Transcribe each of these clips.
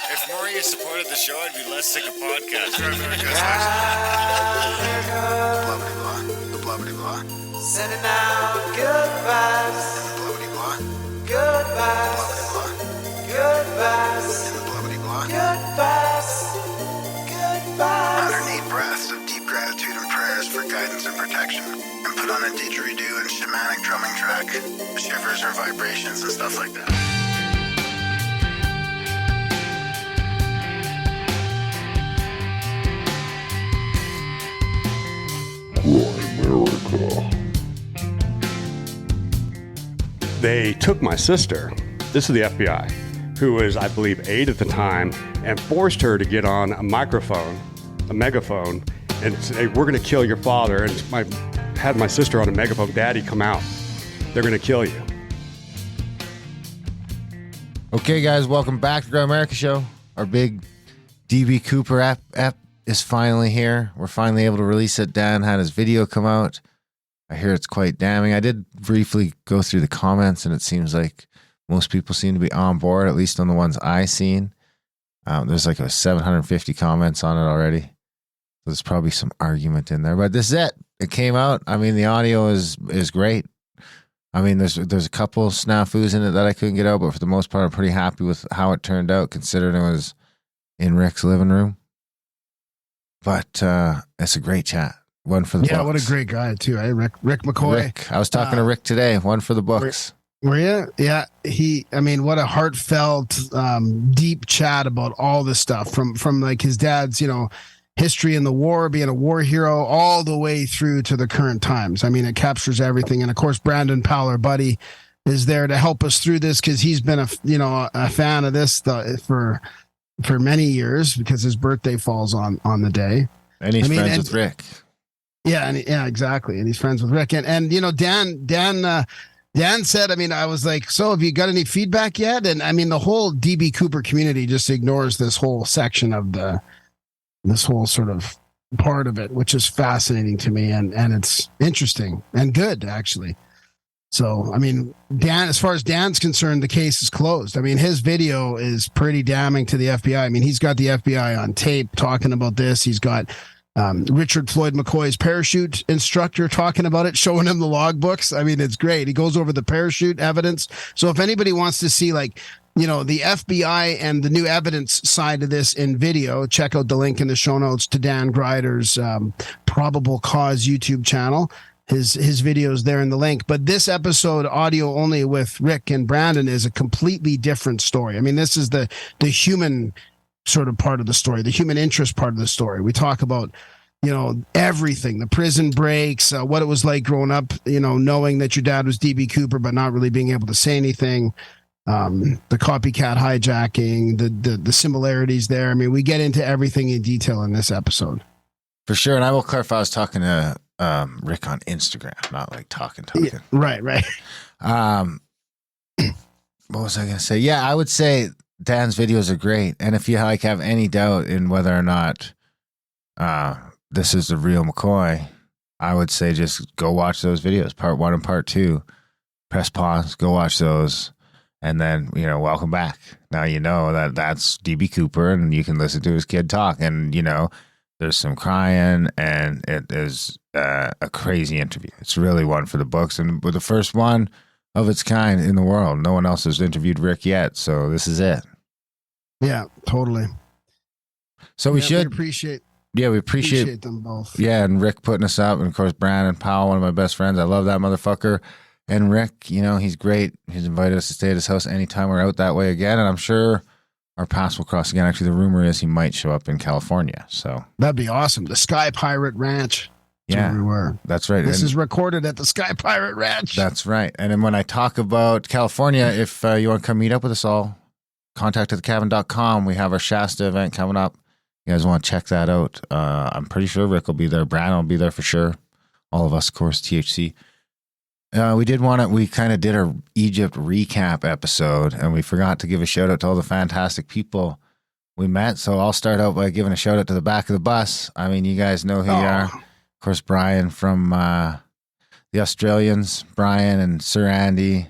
If more of you supported the show, I'd be less sick of podcasts. The blah blah. Sending out good vibes. The blah blah. Good vibes. Good vibes. The blah blah. Good vibes. Good vibes. 108 breaths of deep gratitude and prayers for guidance and protection. And put on a didgeridoo and shamanic drumming track. Shivers or vibrations and stuff like that. They took my sister, this is the FBI, who was, I believe, 8 at the time, and forced her to get on a microphone, a megaphone, and say, we're going to kill your father. And had my sister on a megaphone, Daddy, come out. They're going to kill you. Okay, guys, welcome back to Grow America Show. Our big DB Cooper app is finally here. We're finally able to release it. Dan had his video come out. I hear it's quite damning. I did briefly go through the comments, and it seems like most people seem to be on board, at least on the ones I seen. There's like 750 comments on it already. So there's probably some argument in there, but this is it. It came out. I mean, the audio is great. I mean, there's a couple snafus in it that I couldn't get out, but for the most part, I'm pretty happy with how it turned out, considering it was in Rick's living room. But it's a great chat. One for the books. Yeah, what a great guy too, eh? Rick McCoy. Rick, I was talking to Rick today. One for the books. Were you? Yeah, what a heartfelt, deep chat about all this stuff from like his dad's, history in the war, being a war hero, all the way through to the current times. I mean, it captures everything. And of course, Brandon Powell, our buddy, is there to help us through this because he's been a fan of this for many years because his birthday falls on the day. And he's friends with Rick. Yeah, exactly. And he's friends with Rick. And Dan said, I was like, so have you got any feedback yet? And I mean, the whole DB Cooper community just ignores this whole section of this whole sort of part of it, which is fascinating to me. And it's interesting and good, actually. So, I mean, Dan, as far as Dan's concerned, the case is closed. I mean, his video is pretty damning to the FBI. I mean, he's got the FBI on tape talking about this. He's got Richard Floyd McCoy's parachute instructor talking about it, showing him the logbooks. I mean, it's great. He goes over the parachute evidence. So if anybody wants to see the FBI and the new evidence side of this in video, check out the link in the show notes to Dan Greider's Probable Cause YouTube channel. His video's there in the link. But this episode, audio only with Rick and Brandon, is a completely different story. I mean, this is the human sort of part of the story, the human interest part of the story. We talk about, everything, the prison breaks, what it was like growing up, knowing that your dad was DB Cooper, but not really being able to say anything. The copycat hijacking, the similarities there. I mean, we get into everything in detail in this episode. For sure. And I will clarify, I was talking to Rick on Instagram, not like talking. Yeah, right. What was I going to say? Yeah, I would say Dan's videos are great. And if you have any doubt in whether or not this is the real McCoy, I would say just go watch those videos, part 1 and part 2. Press pause, go watch those, and then, welcome back. Now you know that that's DB Cooper, and you can listen to his kid talk. And, there's some crying, and it is a crazy interview. It's really one for the books, and with the first one of its kind in the world. No one else has interviewed Rick yet, so this is it. Yeah, totally. So we appreciate them both. Yeah, and Rick putting us up, and of course Brandon Powell, one of my best friends. I love that motherfucker. And Rick, he's great. He's invited us to stay at his house anytime we're out that way again, and I'm sure our paths will cross again. Actually, the rumor is he might show up in California. So that'd be awesome. The Sky Pirate Ranch. Yeah, where we were. That's right. This is recorded at the Sky Pirate Ranch. That's right. And then when I talk about California, if you want to come meet up with us all, contact at thecavern.com. We have our Shasta event coming up. You guys want to check that out. I'm pretty sure Rick will be there. Brandon will be there for sure. All of us, of course, THC. We kind of did our Egypt recap episode, and we forgot to give a shout out to all the fantastic people we met. So I'll start out by giving a shout out to the back of the bus. I mean, you guys know who you are. Of course, Brian from the Australians, Brian and Sir Andy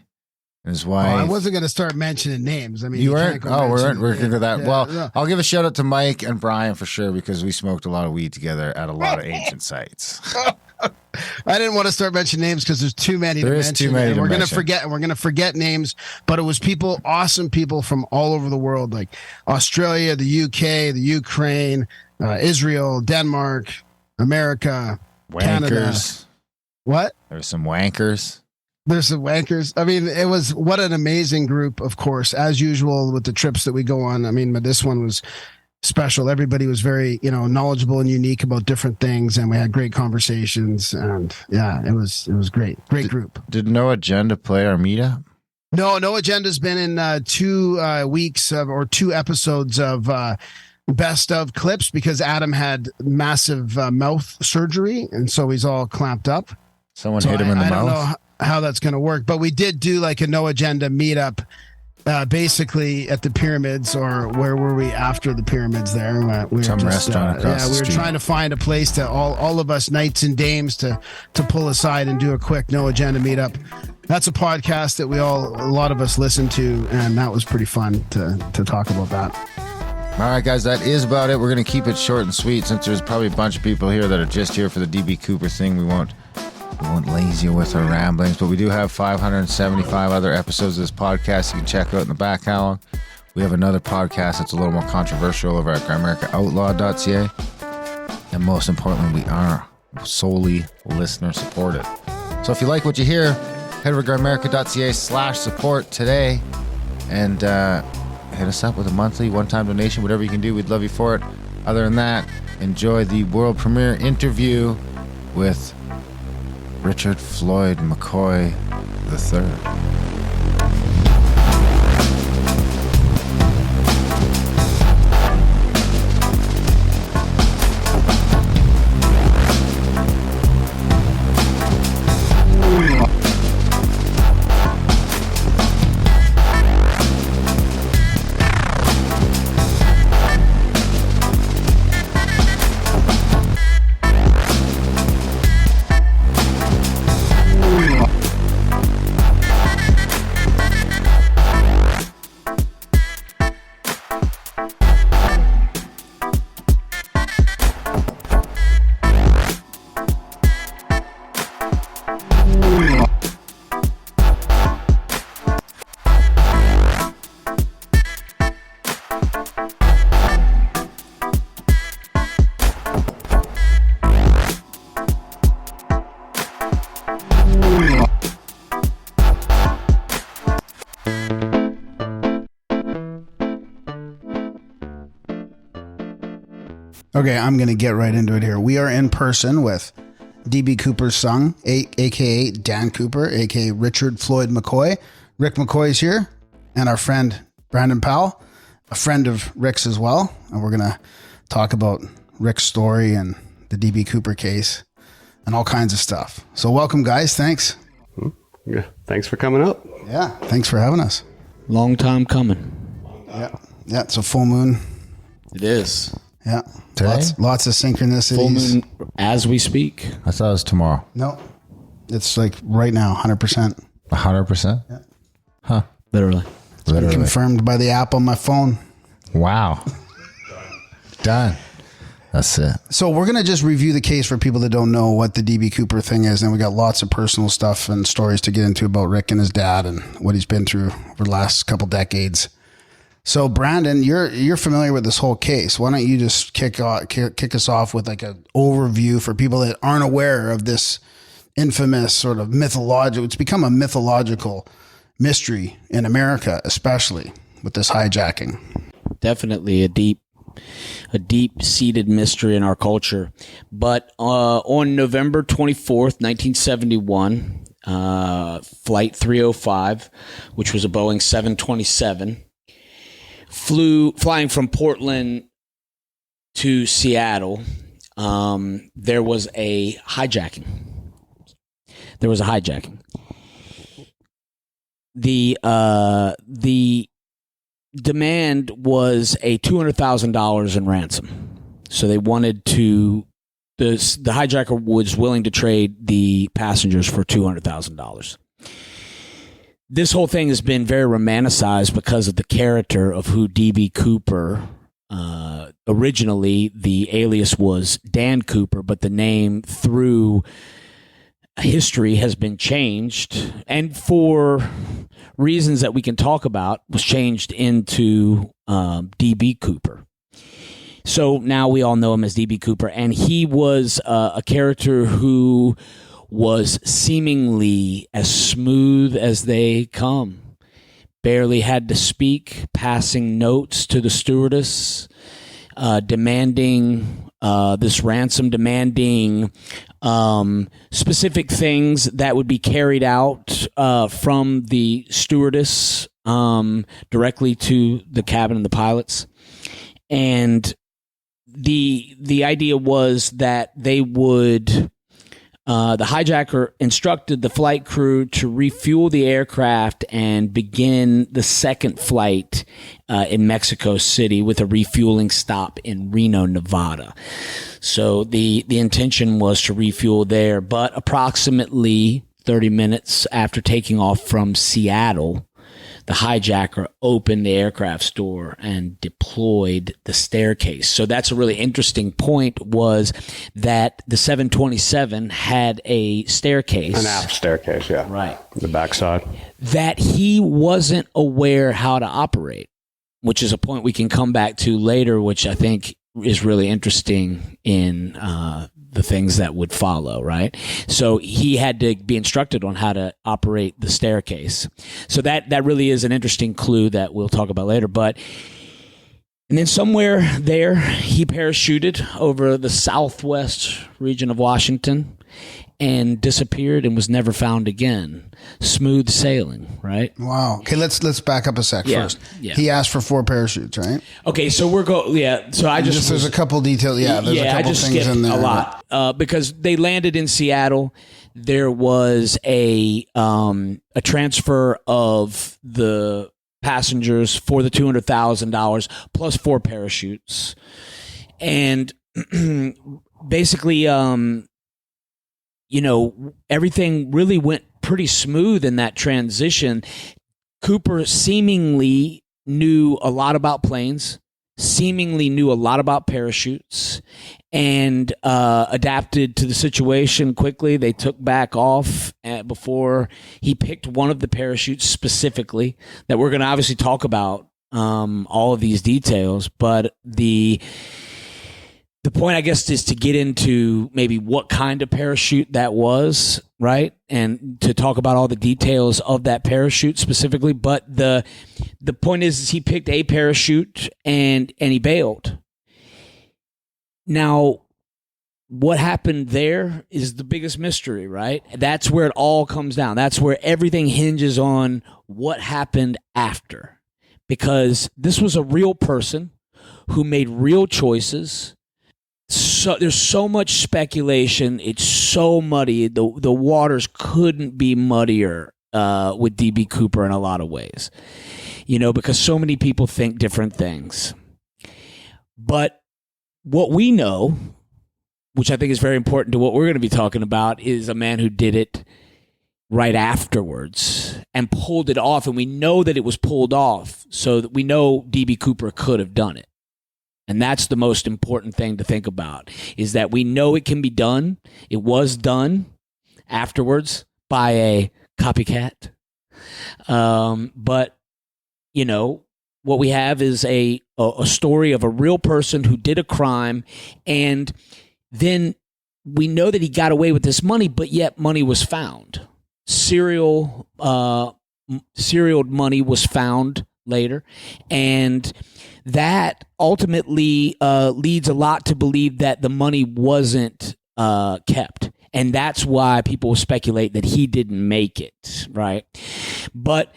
and his Oh, wife. I wasn't going to start mentioning names. I mean, You can't weren't? go Oh, mentioning- we're going to that. Yeah, Well, yeah. I'll give a shout out to Mike and Brian for sure because we smoked a lot of weed together at a lot of ancient sites. I didn't want to start mentioning names because there's too many There to is mention. too many and to we're gonna mention. forget. We're gonna forget names, but it was people, awesome people from all over the world, like Australia, the UK, the Ukraine, Israel, Denmark, America, Canada. Wankers. What? There were some wankers. There's some wankers. I mean, it was what an amazing group, of course, as usual with the trips that we go on. I mean, but this one was special. Everybody was very, knowledgeable and unique about different things, and we had great conversations. And yeah, it was great. Great group. Did No Agenda play our meetup? No agenda's been in 2 weeks or 2 episodes of best of clips because Adam had massive mouth surgery, and so he's all clamped up. Someone So hit him in the I mouth. don't know how that's going to work, but we did do like a No Agenda meetup, basically at the pyramids, or where were we after the pyramids? There, we were Some restaurant across the we were street. trying to find a place to all of us knights and dames to pull aside and do a quick No Agenda meetup. That's a podcast that a lot of us listen to, and that was pretty fun to talk about that. All right, guys, that is about it. We're going to keep it short and sweet since there's probably a bunch of people here that are just here for the DB Cooper thing. We won't laze you with our ramblings, but we do have 575 other episodes of this podcast you can check out in the back catalog. We have another podcast that's a little more controversial over at GrimericaOutlaw.ca. And most importantly, we are solely listener supported. So if you like what you hear, head over to grimerica.ca/support today and hit us up with a monthly one-time donation, whatever you can do. We'd love you for it. Other than that, enjoy the world premiere interview with Richard Floyd McCoy III. Okay, I'm going to get right into it here. We are in person with DB Cooper's son, a.k.a. Dan Cooper, a.k.a. Richard Floyd McCoy. Rick McCoy is here, and our friend Brandon Powell, a friend of Rick's as well. And we're going to talk about Rick's story and the DB Cooper case and all kinds of stuff. So welcome, guys. Thanks. Yeah, thanks for coming up. Yeah, thanks for having us. Long time coming. Yeah, it's a full moon. It is. Yeah, Today? lots of synchronicities. Full moon as we speak. I thought it was tomorrow. No, it's like right now, 100%. 100%? Yeah. Huh. Literally. Literally. Confirmed by the app on my phone. Wow. Done. That's it. So we're going to just review the case for people that don't know what the DB Cooper thing is. And we got lots of personal stuff and stories to get into about Rick and his dad and what he's been through over the last couple decades. So Brandon, you're familiar with this whole case. Why don't you just kick us off with like an overview for people that aren't aware of this infamous sort of mythological, it's become a mythological mystery in America, especially with this hijacking. Definitely a deep-seated mystery in our culture. But on November 24th, 1971, Flight 305, which was a Boeing 727, flying from Portland to Seattle, there was a hijacking. The demand was a $200,000 in ransom. So they wanted to, the hijacker was willing to trade the passengers for $200,000. this whole thing has been very romanticized because of the character of who D.B. Cooper. Originally, the alias was Dan Cooper, but the name through history has been changed, and for reasons that we can talk about, was changed into D.B. Cooper. So now we all know him as D.B. Cooper, and he was a character who was seemingly as smooth as they come. Barely had to speak, passing notes to the stewardess, demanding this ransom, demanding specific things that would be carried out from the stewardess directly to the cabin and the pilots. And the idea was that they would the hijacker instructed the flight crew to refuel the aircraft and begin the second flight in Mexico City with a refueling stop in Reno, Nevada. So the intention was to refuel there, but approximately 30 minutes after taking off from Seattle, the hijacker opened the aircraft's door and deployed the staircase. So that's a really interesting point, was that the 727 had a staircase. An aft staircase, yeah. Right. The backside. That he wasn't aware how to operate, which is a point we can come back to later, which I think is really interesting in the things that would follow, right? So he had to be instructed on how to operate the staircase. So that really is an interesting clue that we'll talk about later. And then somewhere there, he parachuted over the southwest region of Washington and disappeared and was never found again. Smooth sailing, right? Wow. Okay, let's back up a sec first. Yeah. He asked for 4 parachutes, right? Okay, so So I just there's a couple details. Yeah, there's a couple things in there. A lot because they landed in Seattle. There was a transfer of the passengers for the $200,000 plus 4 parachutes, and basically, everything really went pretty smooth in that transition. Cooper seemingly knew a lot about planes, seemingly knew a lot about parachutes, and adapted to the situation quickly. They took back off before he picked one of the parachutes specifically that we're going to obviously talk about all of these details. But the point, I guess, is to get into maybe what kind of parachute that was, right? And to talk about all the details of that parachute specifically. But the point is he picked a parachute and he bailed. Now, what happened there is the biggest mystery, right? That's where it all comes down. That's where everything hinges on what happened after. Because this was a real person who made real choices. So there's so much speculation. It's so muddy. The waters couldn't be muddier with D.B. Cooper in a lot of ways, because so many people think different things. But what we know, which I think is very important to what we're going to be talking about, is a man who did it right afterwards and pulled it off. And we know that it was pulled off, so that we know D.B. Cooper could have done it. And that's the most important thing to think about, is that we know it can be done. It was done afterwards by a copycat. But, what we have is a story of a real person who did a crime. And then we know that he got away with this money, but yet money was found. Serial money was found later. And that ultimately leads a lot to believe that the money wasn't kept. And that's why people speculate that he didn't make it, right? But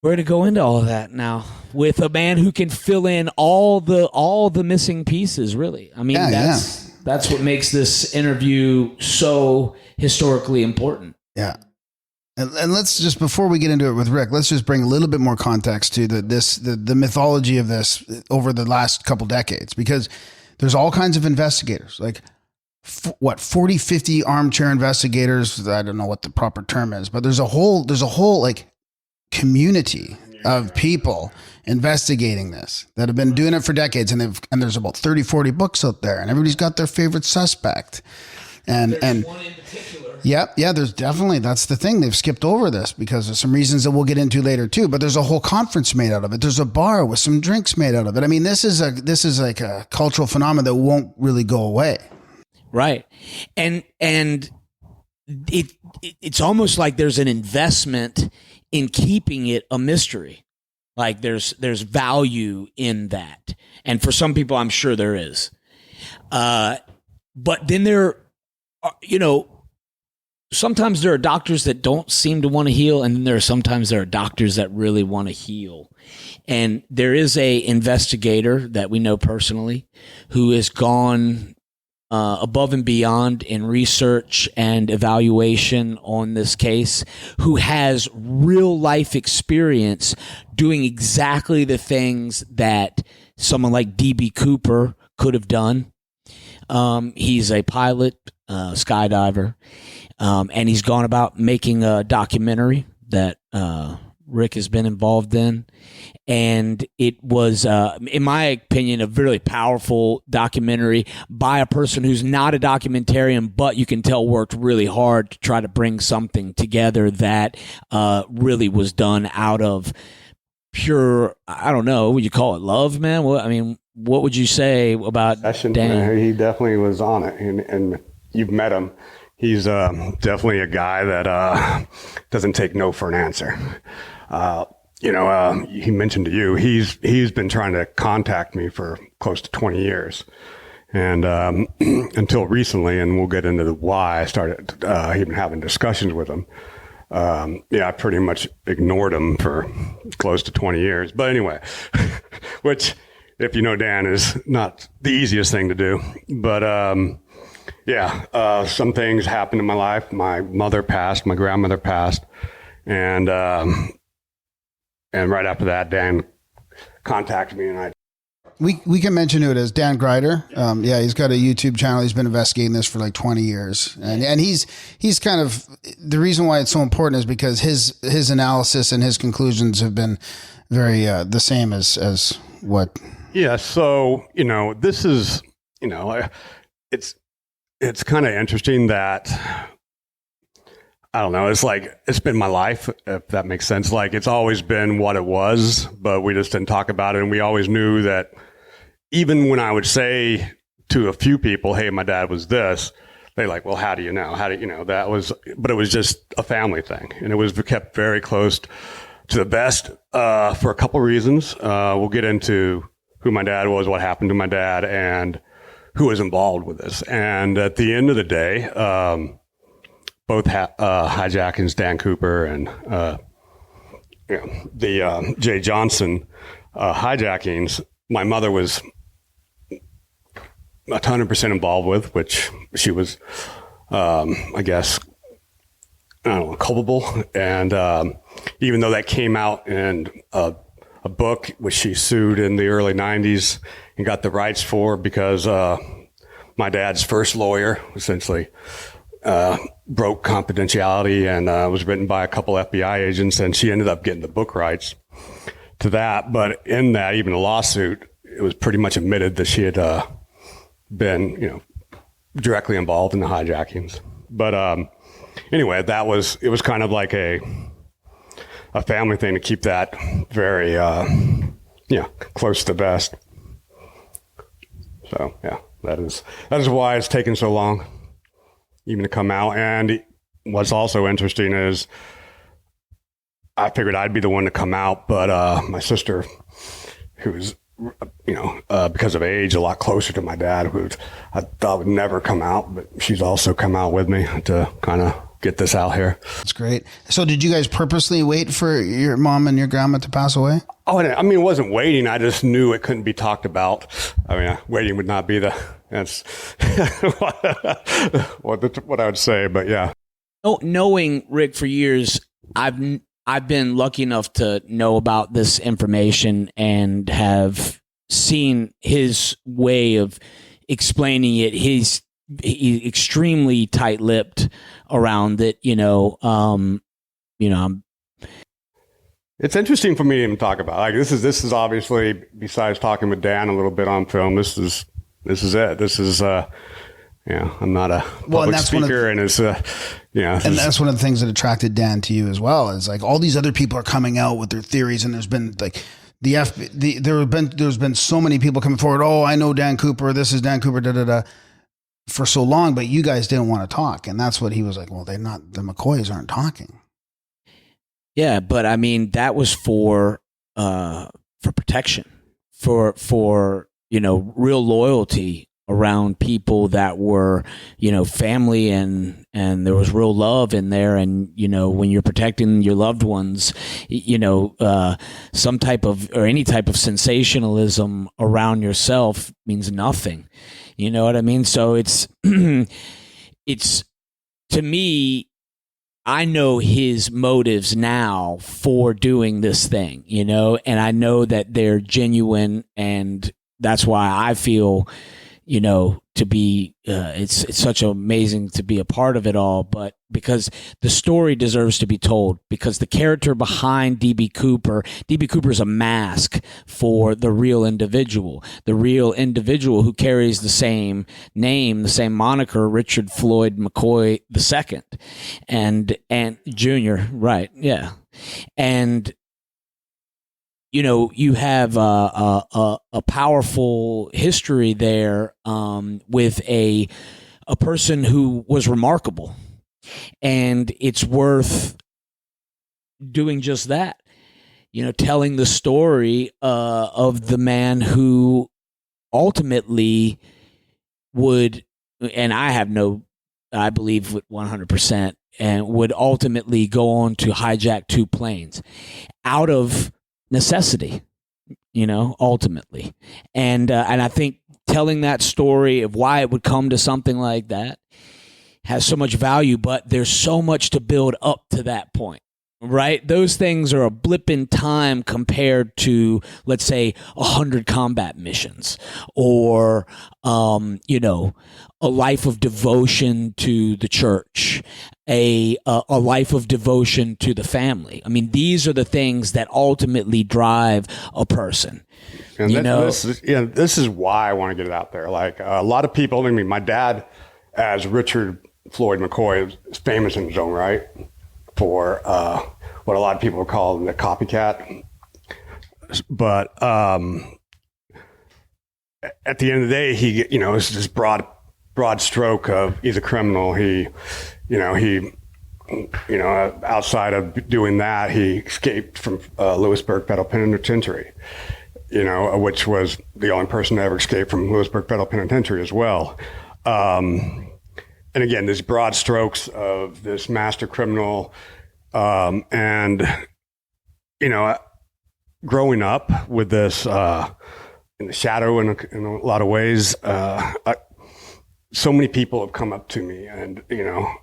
we're going to go into all of that now with a man who can fill in all the missing pieces, really. I mean, that's what makes this interview so historically important. Yeah. And let's just, before we get into it with Rick, let's just bring a little bit more context to the mythology of this over the last couple decades, because there's all kinds of investigators. Like, 40, 50 armchair investigators. I don't know what the proper term is, but there's a whole like community of people investigating this that have been doing it for decades. And there's about 30, 40 books out there, and everybody's got their favorite suspect. And one in particular. yeah, there's definitely, that's the thing. They've skipped over this because of some reasons that we'll get into later too. But there's a whole conference made out of it. There's a bar with some drinks made out of it. I mean, this is like a cultural phenomenon that won't really go away. Right. And it's almost like there's an investment in keeping it a mystery. Like there's value in that. And for some people, I'm sure there is. But then sometimes there are doctors that don't seem to want to heal. And then sometimes there are doctors that really want to heal. And there is a investigator that we know personally who has gone above and beyond in research and evaluation on this case, who has real life experience doing exactly the things that someone like D.B. Cooper could have done. He's a pilot, skydiver, and he's gone about making a documentary that Rick has been involved in. And it was, in my opinion, a really powerful documentary by a person who's not a documentarian, but you can tell worked really hard to try to bring something together that really was done out of pure, I don't know, would you call it love, man? What would you say about Dan? He definitely was on it, and you've met him. He's definitely a guy that doesn't take no for an answer. He mentioned to you, he's been trying to contact me for close to 20 years. And until recently, and we'll get into the why I started even having discussions with him. I pretty much ignored him for close to 20 years. But anyway, which, if you know Dan, is not the easiest thing to do. But some things happened in my life. My mother passed, my grandmother passed, and right after that, Dan contacted me, and We can mention who it is, Dan Grider. He's got a YouTube channel. He's been investigating this for like 20 years. And he's kind of, the reason why it's so important is because his analysis and his conclusions have been very the same as what. Yeah. So, this is, it's kind of interesting that, I don't know. It's like, it's been my life, if that makes sense. Like, it's always been what it was, but we just didn't talk about it. And we always knew that even when I would say to a few people, hey, my dad was this, they're like, well, how do you know? That was, but it was just a family thing. And it was kept very close to the vest for a couple reasons. We'll get into who my dad was, what happened to my dad, and who was involved with this. And at the end of the day, both hijackings, Dan Cooper and the Jay Johnson hijackings, my mother was 100% involved with, which she was, I guess, culpable. And even though that came out in a book, which she sued in the early 90s and got the rights for, because my dad's first lawyer essentially broke confidentiality and was written by a couple FBI agents, and she ended up getting the book rights to that. But in that, even a lawsuit, it was pretty much admitted that she had been, directly involved in the hijackings. But anyway, it was kind of like a family thing to keep that very, close to the vest. So that is why it's taken so long even to come out. And what's also interesting is I figured I'd be the one to come out, but my sister, who's, because of age, a lot closer to my dad, who I thought would never come out, but she's also come out with me to kind of get this out here. That's great. So did you guys purposely wait for your mom and your grandma to pass away? Oh, I mean, it wasn't waiting. I just knew it couldn't be talked about. I mean, waiting would not be that's what I would say, but yeah. Knowing Rick for years, I've been lucky enough to know about this information and have seen his way of explaining it. He's extremely tight-lipped around it. It's interesting for me to talk about. Like this is obviously, besides talking with Dan a little bit on film, this is it. This is I'm not a public speaker, and it's and that's one of the things that attracted Dan to you as well. Is like all these other people are coming out with their theories, and there's been like there's been so many people coming forward. Oh, I know Dan Cooper. This is Dan Cooper. Da da da. For so long, but you guys didn't want to talk, and that's what he was like. Well, the McCoys aren't talking. Yeah, but I mean that was for protection, for real loyalty around people that were family, and there was real love in there, and when you're protecting your loved ones, some type of or any type of sensationalism around yourself means nothing. You know what I mean? So it's it's to me. I know his motives now for doing this thing, and I know that they're genuine, and that's why I feel, to be, it's such amazing to be a part of it all, but because the story deserves to be told, because the character behind DB Cooper's a mask for the real individual who carries the same name, the same moniker, Richard Floyd McCoy II and Jr. Right. Yeah. And, you have a powerful history there with a person who was remarkable, and it's worth doing just that. Telling the story of the man who ultimately would, and I believe 100%, and would ultimately go on to hijack 2 planes out of necessity, ultimately. And I think telling that story of why it would come to something like that has so much value, but there's so much to build up to that point, right? Those things are a blip in time compared to, let's say, 100 combat missions, or, a life of devotion to the church, a life of devotion to the family. I mean, these are the things that ultimately drive a person. And this is why I want to get it out there. Like a lot of people, my dad, as Richard Floyd McCoy, is famous in his own right for what a lot of people call the copycat. But at the end of the day, he, it's this broad stroke of he's a criminal. He outside of doing that, he escaped from Lewisburg Federal Penitentiary, which was the only person to ever escape from Lewisburg Federal Penitentiary as well. And again, these broad strokes of this master criminal, and growing up with this in the shadow in a lot of ways. So many people have come up to me and,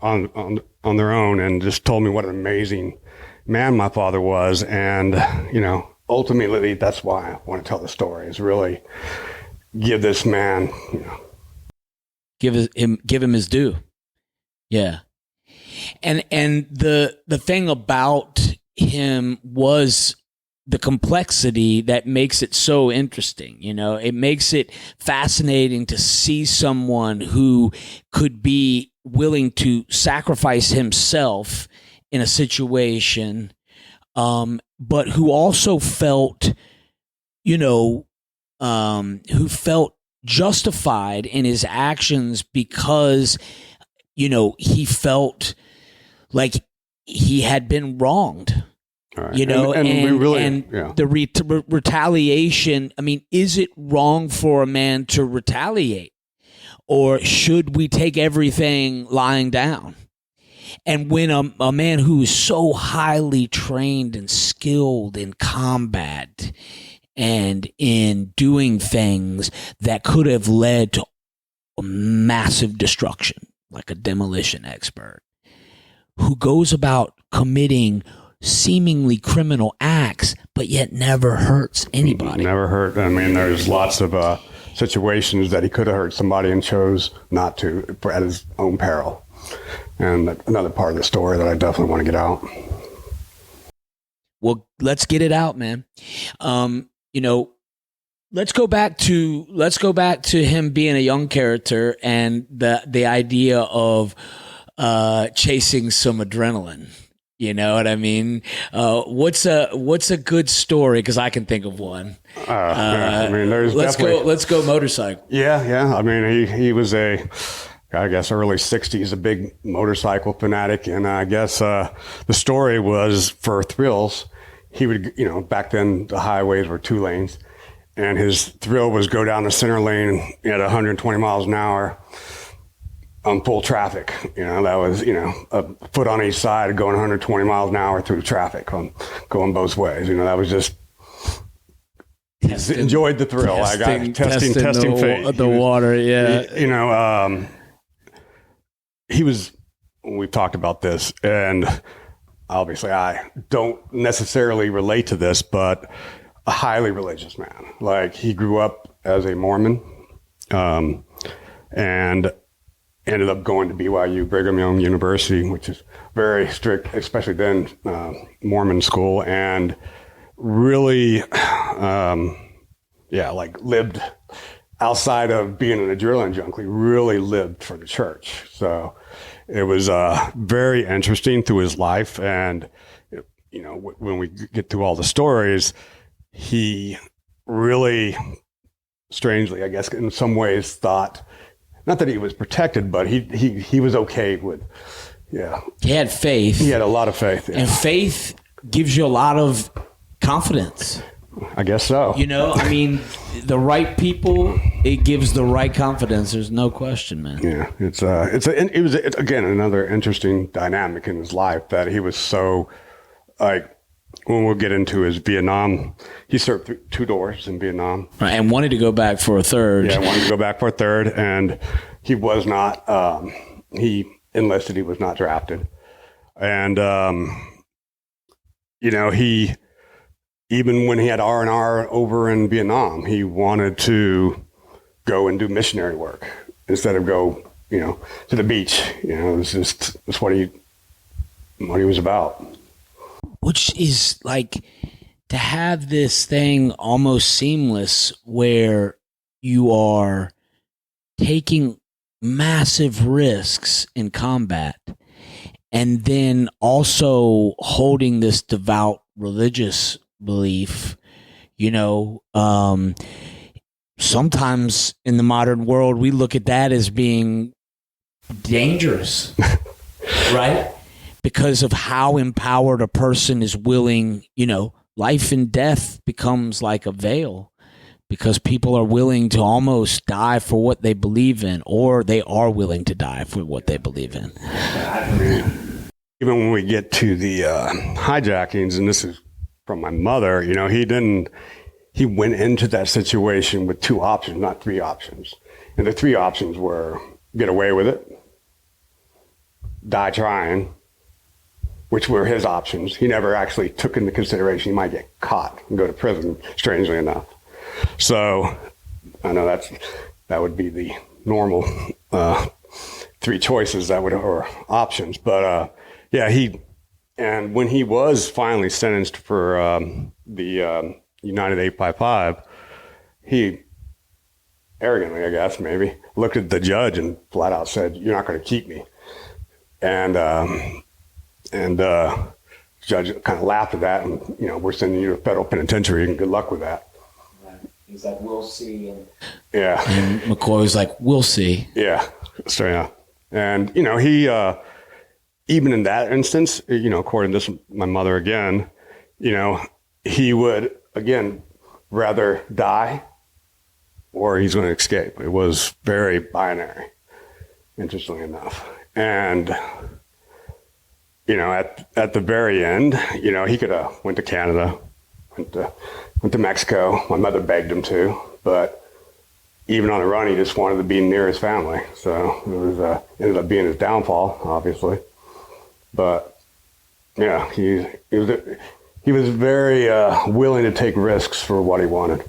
on their own, and just told me what an amazing man my father was. And, ultimately that's why I want to tell the story, is really give this man, give him his due. Yeah. And the thing about him was the complexity that makes it so interesting. It makes it fascinating to see someone who could be willing to sacrifice himself in a situation, but who also felt, who felt justified in his actions because, he felt like he had been wronged. Right. The retaliation. I mean, is it wrong for a man to retaliate, or should we take everything lying down? And when a man who is so highly trained and skilled in combat and in doing things that could have led to a massive destruction, like a demolition expert, who goes about committing seemingly criminal acts, but yet never hurts anybody. Never hurt. I mean, there's lots of situations that he could have hurt somebody and chose not to at his own peril. And another part of the story that I definitely want to get out. Well, let's get it out, man. Let's go back to him being a young character and the idea of chasing some adrenaline. You know what I mean? What's a good story? Because I can think of one. There's let's go motorcycle. Yeah. I mean, he was I guess early 60s, a big motorcycle fanatic. And I guess the story was for thrills. He would, back then the highways were 2 lanes. And his thrill was go down the center lane at 120 miles an hour on full traffic. That was, a foot on each side going 120 miles an hour through traffic going both ways. That was just, enjoyed the thrill. Testing fate. The water. Yeah. We've talked about this, and obviously I don't necessarily relate to this, but a highly religious man. Like, he grew up as a Mormon, and ended up going to BYU, Brigham Young University, which is very strict, especially then, Mormon school, and really, lived outside of being an adrenaline junkie, really lived for the church. So it was very interesting through his life. And, when we get through all the stories, he really, strangely, I guess, in some ways thought, not that he was protected, but he was okay with, He had faith. He had a lot of faith. Yeah. And faith gives you a lot of confidence. I guess so. The right people, it gives the right confidence. There's no question, man. Yeah, it was again another interesting dynamic in his life that he was so, like, when we'll get into his Vietnam, he served 2 tours in Vietnam. Right, and wanted to go back for a third. Yeah, wanted to go back for a third, and he was not, he enlisted, he was not drafted. And, he, even when he had R&R over in Vietnam, he wanted to go and do missionary work instead of go, to the beach. That's what he was about. Which is like to have this thing almost seamless where you are taking massive risks in combat and then also holding this devout religious belief. Sometimes in the modern world, we look at that as being dangerous, right? Because of how empowered a person is willing, life and death becomes like a veil because people are willing to almost die for what they believe in, or they are willing to die for what they believe in. Even when we get to the hijackings, and this is from my mother, he went into that situation with 2 options, not 3 options. And the 3 options were get away with it, die trying, which were his options. He never actually took into consideration he might get caught and go to prison, strangely enough. So I know that would be the normal 3 choices or options. But and when he was finally sentenced for the United 855, he arrogantly, I guess, maybe, looked at the judge and flat out said, "You're not going to keep me." And the judge kind of laughed at that, and we're sending you to federal penitentiary, and good luck with that. Right. He's like, "We'll see." Yeah. And McCoy was like, "We'll see." Yeah. So yeah, and he even in that instance, according to this, my mother again, he would again rather die or he's going to escape. It was very binary, interestingly enough, and. At the very end, he could have went to Canada, went to Mexico. My mother begged him to, but even on the run, he just wanted to be near his family. So it was ended up being his downfall, obviously. But yeah, he was very willing to take risks for what he wanted.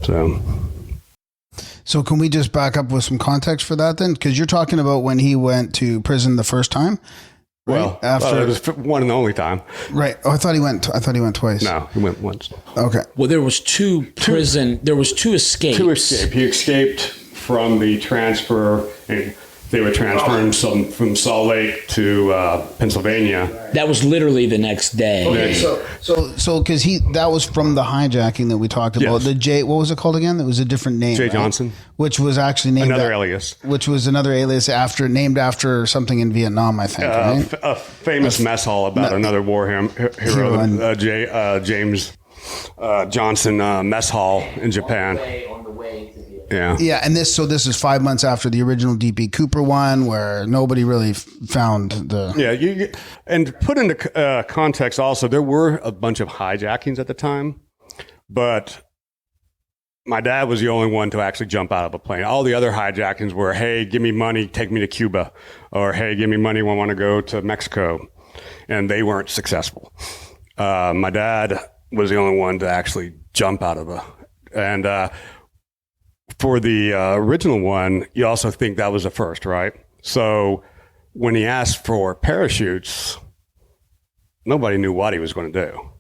So So can we just back up with some context for that then? Because you're talking about when he went to prison the first time. Right? Well, after it was one and the only time. right. Oh, I thought he went twice. No, he went once. Okay. Well, there was two escapes. He escaped from the transfer, and they were transferring some from Salt Lake to Pennsylvania. That was literally the next day. Okay, so because that was from the hijacking that we talked about. Yes. The J, what was it called again? It was a different name. Jay right? Johnson. Which was actually named Another alias. Which was another alias named after something in Vietnam, I think. Right? A famous mess hall about another war hero, James Johnson mess hall in Japan. Yeah. Yeah, and this is 5 months after the original DB Cooper one, where nobody really found the. Yeah, and put into context also, there were a bunch of hijackings at the time, but my dad was the only one to actually jump out of a plane. All the other hijackings were, hey, give me money, take me to Cuba, or hey, give me money, I want to go to Mexico, and they weren't successful. My dad was the only one to actually jump out of and for the original one, you also think that was the first, right? So when he asked for parachutes, nobody knew what he was going to do.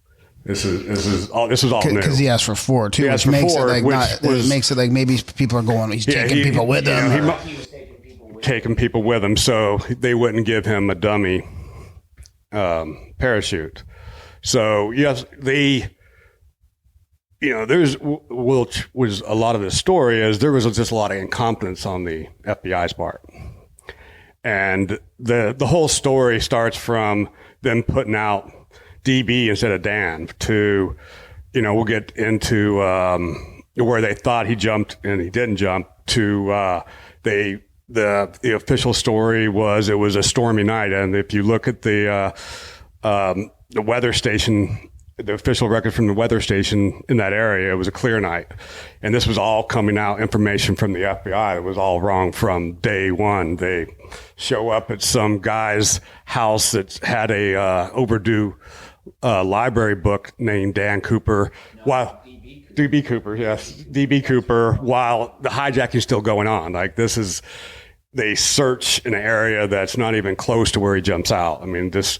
This is all new. Because he asked for 4 too, which makes it like maybe people are going. He's taking people with him. Taking people with him, so they wouldn't give him a dummy parachute. So yes, was a lot of the story is there was just a lot of incompetence on the FBI's part. And the whole story starts from them putting out DB instead of Dan to, we'll get into where they thought he jumped and he didn't jump to the official story was it was a stormy night. And if you look at the weather station, the official record from the weather station in that area, it was a clear night. And this was all coming out, information from the FBI. It was all wrong from day one. They show up at some guy's house that had a overdue library book named Dan Cooper. DB Cooper, yes. DB Cooper, while the hijacking is still going on. Like they search an area that's not even close to where he jumps out. I mean, this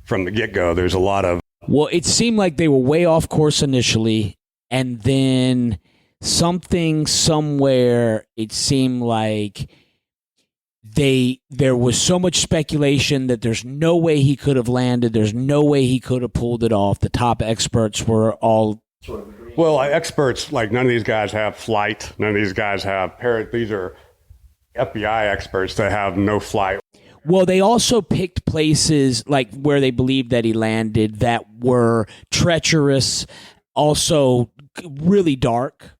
from the get-go, there's a lot of. Well, it seemed like they were way off course initially, and then something somewhere, it seemed like there was so much speculation that there's no way he could have landed. There's no way he could have pulled it off. The top experts were all sort of agreeing. Well, experts, like none of these guys have flight. None of these guys have these are FBI experts that have no flight. Well, they also picked places like where they believed that he landed that were treacherous, also really dark.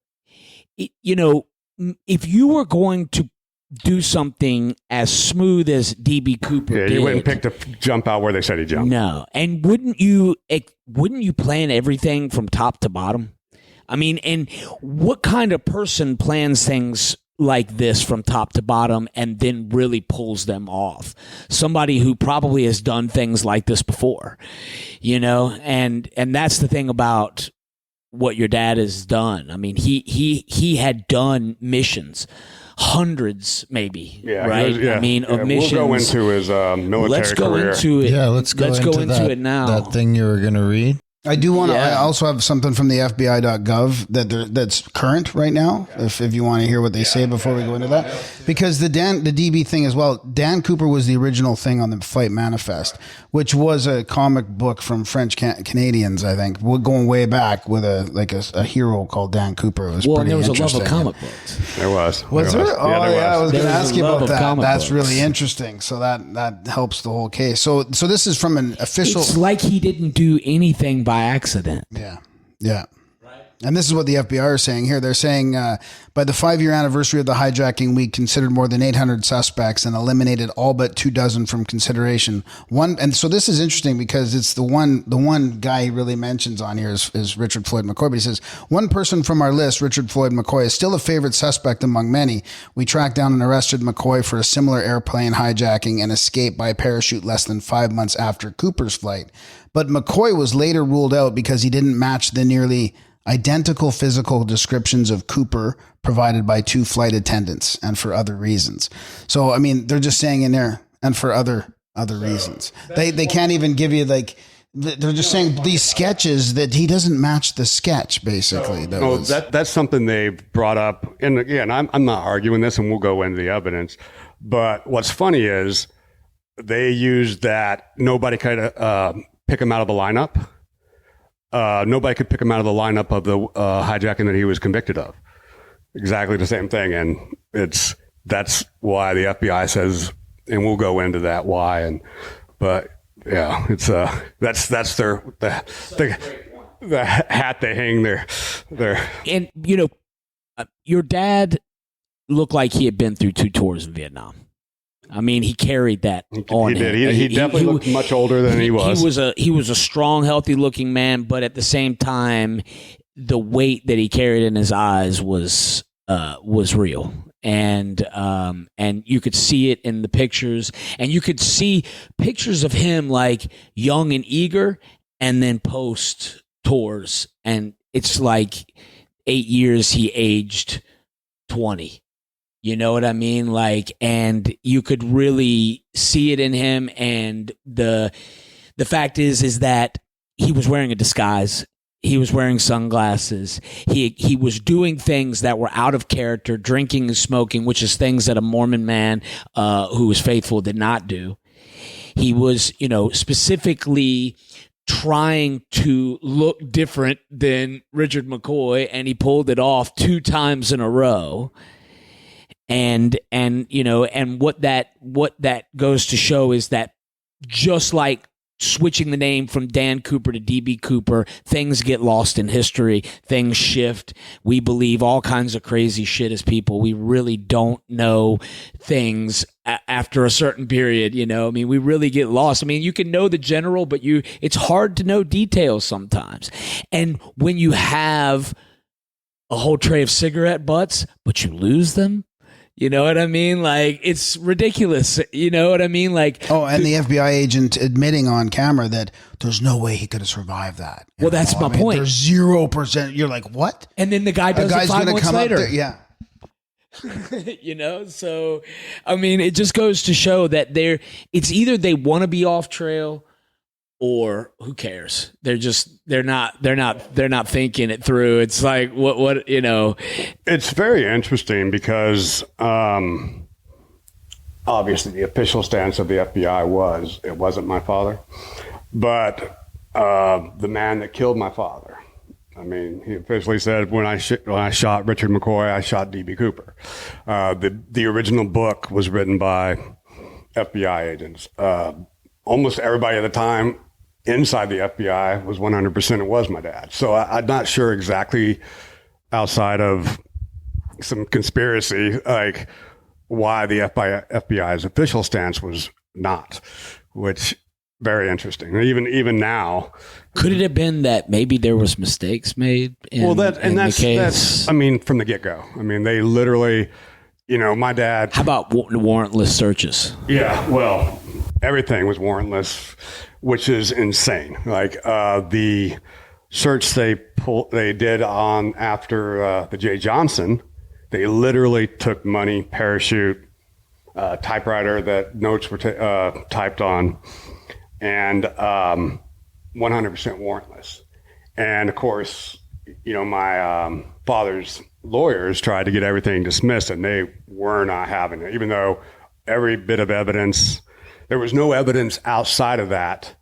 If you were going to do something as smooth as DB Cooper did, you wouldn't pick to jump out where they said he jumped. No, and wouldn't you plan everything from top to bottom? I mean, and what kind of person plans things like this from top to bottom and then really pulls them off? Somebody who probably has done things like this before, and that's the thing about what your dad has done. I mean, he had done missions, hundreds maybe, right? Of missions. We'll go into his military Let's go career. into it. Yeah, let's go into it now. That thing you were going to read. I do want to. I also have something from the FBI.gov that's current right now. If you want to hear what they say before we go into that, because the DB thing as well. Dan Cooper was the original thing on the Fight Manifest, which was a comic book from French Canadians, I think, going way back with a hero called Dan Cooper. It was well, pretty and there was a interesting. love of comic books. There was. Was there? Oh yeah, I was going to ask you about that. That's books. really interesting. So that helps the whole case. So this is from an official. It's like he didn't do anything by accident. Yeah. And this is what the FBI are saying here. They're saying by the 5-year anniversary of the hijacking, we considered more than 800 suspects and eliminated all but 24 from consideration. And so this is interesting because it's the one guy he really mentions on here is Richard Floyd McCoy. But he says, one person from our list, Richard Floyd McCoy, is still a favorite suspect among many. We tracked down and arrested McCoy for a similar airplane hijacking and escape by parachute less than 5 months after Cooper's flight. But McCoy was later ruled out because he didn't match the nearly identical physical descriptions of Cooper provided by 2 flight attendants and for other reasons. So, I mean, they're just saying in there, and for other reasons. They can't even give you like, they're just saying these sketches that he doesn't match the sketch, basically. That's something they've brought up. And again, I'm not arguing this, and we'll go into the evidence. But what's funny is they used that nobody could pick him out of the lineup. Nobody could pick him out of the lineup of the hijacking that he was convicted of. Exactly the same thing. And that's why the FBI says, and we'll go into that why. But yeah, it's that's the hat they hang there. And you know, your dad looked like he had been through 2 tours in Vietnam. I mean, he carried that on him. He did. He definitely looked much older than he was. He was a strong, healthy looking man, but at the same time, the weight that he carried in his eyes was real. And you could see it in the pictures, and you could see pictures of him like young and eager, and then post tours, and it's like 8 years he aged 20. You know what I mean? Like, and you could really see it in him. And the fact is that he was wearing a disguise. He was wearing sunglasses. He was doing things that were out of character, drinking and smoking, which is things that a Mormon man who was faithful did not do. He was, you know, specifically trying to look different than Richard McCoy, and he pulled it off 2 times in a row. And you know, and what that goes to show is that just like switching the name from Dan Cooper to DB Cooper, things get lost in history, things shift. We believe all kinds of crazy shit as people. We really don't know things after a certain period, you know. I mean, we really get lost. I mean, you can know the general, but it's hard to know details sometimes. And when you have a whole tray of cigarette butts, but you lose them, you know what I mean? Like, it's ridiculous. You know what I mean? Like, and the FBI agent admitting on camera that there's no way he could have survived that. Well, that's my point. There's 0%. You're like, what? And then the guy does it 5 months later. Yeah. You know, so I mean, it just goes to show that it's either they want to be off trail, or who cares? They're not thinking it through. It's like, what, you know. It's very interesting because obviously the official stance of the FBI it wasn't my father, but the man that killed my father. I mean, he officially said, when I shot Richard McCoy, I shot DB Cooper. The original book was written by FBI agents. Almost everybody at the time inside the FBI was 100% it was my dad. So I'm not sure exactly, outside of some conspiracy, like why the FBI's official stance was not, which very interesting. Even now, could it have been that maybe there was mistakes made in the case? That's I mean, from the get-go. I mean, they literally, you know, my dad. How about warrantless searches? Yeah, well, everything was warrantless, which is insane. Like the search they did on after the Jay Johnson, they literally took money, parachute, typewriter that notes were typed on, and 100% warrantless. And of course, you know, my father's lawyers tried to get everything dismissed, and they were not having it, even though every bit of evidence. There was no evidence outside of that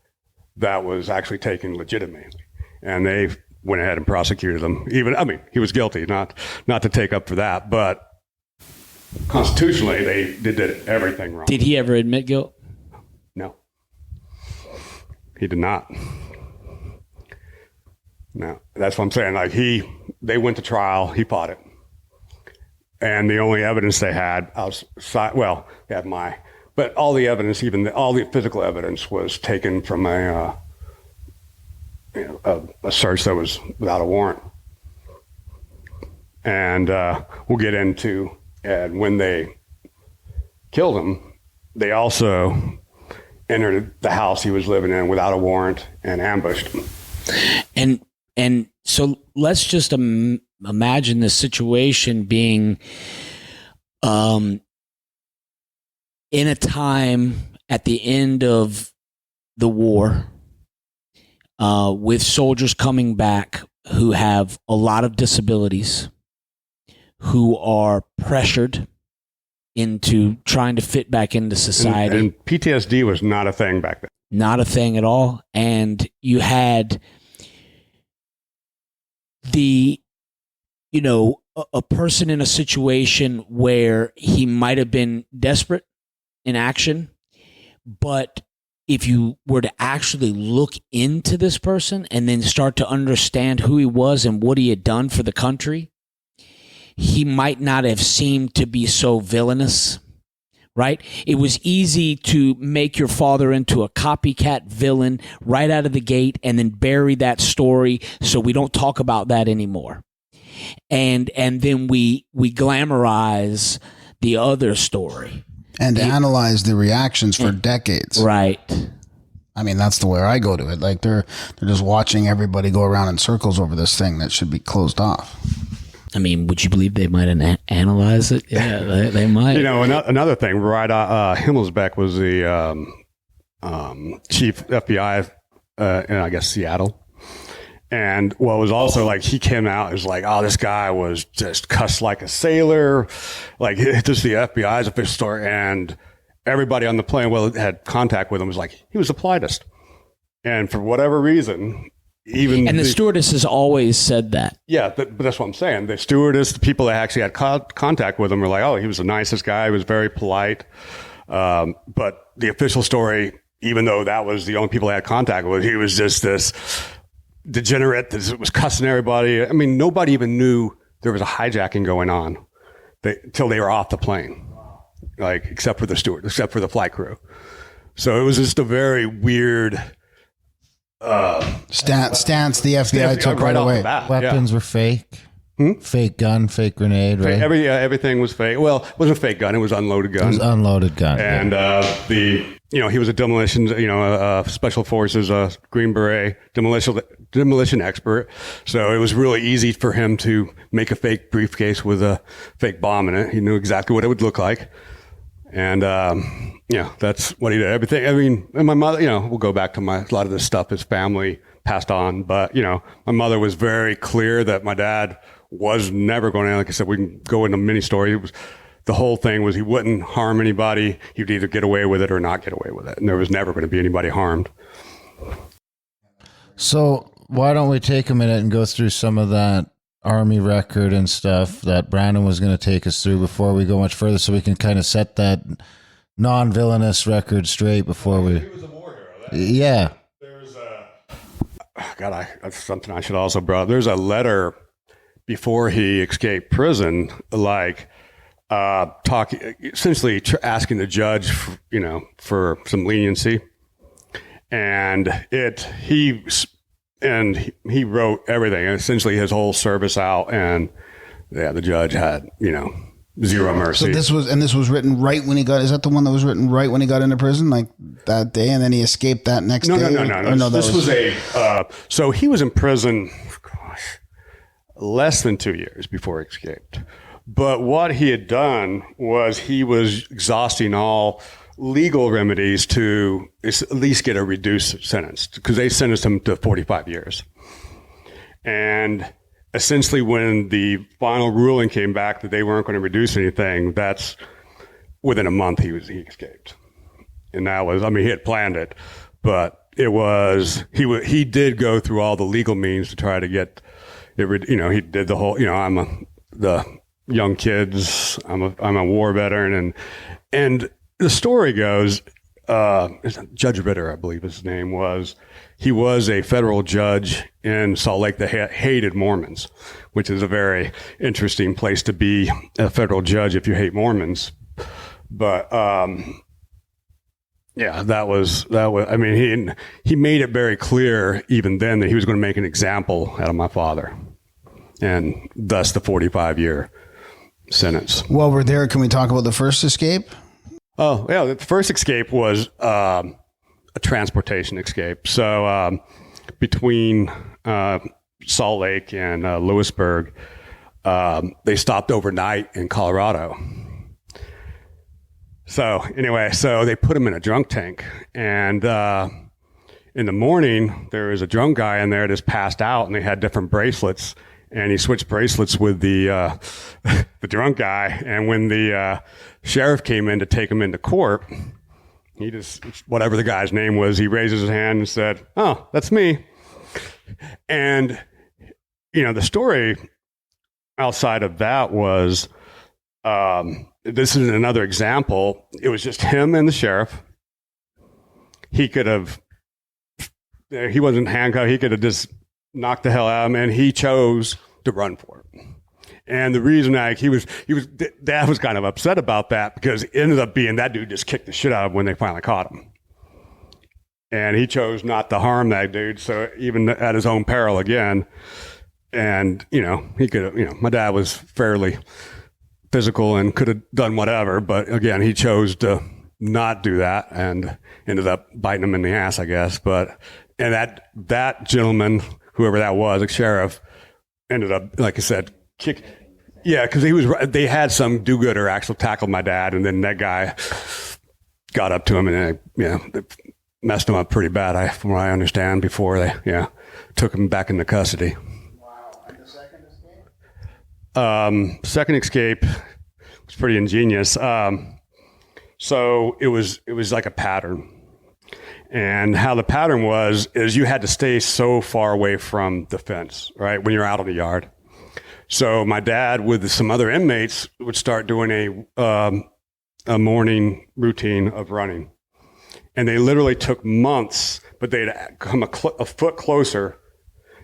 was actually taken legitimately. And they went ahead and prosecuted him. He was guilty, not to take up for that, but constitutionally, they did everything wrong. Did he ever admit guilt? No. He did not. No. That's what I'm saying. Like, they went to trial, he fought it. And the only evidence they had outside, well, they had but all the evidence, all the physical evidence, was taken from a search that was without a warrant. And we'll get into, and when they killed him, they also entered the house he was living in without a warrant and ambushed him. And So let's just imagine the situation being in a time at the end of the war with soldiers coming back who have a lot of disabilities, who are pressured into trying to fit back into society. And PTSD was not a thing back then. Not a thing at all. And you had a person in a situation where he might have been desperate in action, but if you were to actually look into this person and then start to understand who he was and what he had done for the country, he might not have seemed to be so villainous, right? It was easy to make your father into a copycat villain right out of the gate and then bury that story so we don't talk about that anymore. And then we glamorize the other story. And analyze the reactions for decades. Right. I mean, that's the way I go to it. Like they're just watching everybody go around in circles over this thing that should be closed off. I mean, would you believe they might analyze it? Yeah, they might. Another thing, right? Himmelsbeck was the chief FBI in, I guess, Seattle. And what was also like, he came out, it was like, oh, this guy was just cussed like a sailor. Like, just the FBI's official story. And everybody on the plane, had contact with him, was like, he was the politest. And for whatever reason, and the stewardesses always said that. Yeah, but that's what I'm saying. The stewardess, the people that actually had contact with him were like, oh, he was the nicest guy. He was very polite. But the official story, even though that was the only people that had contact with, he was just this degenerate that was cussing everybody. I mean, nobody even knew there was a hijacking going on till they were off the plane, like, except for the steward, except for the flight crew. So it was just a very weird stance the FBI took right away. Weapons were fake. Fake gun, fake grenade, right? Everything was fake. Well, it wasn't a fake gun. It was an unloaded gun. It was unloaded gun. And he was a demolition, special forces, Green Beret, demolition expert. So it was really easy for him to make a fake briefcase with a fake bomb in it. He knew exactly what it would look like. And, that's what he did. Everything. I mean, and my mother, we'll go back to a lot of this stuff his family passed on. But, my mother was very clear that my dad was never going to, like I said, we can go into many stories. The whole thing was he wouldn't harm anybody. He'd either get away with it or not get away with it. And there was never going to be anybody harmed. So why don't we take a minute and go through some of that Army record and stuff that Brandon was going to take us through before we go much further, so we can kind of set that non-villainous record straight before we... He was a war hero. Yeah. There's that's something I should also bring up. There's a letter before he escaped prison, like, essentially asking the judge, for some leniency. And he wrote everything, and essentially his whole service out, and the judge had, zero mercy. So this was written right when he got, is that the one that was written right when he got into prison, like that day, and then he escaped that next day? No. This was so he was in prison, less than 2 years before he escaped. But what he had done was he was exhausting all legal remedies to at least get a reduced sentence, because they sentenced him to 45 years. And essentially when the final ruling came back that they weren't going to reduce anything, that's within a month he escaped. And that was, he had planned it, but it was, he did go through all the legal means to try to get it, he did the whole, the young kids, I'm a war veteran, and the story goes, Judge Ritter, I believe his name was, he was a federal judge in Salt Lake that hated Mormons, which is a very interesting place to be a federal judge if you hate Mormons. But, that was, he made it very clear even then that he was going to make an example out of my father, and thus the 45-year sentence. While we're there, can we talk about the first escape? Oh, yeah. The first escape was a transportation escape. So between Salt Lake and Lewisburg. They stopped overnight in Colorado. So anyway, so they put him in a drunk tank, and in the morning there was a drunk guy in there just passed out, and they had different bracelets, and he switched bracelets with the the drunk guy, and when the sheriff came in to take him into court, he just, whatever the guy's name was, he raises his hand and said, "Oh, that's me." And the story outside of that was, this is another example. It was just him and the sheriff. He wasn't handcuffed. He could have just knocked the hell out of him, and he chose to run for it. And the reason Dad was kind of upset about that, because it ended up being that dude just kicked the shit out of him when they finally caught him. And he chose not to harm that dude. So even at his own peril again. And, he could have, my dad was fairly physical and could have done whatever, but again, he chose to not do that and ended up biting him in the ass, I guess. And that gentleman, whoever that was, a sheriff, ended up, like I said, because they had some do-gooder actually tackled my dad, and then that guy got up to him and they messed him up pretty bad, from what I understand, before they took him back into custody. Second escape was pretty ingenious. So it was like a pattern. And how the pattern was is you had to stay so far away from the fence, right, when you're out in the yard. So my dad, with some other inmates, would start doing a morning routine of running. And they literally took months, but they'd come a foot closer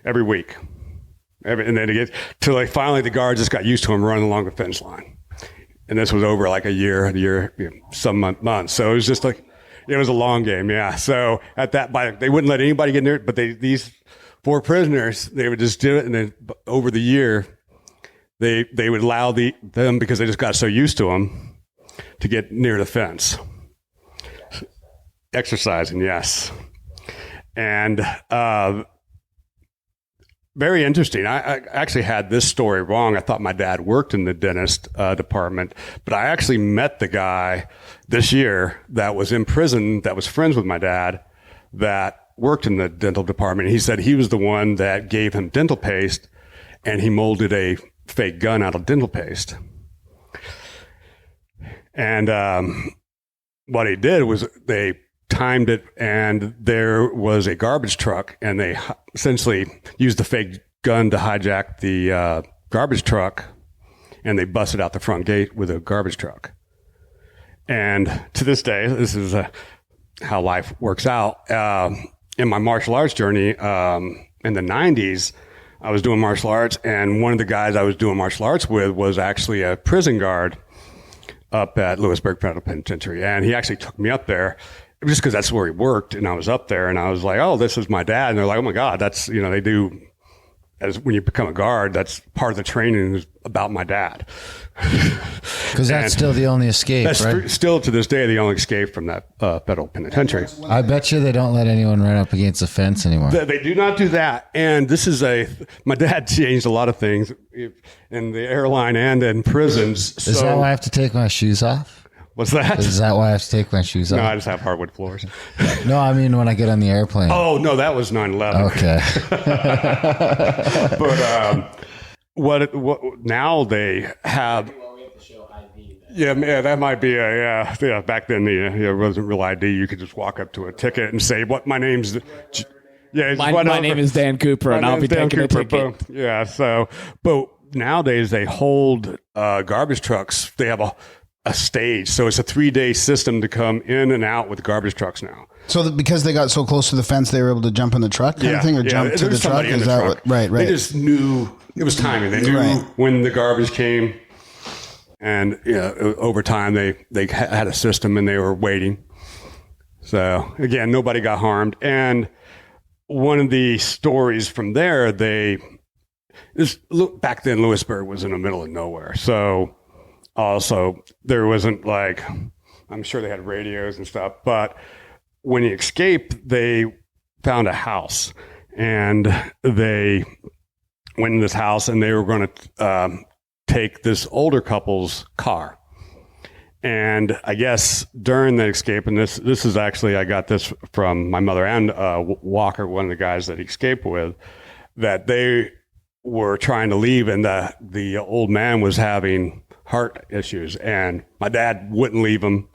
every week. And then till finally the guards just got used to him running along the fence line. And this was over like a year, some months. So it was just like, it was a long game. Yeah. So they wouldn't let anybody get near it, but these 4 prisoners, they would just do it. And then over the year, they would allow them, because they just got so used to him, to get near the fence. Exercising. Yes. And, very interesting. I actually had this story wrong. I thought my dad worked in the dentist department, but I actually met the guy this year that was in prison, that was friends with my dad, that worked in the dental department. He said he was the one that gave him dental paste, and he molded a fake gun out of dental paste. And what he did was they timed it, and there was a garbage truck, and they essentially used the fake gun to hijack the garbage truck, and they busted out the front gate with a garbage truck. And to this day, this is how life works out. In my martial arts journey in the 90s, I was doing martial arts, and one of the guys I was doing martial arts with was actually a prison guard up at Lewisburg Federal Penitentiary, and he actually took me up there just because that's where he worked, and I was up there, and I was like, "Oh, this is my dad," and they're like, "Oh my God, that's they do." As when you become a guard, that's part of the training is about my dad. Because that's still the only escape, that's right? Still to this day, the only escape from that federal penitentiary. I bet you they don't let anyone run up against the fence anymore. They do not do that. And this is my dad changed a lot of things in the airline and in prisons. Is that why I have to take my shoes off? What's that? Is that why I have to take my shoes off? No, I just have hardwood floors. No, I mean when I get on the airplane. Oh, no, that was 9/11. Okay. But what now they have... Yeah, that might be back then it wasn't real ID. You could just walk up to a ticket and say, "What my name's." My name is Dan Cooper, and I'll be taking a ticket. Boom. Yeah. So, but nowadays they hold garbage trucks. They have a stage, so it's a 3-day system to come in and out with garbage trucks now. So because they got so close to the fence, they were able to jump in the truck kind of thing, or jump to the truck? Is that what? Right. They just knew it was timing. They knew when the garbage came. And over time, they had a system, and they were waiting. So again, nobody got harmed. And one of the stories from there, back then, Lewisburg was in the middle of nowhere. So also there wasn't I'm sure they had radios and stuff. But when he escaped, they found a house, and they went in this house, and they were going to take this older couple's car. And I guess during the escape, and this is actually, I got this from my mother and Walker, one of the guys that he escaped with, that they were trying to leave, and the old man was having heart issues, and my dad wouldn't leave him,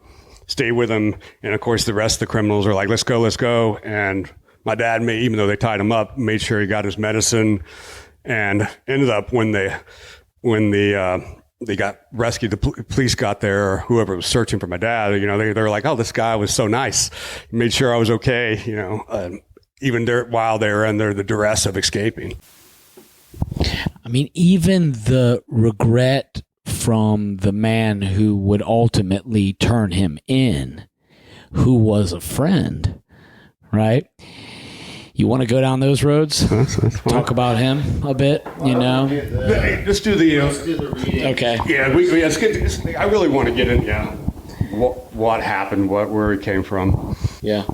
stay with him. And of course, the rest of the criminals are like, let's go. And my dad, even though they tied him up, made sure he got his medicine, and ended up when they got rescued, the police got there, or whoever was searching for my dad, they were like, oh, this guy was so nice. He made sure I was okay, even while they were under the duress of escaping. I mean, even the regret from the man who would ultimately turn him in, who was a friend, right? You want to go down those roads? That's Talk about him a bit, Let's do the reading. Okay. Yeah, let's get. I really want to get in. Yeah, what happened? Where he came from? Yeah.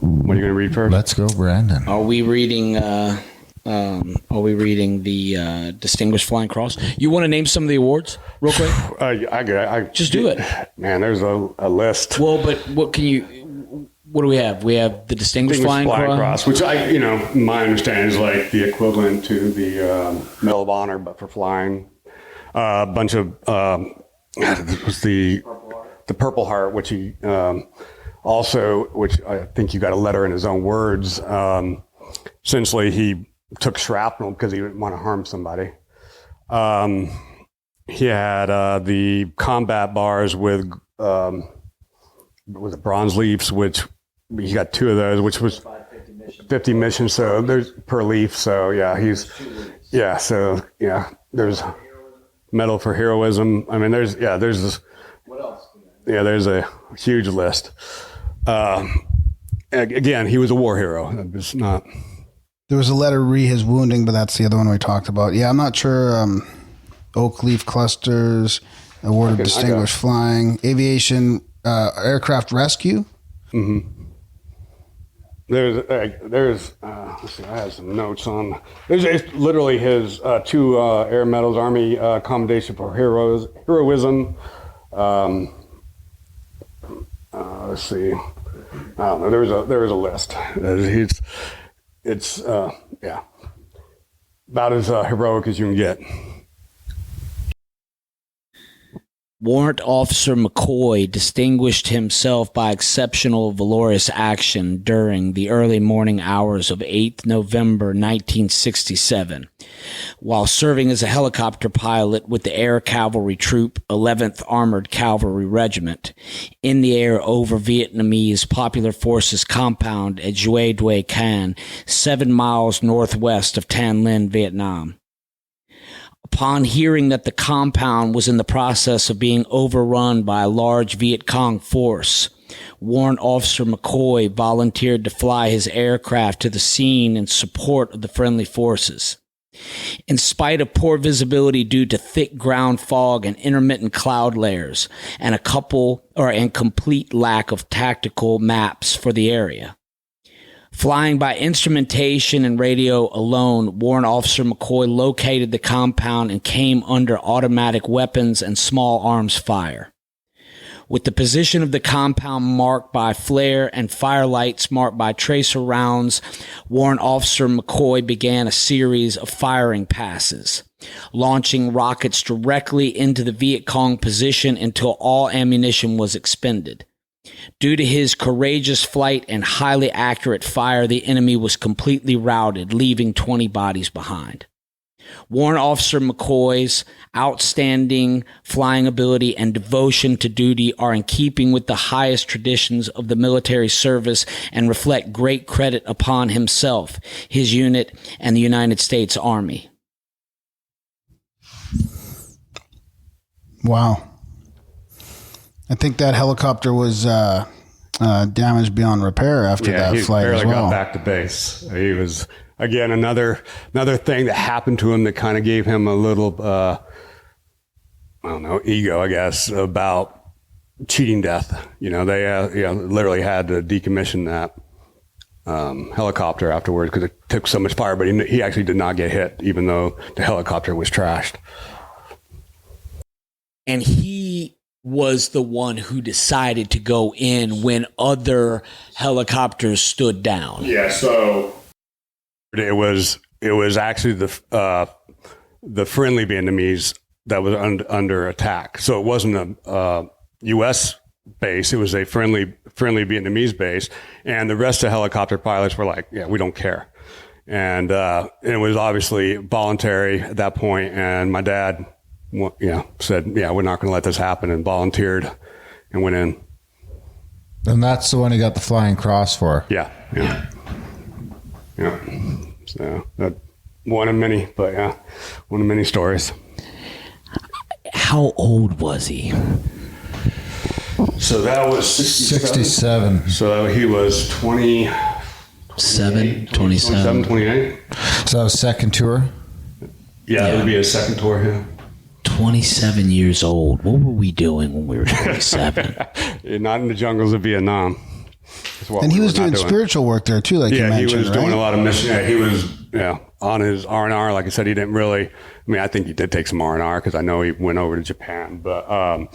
What are you going to read first? Let's go, Brandon. Are we reading the Distinguished Flying Cross? You want to name some of the awards real quick? I Just do it. Man, there's a list. Well, but what do we have? We have the Distinguished Flying Cross, which my understanding is like the equivalent to the Medal of Honor, but for flying. A bunch of it was the Purple Heart, which he which I think you got a letter in his own words. Essentially, he took shrapnel because he didn't want to harm somebody. He had the combat bars with the bronze leaves, which he got 2 of those, which was 50 missions. So there's per leaf. So there's medal for heroism. I mean, there's this. What else? Yeah, there's a huge list. Again, he was a war hero. It's not. There was a letter re his wounding, but that's the other one we talked about. Yeah, I'm not sure. Oak leaf clusters, award of distinguished flying, aviation, aircraft rescue. Mm-hmm. There's let's see, I have some notes on. It's literally his 2 air medals, Army commendation for heroism. Let's see. I don't know. There was a list. It's about as heroic as you can get. Warrant Officer McCoy distinguished himself by exceptional valorous action during the early morning hours of 8th November 1967, while serving as a helicopter pilot with the Air Cavalry Troop 11th Armored Cavalry Regiment in the air over Vietnamese Popular Forces compound at Due Due Can, 7 miles northwest of Tan Linh, Vietnam. Upon hearing that the compound was in the process of being overrun by a large Viet Cong force, Warrant Officer McCoy volunteered to fly his aircraft to the scene in support of the friendly forces. In spite of poor visibility due to thick ground fog and intermittent cloud layers, and complete lack of tactical maps for the area, flying by instrumentation and radio alone, Warrant Officer McCoy located the compound and came under automatic weapons and small arms fire. With the position of the compound marked by flare and firelights marked by tracer rounds, Warrant Officer McCoy began a series of firing passes, launching rockets directly into the Viet Cong position until all ammunition was expended. Due to his courageous flight and highly accurate fire, the enemy was completely routed, leaving 20 bodies behind. Warrant Officer McCoy's outstanding flying ability and devotion to duty are in keeping with the highest traditions of the military service and reflect great credit upon himself, his unit, and the United States Army. Wow. I think that helicopter was damaged beyond repair after that flight as well. He barely got back to base. He was, again, another thing that happened to him that kind of gave him a little, ego, I guess, about cheating death. They literally had to decommission that. helicopter afterwards because it took so much fire, but he actually did not get hit, even though the helicopter was trashed. And he was the one who decided to go in when other helicopters stood down. Yeah, so it was actually the friendly Vietnamese that was under attack. So it wasn't a U.S. base; it was a friendly Vietnamese base, and the rest of the helicopter pilots were like, "Yeah, we don't care." And it was obviously voluntary at that point. And my dad, said, "Yeah, we're not going to let this happen," and volunteered and went in. And that's the one he got the Flying Cross for. Yeah. So that one of many, but yeah, one of many stories. How old was he? So that was 67. So he was 27. 28. So second tour? Yeah, it would be a second tour, yeah. 27 years old. What were we doing when we were 27? Not in the jungles of Vietnam. And he was doing spiritual work there too, like you mentioned, he was doing right? a lot of mission. Yeah, he was on his R&R. Like I said, he didn't really. I mean, I think he did take some R&R because I know he went over to Japan. But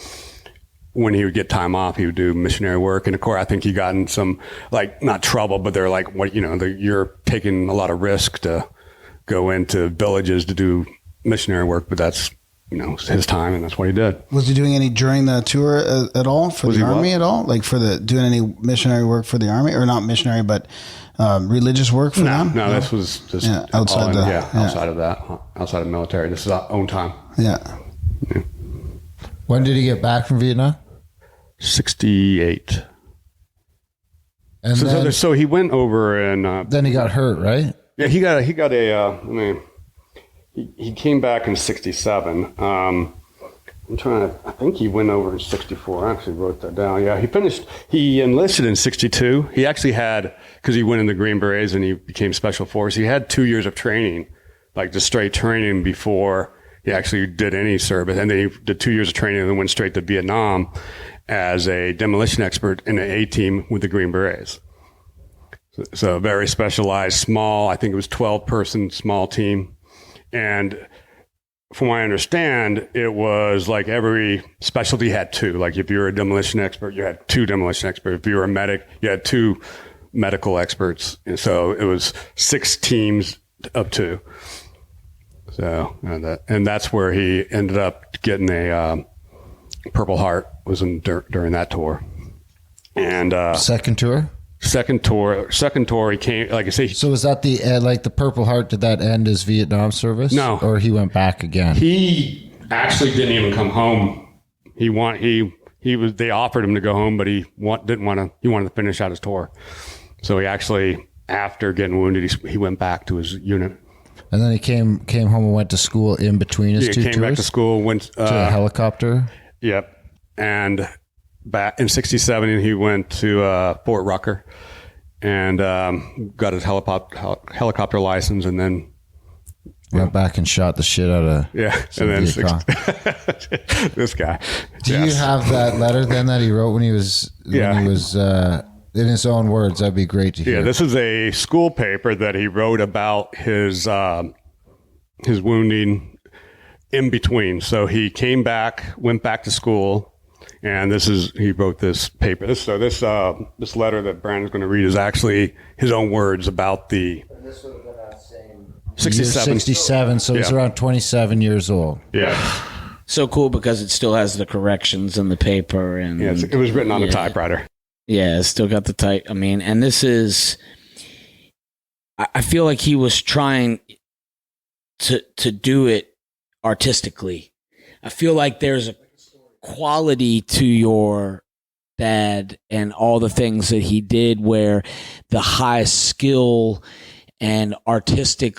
when he would get time off, he would do missionary work. And of course, I think he got in some not trouble, but they're like, you're taking a lot of risk to go into villages to do missionary work, but that's his time, and that's what he did. Was he doing any during the tour at all for the army at all? Like doing any missionary work for the army, or not missionary, but religious work for them? No, this was just outside of military. This is our own time. Yeah. When did he get back from Vietnam? 68. And so he went over and then he got hurt, right? Yeah, he got he came back in 67. I think he went over in 64. I actually wrote that down. Yeah, he enlisted in 62. He actually had, because he went in the Green Berets and he became Special Force, he had 2 years of training, like just straight training before he actually did any service. And then he did 2 years of training and then went straight to Vietnam as a demolition expert in the A team with the Green Berets. So very specialized, small, I think it was 12-person small team. And from what I understand, it was like every specialty had two. Like if you were a demolition expert, you had two demolition experts. If you were a medic, you had two medical experts. And so it was 6 teams of 2. So, and that's where he ended up getting a Purple Heart was during that tour. And second tour, he came, like I say. So was that the the Purple Heart? Did that end his Vietnam service? No, or he went back again. He actually didn't even come home. They offered him to go home, but he didn't want to. He wanted to finish out his tour. So he actually, after getting wounded, he went back to his unit. And then he came home and went to school in between his 2 tours. He came back to school, went to a helicopter. Yep, and back in 67, he went to Fort Rucker and got his helicopter license, and then went back and shot the shit out of and then this guy. Do you have that letter then that he wrote when he was in his own words? That'd be great to hear. Yeah, this is a school paper that he wrote about his wounding in between. So he came back, went back to school. And he wrote this paper. This letter that Brandon's going to read is actually his own words about the. And this would have been that same. 67. 67, so he's around 27 years old. Yeah. So cool because it still has the corrections in the paper, and it was written on the typewriter. Yeah, it's still got the type. I mean, and this is. I feel like he was trying to do it artistically. I feel like there's a quality to your dad and all the things that he did where the high skill and artistic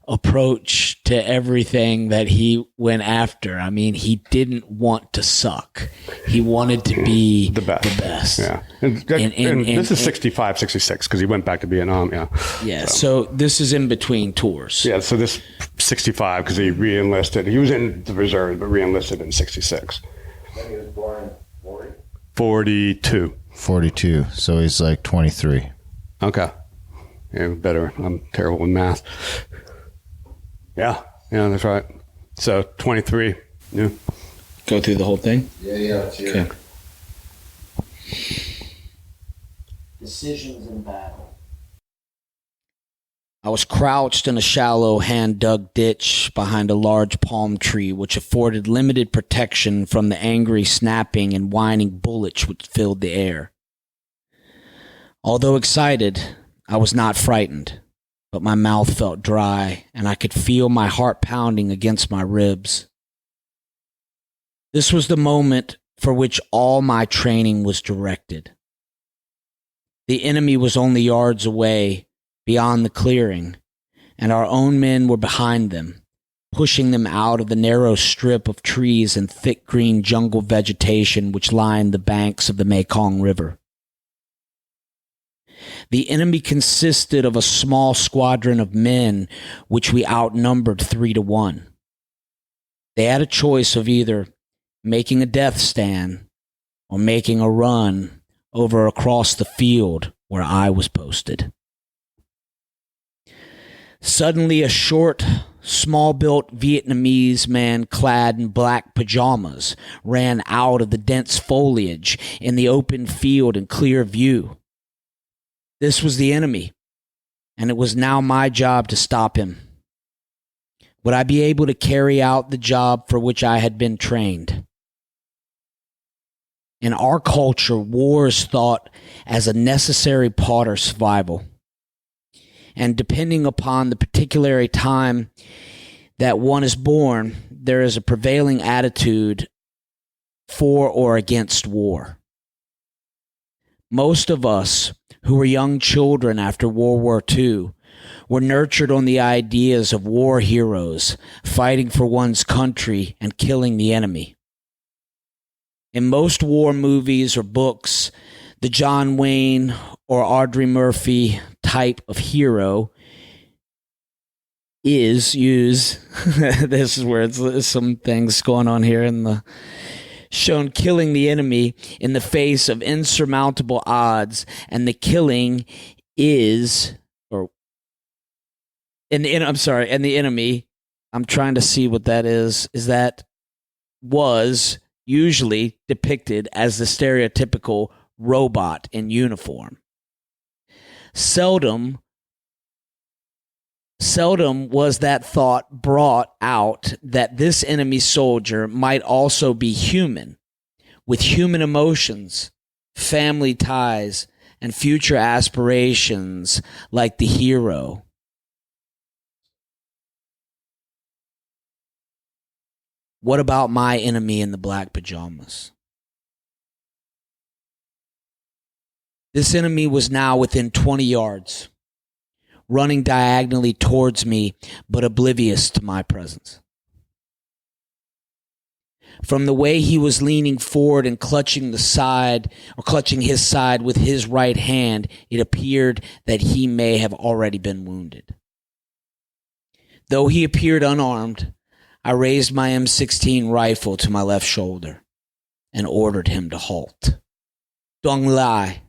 approach to everything that he went after. I mean, he didn't want to suck. He wanted to be the best. Yeah. And this is 65, 66 because he went back to Vietnam. Yeah. Yeah. So this is in between tours. Yeah. So this 65 because he re-enlisted. He was in the reserve, but re-enlisted in 66. Then he was born in 40? 42. 42. So he's like 23. Okay. Yeah, better. I'm terrible with math. Yeah, that's right. So 23. Yeah. Go through the whole thing? Yeah. Okay. Decisions in battle. I was crouched in a shallow, hand-dug ditch behind a large palm tree, which afforded limited protection from the angry snapping and whining bullets which filled the air. Although excited, I was not frightened, but my mouth felt dry, and I could feel my heart pounding against my ribs. This was the moment for which all my training was directed. The enemy was only yards away, beyond the clearing, and our own men were behind them, pushing them out of the narrow strip of trees and thick green jungle vegetation which lined the banks of the Mekong River. The enemy consisted of a small squadron of men which we outnumbered 3-1. They had a choice of either making a death stand or making a run over across the field where I was posted. Suddenly, a short, small-built Vietnamese man clad in black pajamas ran out of the dense foliage in the open field in clear view. This was the enemy, and it was now my job to stop him. Would I be able to carry out the job for which I had been trained? In our culture, war is thought as a necessary part of survival. And depending upon the particular time that one is born, there is a prevailing attitude for or against war. Most of us who were young children after World War II were nurtured on the ideas of war heroes fighting for one's country and killing the enemy. In most war movies or books, the John Wayne or Audrey Murphy type of hero is used. This is where there's some things going on here in the shown killing the enemy in the face of insurmountable odds, and the killing is, and the enemy, I'm trying to see what that is that was usually depicted as the stereotypical robot in uniform. Seldom was that thought brought out that this enemy soldier might also be human, with human emotions, family ties, and future aspirations like the hero. What about my enemy in the black pajamas? This enemy was now within 20 yards, running diagonally towards me, but oblivious to my presence. From the way he was leaning forward and clutching his side with his right hand, it appeared that he may have already been wounded. Though he appeared unarmed, I raised my M16 rifle to my left shoulder and ordered him to halt. Dong Lai.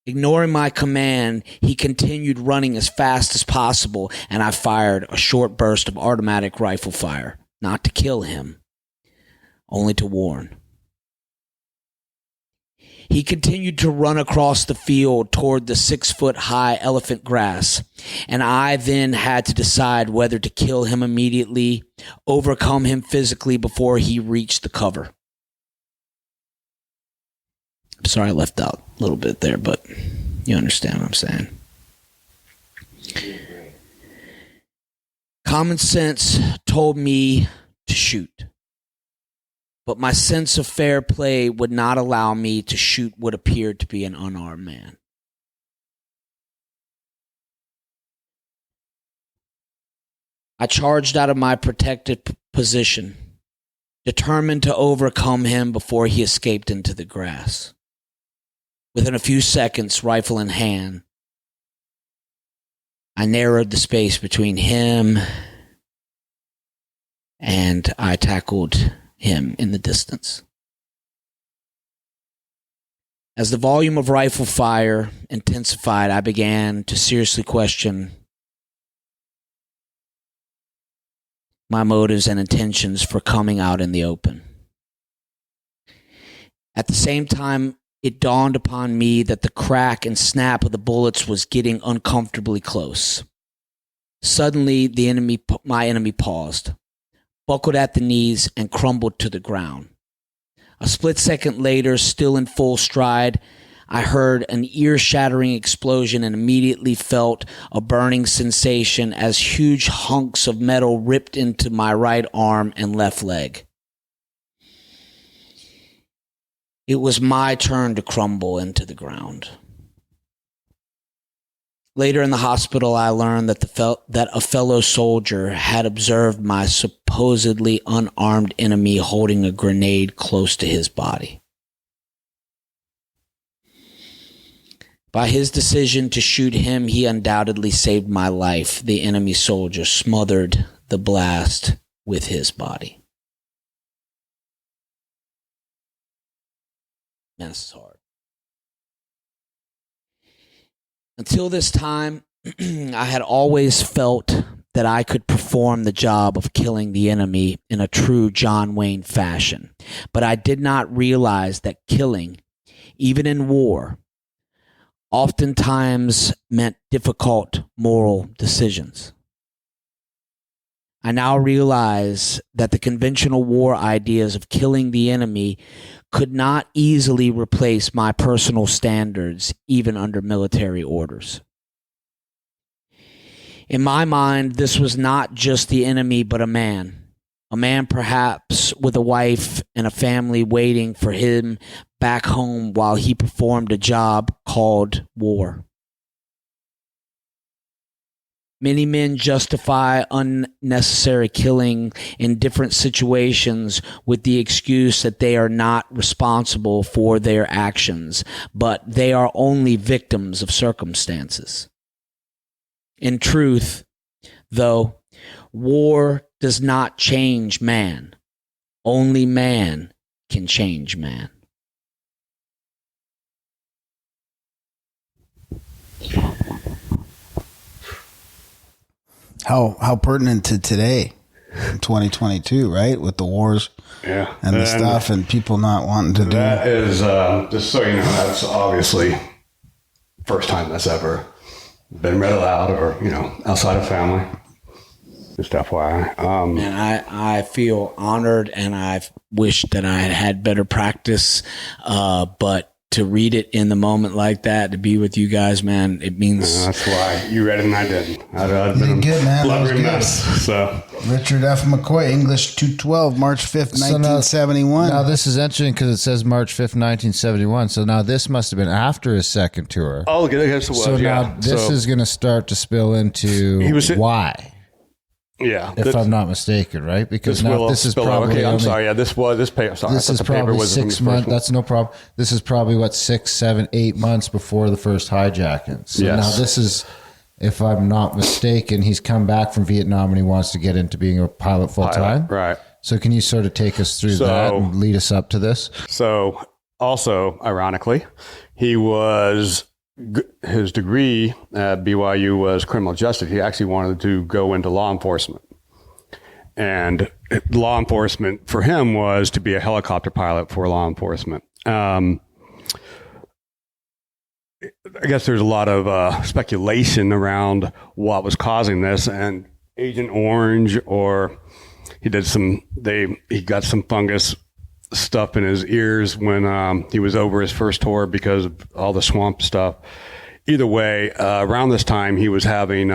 Ignoring my command, he continued running as fast as possible, and I fired a short burst of automatic rifle fire, not to kill him, only to warn. He continued to run across the field toward the 6-foot-high elephant grass, and I then had to decide whether to kill him immediately, overcome him physically before he reached the cover. I'm sorry I left out a little bit there, but you understand what I'm saying. Common sense told me to shoot, but my sense of fair play would not allow me to shoot what appeared to be an unarmed man. I charged out of my protected position, determined to overcome him before he escaped into the grass. Within a few seconds, rifle in hand, I narrowed the space between him and I tackled him in the distance. As the volume of rifle fire intensified, I began to seriously question my motives and intentions for coming out in the open. At the same time, it dawned upon me that the crack and snap of the bullets was getting uncomfortably close. Suddenly, my enemy paused, buckled at the knees, and crumbled to the ground. A split second later, still in full stride, I heard an ear-shattering explosion and immediately felt a burning sensation as huge hunks of metal ripped into my right arm and left leg. It was my turn to crumble into the ground. Later in the hospital, I learned that a fellow soldier had observed my supposedly unarmed enemy holding a grenade close to his body. By his decision to shoot him, he undoubtedly saved my life. The enemy soldier smothered the blast with his body. That's hard. Until this time, I had always felt that I could perform the job of killing the enemy in a true John Wayne fashion. But I did not realize that killing, even in war, oftentimes meant difficult moral decisions. I now realize that the conventional war ideas of killing the enemy could not easily replace my personal standards, even under military orders. In my mind, this was not just the enemy, but a man perhaps with a wife and a family waiting for him back home while he performed a job called war. Many men justify unnecessary killing in different situations with the excuse that they are not responsible for their actions, but they are only victims of circumstances. In truth, though, war does not change man. Only man can change man. How pertinent to today, 2022, right? With the wars and the stuff and people not wanting to do that. That is, just so you know, that's obviously first time that's ever been read aloud or, outside of family. Just FYI. And I feel honored and I wish that I had better practice, but to read it in the moment like that, to be with you guys, man, it means... that's why you read it and I didn't. I'd been good, man. Blubbery mess. So. Richard F. McCoy, English 212, March 5th, 1971. Now this is interesting because it says March 5th, 1971. So now this must have been after his second tour. Oh, I guess it was, so now this is going to start to spill into why. Yeah, if I'm not mistaken, right? Because now this is probably okay. I'm sorry. Yeah, this paper. Sorry, this is probably 6 months. That's no problem. This is probably 6, 7, 8 months before the first hijacking. So now this is, if I'm not mistaken, he's come back from Vietnam and he wants to get into being a pilot full time. Right. So can you sort of take us through that and lead us up to this? So also, ironically, his degree at BYU was criminal justice. He actually wanted to go into law enforcement. And law enforcement for him was to be a helicopter pilot for law enforcement. I guess there's a lot of speculation around what was causing this. And Agent Orange, or he got some fungus stuff in his ears when he was over his first tour because of all the swamp stuff. Either way, around this time, he was having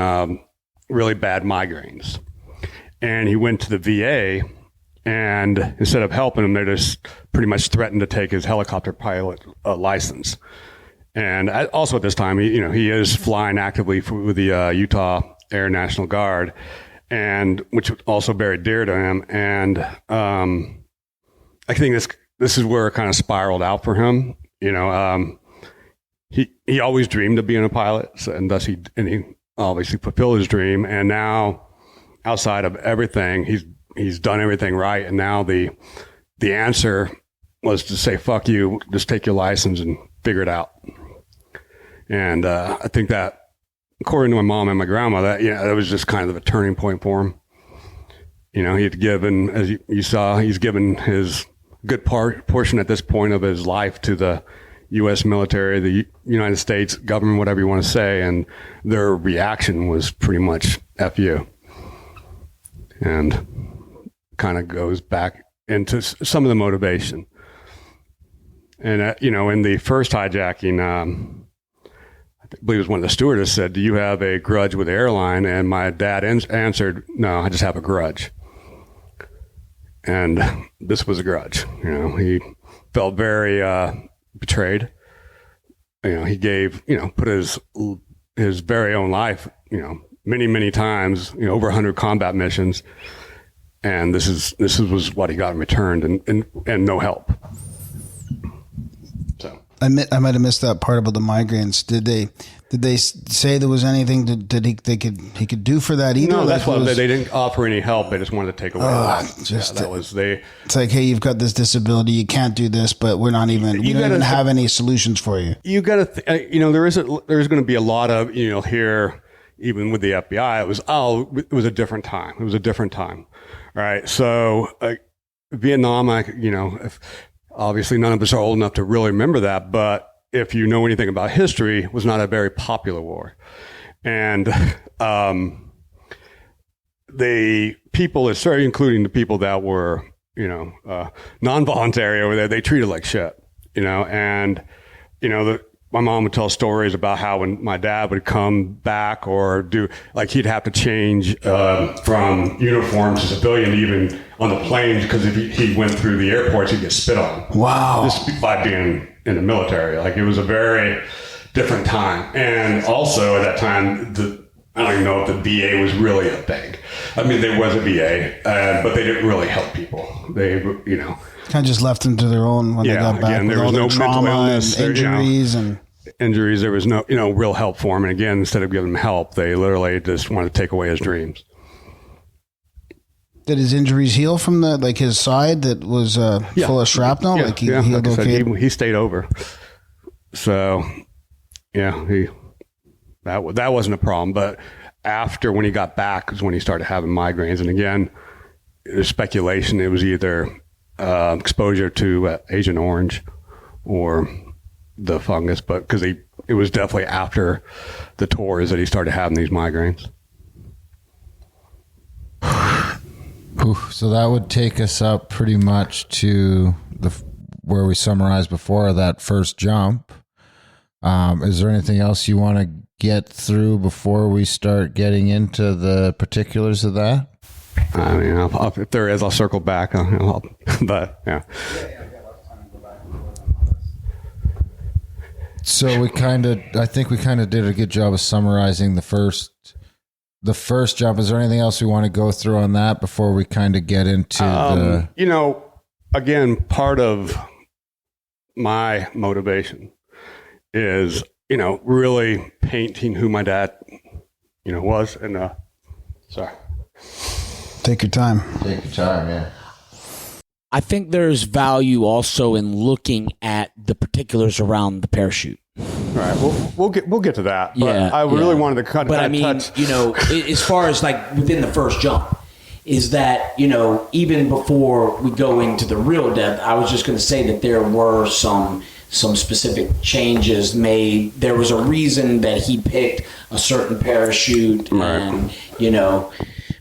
really bad migraines. And he went to the VA, and instead of helping him, they just pretty much threatened to take his helicopter pilot license. And also at this time, he is flying actively with the Utah Air National Guard, and which was also very dear to him. And I think this is where it kind of spiraled out for him. He always dreamed of being a pilot, and thus he obviously fulfilled his dream. And now, outside of everything, he's done everything right. And now the answer was to say, "Fuck you, just take your license and figure it out. And I think that, according to my mom and my grandma, that was just kind of a turning point for him. He had given, as you saw, he's given his good portion at this point of his life to the U.S. military, the United States government, whatever you want to say, and their reaction was pretty much F you. And kind of goes back into some of the motivation. And, in the first hijacking, I believe it was one of the stewardess said, "Do you have a grudge with the airline?" And my dad answered, "No, I just have a grudge." And this was a grudge. He felt very betrayed. He gave, put his very own life, many, many times, over 100 combat missions. And this was what he got in return, and no help. So I might have missed that part about the migraines. Did they say there was anything that he could do for that either? No, that's why they didn't offer any help. They just wanted to take away. It's like, hey, you've got this disability, you can't do this, but we don't even have any solutions for you. You got to, there's going to be a lot of, here, even with the FBI, it was a different time. It was a different time. All right. So Vietnam, obviously none of us are old enough to really remember that, but if you know anything about history, it was not a very popular war. And the people, including the people that were, non-voluntary over there, they treated like shit, and, my mom would tell stories about how when my dad would come back or he'd have to change from uniform to civilian, even on the planes, because if he went through the airports, he'd get spit on. Wow. Just by being in the military. It was a very different time. And also at that time, I don't even know if the VA was really a thing. I mean, there was a VA, but they didn't really help people. They, kind of just left them to their own when they got back. Again, there was no mental illness, injuries, injuries. There was no, real help for him. And again, instead of giving him help, they literally just wanted to take away his dreams. Did his injuries heal from his side that was full of shrapnel? Yeah. He healed like okay? He stayed over. So, that wasn't a problem. But after, when he got back, was when he started having migraines. And again, there's speculation it was either exposure to Agent Orange or the fungus, but because it was definitely after the tours that he started having these migraines. So that would take us up pretty much to where we summarized before, that first jump. Is there anything else you want to get through before we start getting into the particulars of that? I mean, if there is, I'll circle back. But yeah. So I think we kind of did a good job of summarizing the first jump. Is there anything else we want to go through on that before we kind of get into again, part of my motivation is, really painting who my dad, was. And, sorry. Take your time. Yeah. I think there's value also in looking at the particulars around the parachute. All right, we'll get to that. But Yeah, I really wanted to cut. But I mean, touch. As far as within the first jump, is that even before we go into the real depth, I was just going to say that there were some specific changes made. There was a reason that he picked a certain parachute, and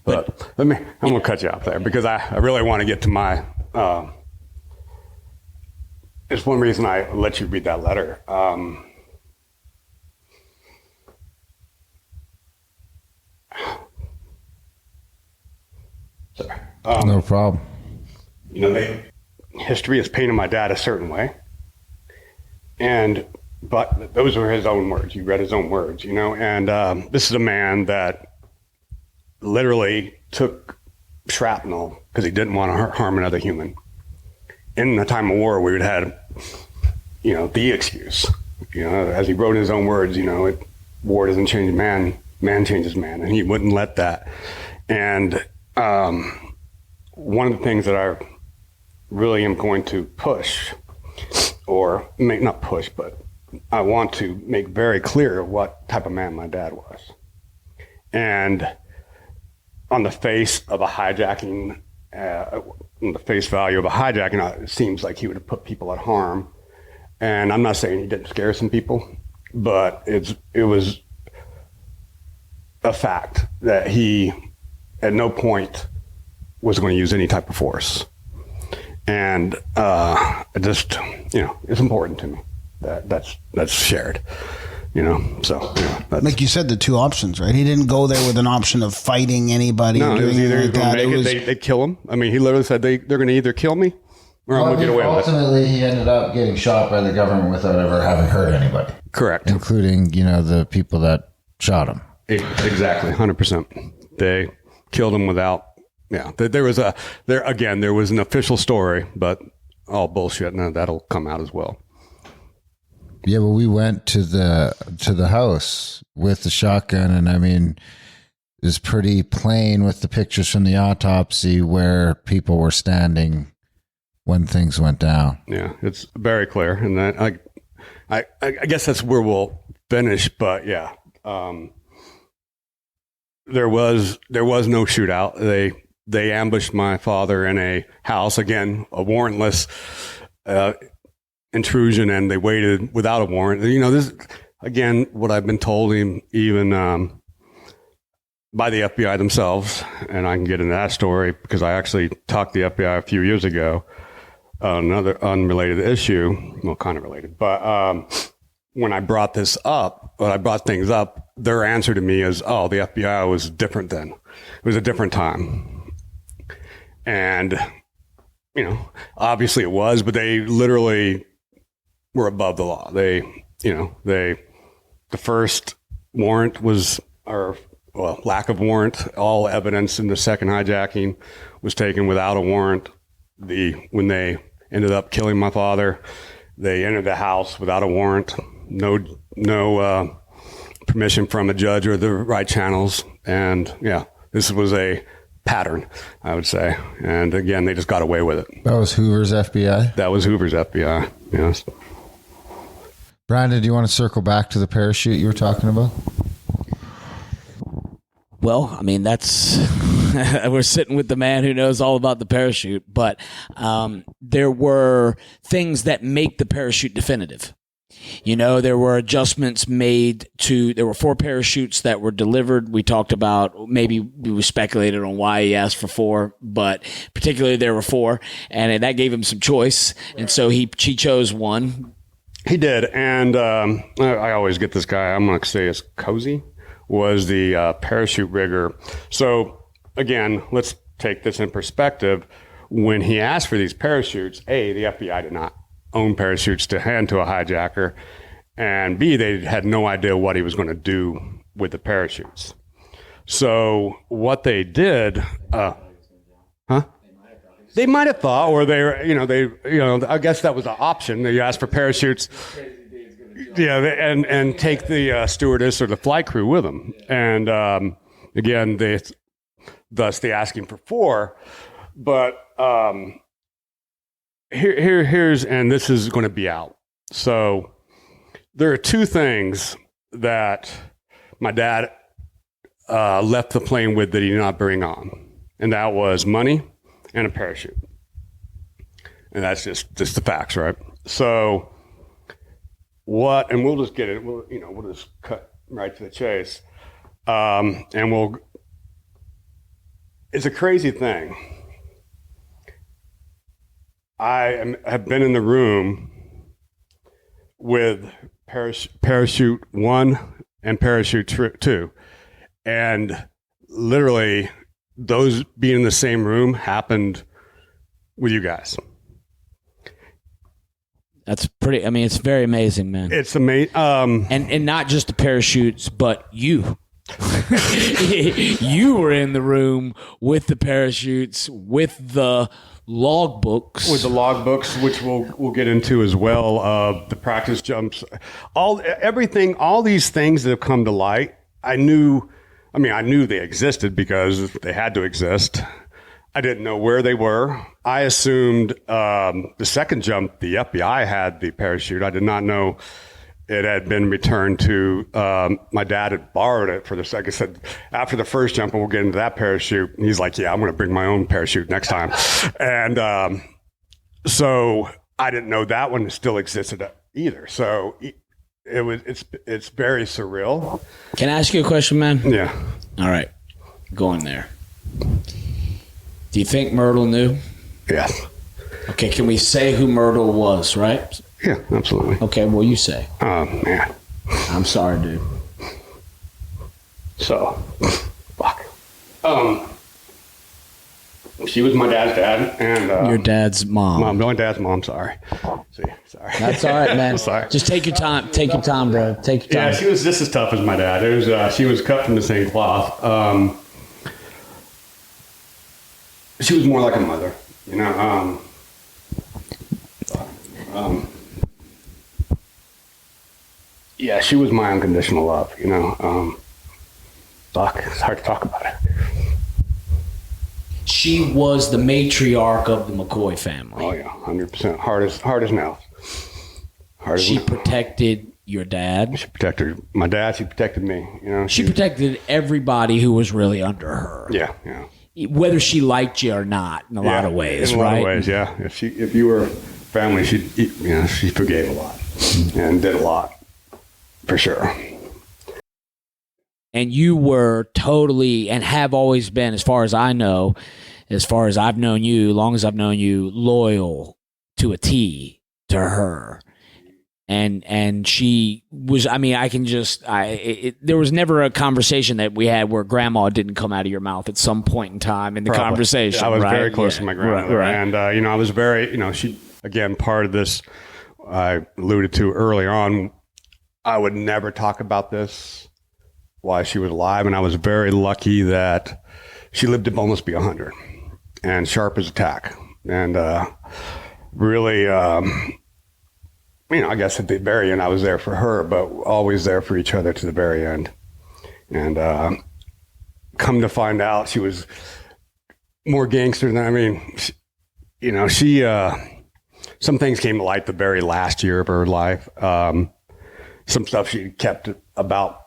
But I'm going to cut you off there because I really want to get to my. It's one reason I let you read that letter. Sorry. No problem. History has painted my dad a certain way, but those were his own words. You read his own words, and this is a man that literally took shrapnel because he didn't want to harm another human. In the time of war, we would have, the excuse, as he wrote in his own words, war doesn't change man, man changes man, and he wouldn't let that. And one of the things that I really am going to push, or not push, but I want to make very clear what type of man my dad was. And on the face of a hijacking, on the face value of a hijacking, it seems like he would have put people at harm. And I'm not saying he didn't scare some people, but it was a fact that he at no point was going to use any type of force. And just, it's important to me that that's shared, so like you said, the two options, right? He didn't go there with an option of fighting anybody. No, or doing it was either anything like that. they kill him. I mean, he literally said they're going to either kill me or I'm going to get away with it. Ultimately, he ended up getting shot by the government without ever having hurt anybody. Correct. Including, the people that shot him. Exactly, 100%. They killed him without. Yeah, there was an official story, but all bullshit. Now that'll come out as well. Yeah, but we went to the house with the shotgun, and I mean, it's pretty plain with the pictures from the autopsy where people were standing when things went down. Yeah, it's very clear, and that I guess that's where we'll finish. But yeah, there was no shootout. They ambushed my father in a house, again, a warrantless intrusion, and they waited without a warrant. This, again, what I've been told, even by the FBI themselves, and I can get into that story because I actually talked to the FBI a few years ago on another unrelated issue, well, kind of related, but when I brought things up, their answer to me is, oh, the FBI was different then. It was a different time. And, obviously it was, but they literally were above the law. The first warrant was, lack of warrant. All evidence in the second hijacking was taken without a warrant. When they ended up killing my father, they entered the house without a warrant. No permission from a judge or the right channels. And yeah, this was a pattern, I would say. And again, they just got away with it. That was Hoover's FBI? That was Hoover's FBI, yes. Brandon, do you want to circle back to the parachute you were talking about? Well, I mean, that's we're sitting with the man who knows all about the parachute, but there were things that make the parachute definitive. There were adjustments made there were 4 parachutes that were delivered. We talked about, maybe we speculated on why he asked for 4, but particularly there were 4, and that gave him some choice. And so he chose one. He did. And I always get this guy, I'm going to say it's Cozy, was the parachute rigger. So again, let's take this in perspective. When he asked for these parachutes, A, the FBI did not own parachutes to hand to a hijacker, and B, they had no idea what he was going to do with the parachutes. So what they did, they might have thought, or I guess that was an option. They asked for parachutes, and take the stewardess or the flight crew with them. And again, thus the asking for 4, but. Here's, and this is going to be out. So there are 2 things that my dad left the plane with that he did not bring on. And that was money and a parachute. And that's just the facts, right? So and we'll just get it, we'll just cut right to the chase. It's a crazy thing. have been in the room with parachute 1 and parachute 2. And literally those being in the same room happened with you guys. That's pretty, I mean, it's very amazing, man. It's amazing. And not just the parachutes, but you. You were in the room with the parachutes, with the logbooks. With the logbooks, which we'll get into as well, the practice jumps, everything, all these things that have come to light. I knew they existed because they had to exist. I didn't know where they were. I assumed the second jump, the FBI had the parachute. I did not know it had been returned to, my dad had borrowed it for this. Like I said, after the first jump, and we'll get into that parachute, he's like, yeah, I'm going to bring my own parachute next time. And so I didn't know that one still existed either. So it's very surreal. Can I ask you a question, man? Yeah. All right. Go in there. Do you think Myrtle knew? Yes. Okay, can we say who Myrtle was, right? Yeah, absolutely. Okay, well, you say. Oh, man. I'm sorry, dude. So, fuck. She was my dad's dad, and your dad's mom. My dad's mom. Sorry. Sorry. That's all right, man. Sorry. Just take your time. Take your time, bro. Take your time. Yeah, she was just as tough as my dad. It was. She was cut from the same cloth. She was more like a mother, you know. Yeah, she was my unconditional love, you know. Fuck, it's hard to talk about it. She was the matriarch of the McCoy family. Oh yeah, 100%. Hard as nails. She protected your dad. She protected my dad. She protected me. You know, she protected everybody who was really under her. Yeah. Whether she liked you or not, in a lot of ways, in a right? lot of ways, yeah. If you were family, she forgave a lot and did a lot, for sure. And you were totally, and have always been, as far as I know, as far as I've known you, long as I've known you, loyal to a T to her. And she was, I mean, there was never a conversation that we had where grandma didn't come out of your mouth at some point in time in the conversation. Yeah, I was right? very close to my grandmother. Right. And, I was very, she, again, part of this, I alluded to early on, I would never talk about this while she was alive. And I was very lucky that she lived to almost be 100 and sharp as a tack. And really, I guess at the very end, I was there for her, but always there for each other to the very end. And come to find out, she was more gangster than, she some things came to light the very last year of her life. Some stuff she kept about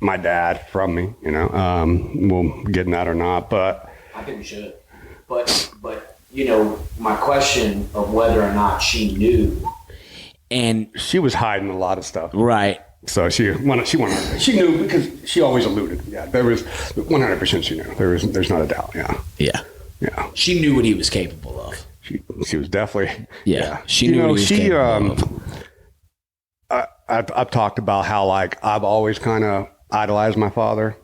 my dad from me, we'll get in that or not, but I think we should. But my question of whether or not she knew. And she was hiding a lot of stuff. Right. So she knew because she always alluded. Yeah, there was 100% she knew. There's not a doubt. Yeah. She knew what he was capable of. She was definitely. Yeah. She knew what he was capable of. I've talked about how I've always kind of idolized my father.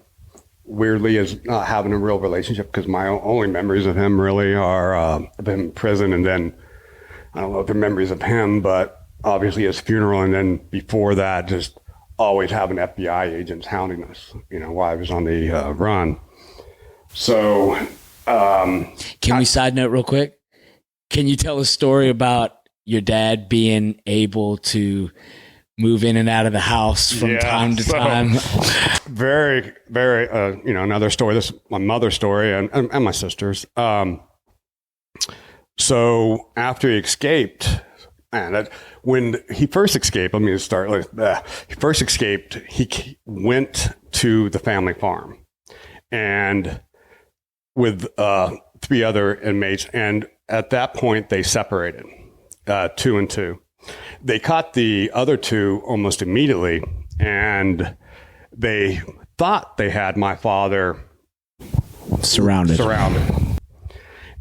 Weirdly, as not having a real relationship because my only memories of him really are of him in prison, and then I don't know if they're memories of him, but obviously his funeral, and then before that, just always having FBI agents hounding us, while I was on the run. So, can we side note real quick? Can you tell a story about your dad being able to move in and out of the house from time to time? Very, very, another story. This is my mother's story and my sister's. So after he escaped, when he first escaped, he first escaped, he went to the family farm and with 3 other inmates. And at that point they separated, 2 and 2. They caught the other 2 almost immediately, and they thought they had my father surrounded.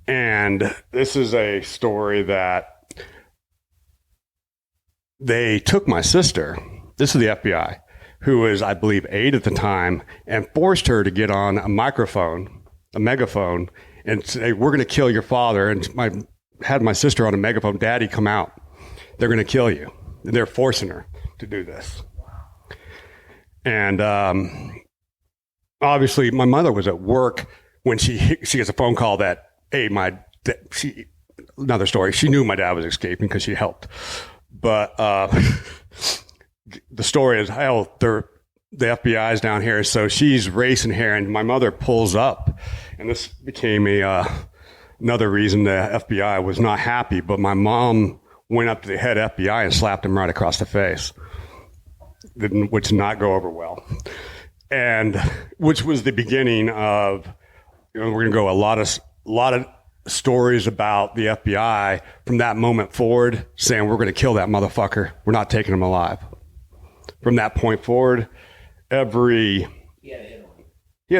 And this is a story that they took my sister, this is the FBI, who was, I believe, 8 at the time, and forced her to get on a megaphone, and say, we're going to kill your father. And had my sister on a megaphone, Daddy, come out. They're going to kill you. And they're forcing her to do this. And obviously, my mother was at work when she gets a phone call that, hey, another story, she knew my dad was escaping because she helped. But the story is, the FBI's down here. So she's racing here, and my mother pulls up. And this became another reason the FBI was not happy. But my mom went up to the head FBI and slapped him right across the face. which did not go over well, and which was the beginning of, we're going to go a lot of stories about the FBI from that moment forward, saying we're going to kill that motherfucker. We're not taking him alive. From that point forward, he had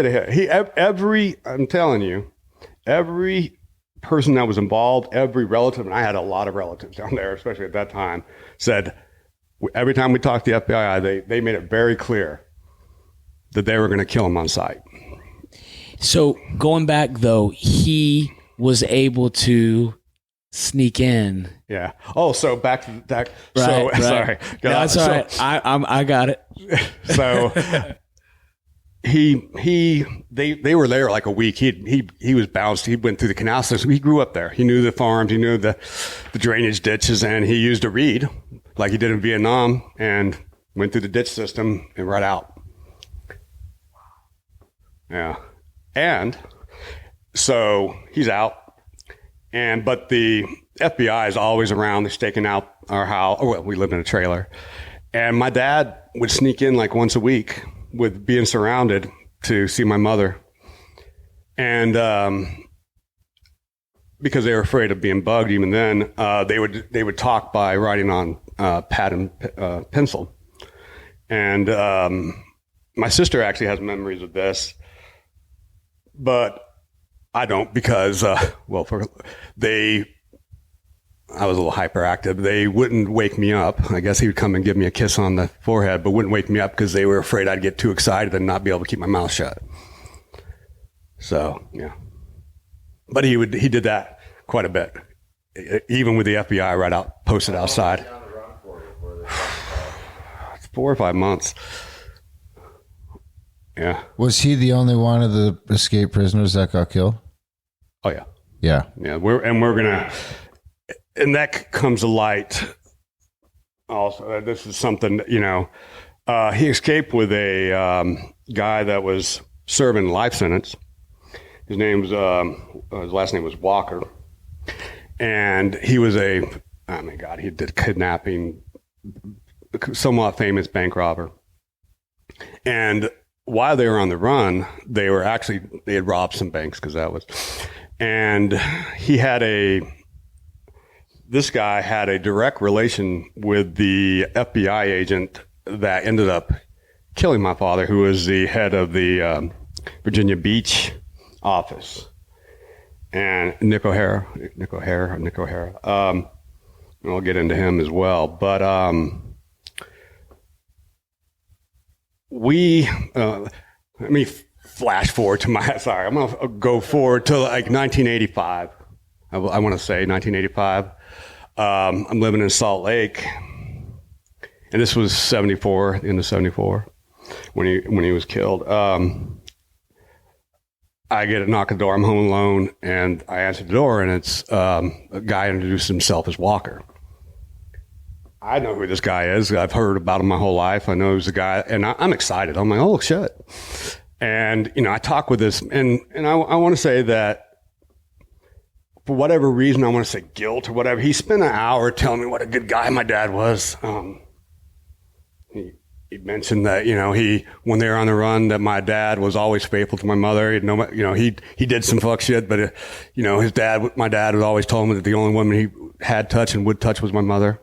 a hit. I'm telling you, every person that was involved, every relative, and I had a lot of relatives down there, especially at that time, said every time we talked to the FBI, they made it very clear that they were going to kill him on sight. So going back though, he was able to sneak in. Yeah. Oh, so back to that. Right. Sorry. No, that's all right. I got it. So they were there like a week. He was bounced. He went through the canal system. He grew up there. He knew the farms. He knew the drainage ditches, and he used a reed like he did in Vietnam, and went through the ditch system and right out. Yeah. And so he's out, but the FBI is always around. They're staking out our house. Oh, well, we lived in a trailer, and my dad would sneak in like once a week with being surrounded to see my mother. And because they were afraid of being bugged even then, they would talk by writing on pad and pencil. And my sister actually has memories of this, but I don't, because I was a little hyperactive. They wouldn't wake me up. I guess he would come and give me a kiss on the forehead, but wouldn't wake me up because they were afraid I'd get too excited and not be able to keep my mouth shut. So, yeah. But he did that quite a bit, even with the FBI right out, posted outside. 4 or 5 months. Yeah. Was he the only one of the escaped prisoners that got killed? Oh, yeah. Yeah. Yeah. And that comes to light also. This is something, he escaped with a guy that was serving life sentence. His last name was Walker. And he was he did kidnapping, somewhat famous bank robber. And while they were on the run, they had robbed some banks, and this guy had a direct relation with the FBI agent that ended up killing my father, who was the head of the Virginia Beach office. And Nick O'Hara. I'll get into him as well. But let me flash forward to I'm going to go forward to like 1985. I want to say 1985. I'm living in Salt Lake, and this was 74, the end of 74, when he was killed. I get a knock at the door. I'm home alone, and I answer the door, and it's a guy introduced himself as Walker. I know who this guy is. I've heard about him my whole life. I know he's the guy, and I'm excited. I'm like, oh shit. And I talk with this, and I want to say that for whatever reason, I want to say guilt or whatever, he spent an hour telling me what a good guy my dad was. He mentioned that, when they were on the run, that my dad was always faithful to my mother. He did some fuck shit, but my dad would always told him that the only woman he had touched and would touch was my mother.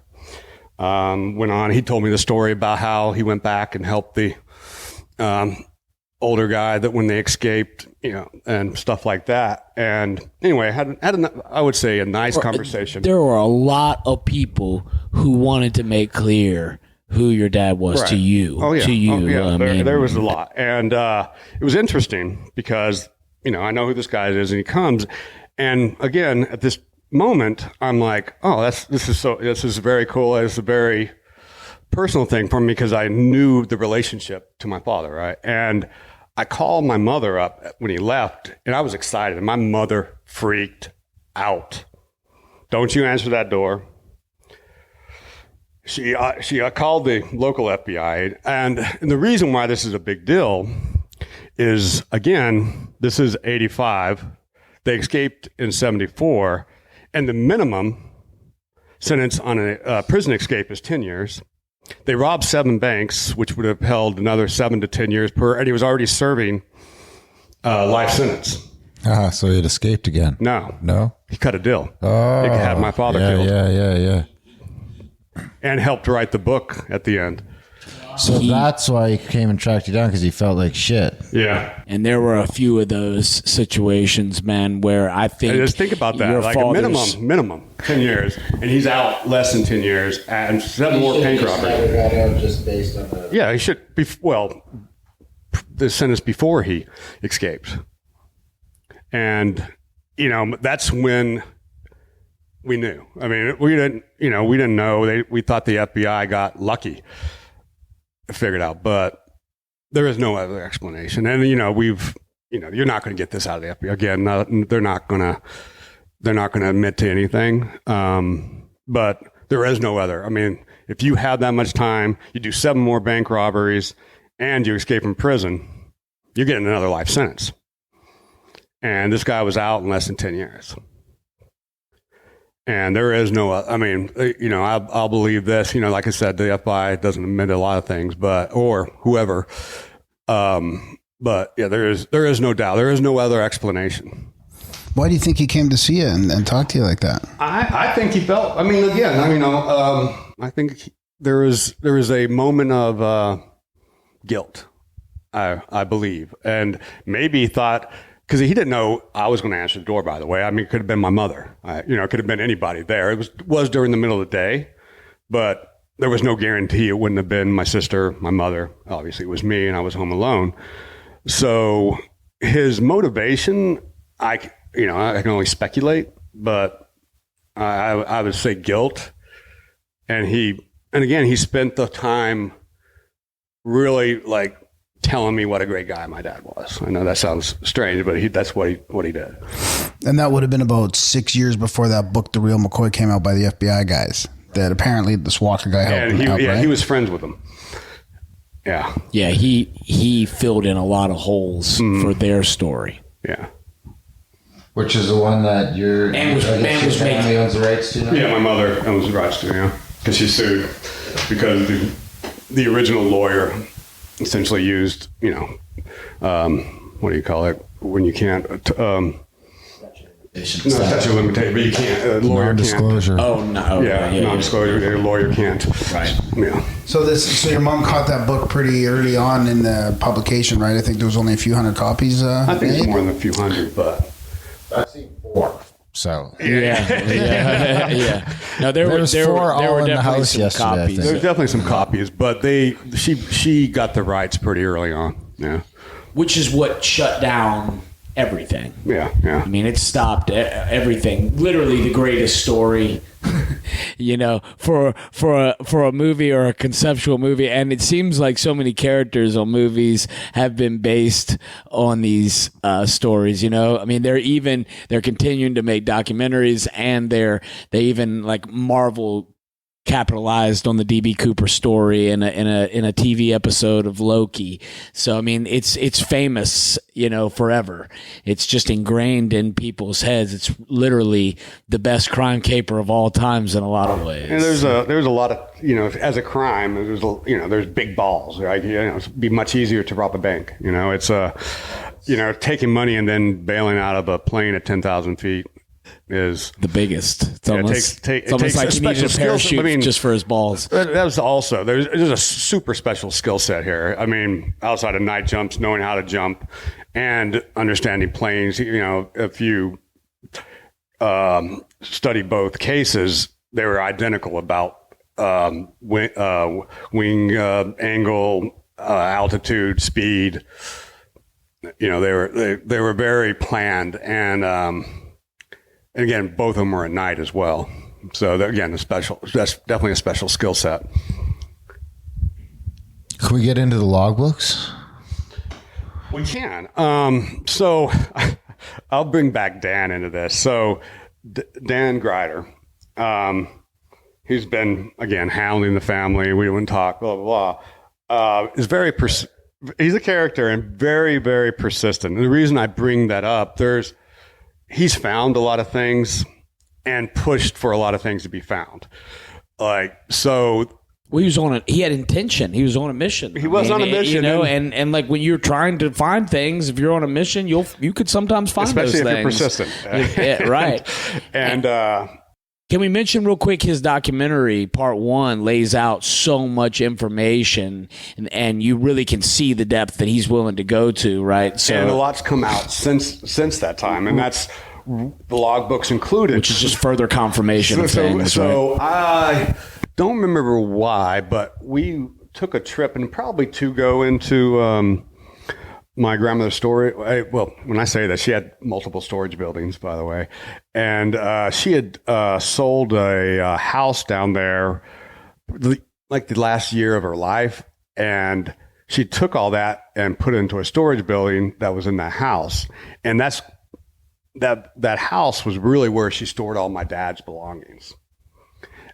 Went on, he told me the story about how he went back and helped the older guy that when they escaped, and stuff like that. And anyway, I would say a nice conversation. There were a lot of people who wanted to make clear who your dad was to you. Oh, yeah. To you. Oh, yeah. There was a lot. And it was interesting because, I know who this guy is, and he comes. And again, at this moment, I'm like, oh, this is very cool. It's a very personal thing for me because I knew the relationship to my father, right? And I called my mother up when he left, and I was excited. And my mother freaked out. Don't you answer that door. She called the local FBI, and the reason why this is a big deal is, again, this is 85. They escaped in 74, and the minimum sentence on a prison escape is 10 years. They robbed 7 banks, which would have held another 7 to 10 years per, and he was already serving life sentence. So he had escaped again. No, he cut a deal. Oh, He had my father killed. Yeah. And helped write the book at the end. So that's why he came and tracked you down, because he felt like shit. Yeah. And there were a few of those situations, man, where I think And just think about that. your Like a father's- minimum 10 years. And he's out less than 10 years and 7 more bank robberies. Just based on the... Yeah, he should be, well, the sentence before he escaped. And, you know, that's when we knew. I mean, we didn't know. We thought the FBI got lucky, figured out, but there is no other explanation. And, you know, you're not going to get this out of the FBI. Again, they're not going to admit to anything. But there is no other. I mean, if you have that much time, you do 7 more bank robberies and you escape from prison, you're getting another life sentence. And this guy was out in less than 10 years. And there is no, I mean, you know, I'll believe this, you know, like I said, the FBI doesn't admit a lot of things, or whoever. But yeah, there is no doubt. There is no other explanation. Why do you think he came to see you and talk to you like that? I think he felt, I mean, again, you know, I think there was a moment of guilt, I believe. And maybe he thought, because he didn't know I was going to answer the door, by the way. I mean, it could have been my mother. You know, it could have been anybody there. It was during the middle of the day, but there was no guarantee it wouldn't have been my sister, my mother. Obviously, it was me, and I was home alone. So his motivation, I can only speculate, but I would say guilt. And again, he spent the time really like telling me what a great guy my dad was. I know that sounds strange, but that's what he did. And that would have been about 6 years before that book, The Real McCoy, came out by the FBI guys. That apparently this Walker guy helped him out, right? He was friends with them. Yeah. Yeah, he filled in a lot of holes for their story. Yeah. Which is the one that your family owns the rights to now? Yeah, my mother owns the rights to, yeah. Because she sued because the original lawyer essentially used, you know, what do you call it when you can't statute of limitation, but you can't, a lawyer non-disclosure. can't. Oh, no. Yeah, non-disclosure, a lawyer can't. Right. Yeah. So your mom caught that book pretty early on in the publication, right? I think there was only a few hundred copies I think it's made. more than a few hundred, but I've seen 4. So Yeah. No, there were 4 all in the definitely house some yesterday, I copies. think. there's definitely some copies, but she got the rights pretty early on. Yeah. Which is what shut down everything. Yeah. I mean, it stopped everything. Literally the greatest story, you know, for a movie or a conceptual movie. And it seems like so many characters on movies have been based on these stories, you know. I mean, they're continuing to make documentaries, and they even like Marvel capitalized on the DB Cooper story in a TV episode of Loki. So I mean, it's famous, you know, forever. It's just ingrained in people's heads. It's literally the best crime caper of all times in a lot of ways. And there's a lot of, you know, as a crime, there's big balls, right? You know, it'd be much easier to rob a bank. You know, it's you know, taking money and then bailing out of a plane at 10,000 feet is the biggest. It's almost, it almost takes like a he needed a special skill set. parachute I mean, just for his balls. That was also there's a super special skill set here. I mean, outside of night jumps, knowing how to jump and understanding planes. You know, if you study both cases, they were identical about wing angle, altitude, speed. You know, they were very planned, and again, both of them were at night as well. So that's definitely a special skill set. Can we get into the logbooks? We can. So I'll bring back Dan into this. So Dan Greider, he's been, again, hounding the family. We wouldn't talk, blah, blah, blah. He's a character and very, very persistent. And the reason I bring that up, he's found a lot of things and pushed for a lot of things to be found. So Well, he had intention. He was on a mission. He was on a mission, you know, and like when you're trying to find things, if you're on a mission, you could sometimes find those things. Especially if you're persistent. Yeah, right. And can we mention real quick his documentary, part 1, lays out so much information, and you really can see the depth that he's willing to go to, right? So, and a lot's come out since that time, and that's the logbooks included. Which is just further confirmation of things, So I don't remember why, but we took a trip, and probably to go into my grandmother's storage. Well, when I say that, she had multiple storage buildings, by the way, and she had sold a house down there, like the last year of her life, and she took all that and put it into a storage building that was in that house, and that house was really where she stored all my dad's belongings.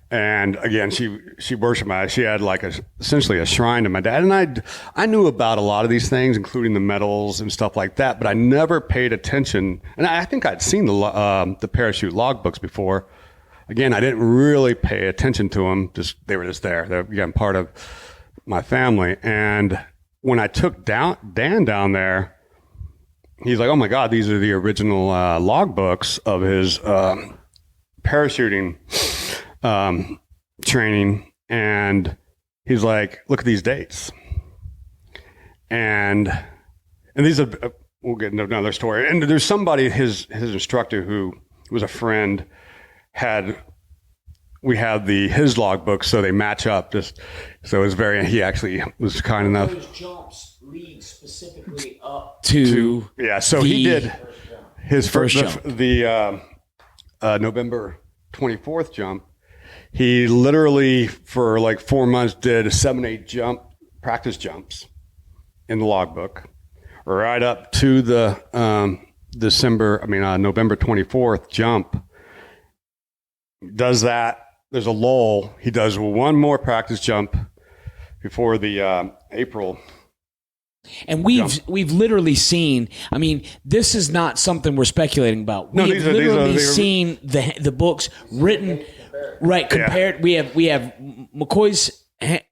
And again, she worshiped my dad. She had like essentially a shrine to my dad. And I knew about a lot of these things, including the medals and stuff like that, but I never paid attention. And I think I'd seen the parachute logbooks before. Again, I didn't really pay attention to them. They were just there. They're, again, part of my family. And when I took Dan down there, he's like, "Oh my God, these are the original logbooks of his parachuting training." And he's like, "Look at these dates." And these are, we'll get into another story. And there's somebody, his instructor, who was a friend, we had his logbook, so they match up. So it was he actually was kind enough. Those jumps lead specifically up to yeah. So he did his first jump, the November 24th jump. He literally for like 4 months did 7-8 practice jumps in the logbook, right up to the November 24th jump. Does that? There's a lull. He does one more practice jump before the April. And we've literally seen. I mean, this is not something we're speculating about. We've literally seen the books written, right? Compared. Yeah. We have McCoy's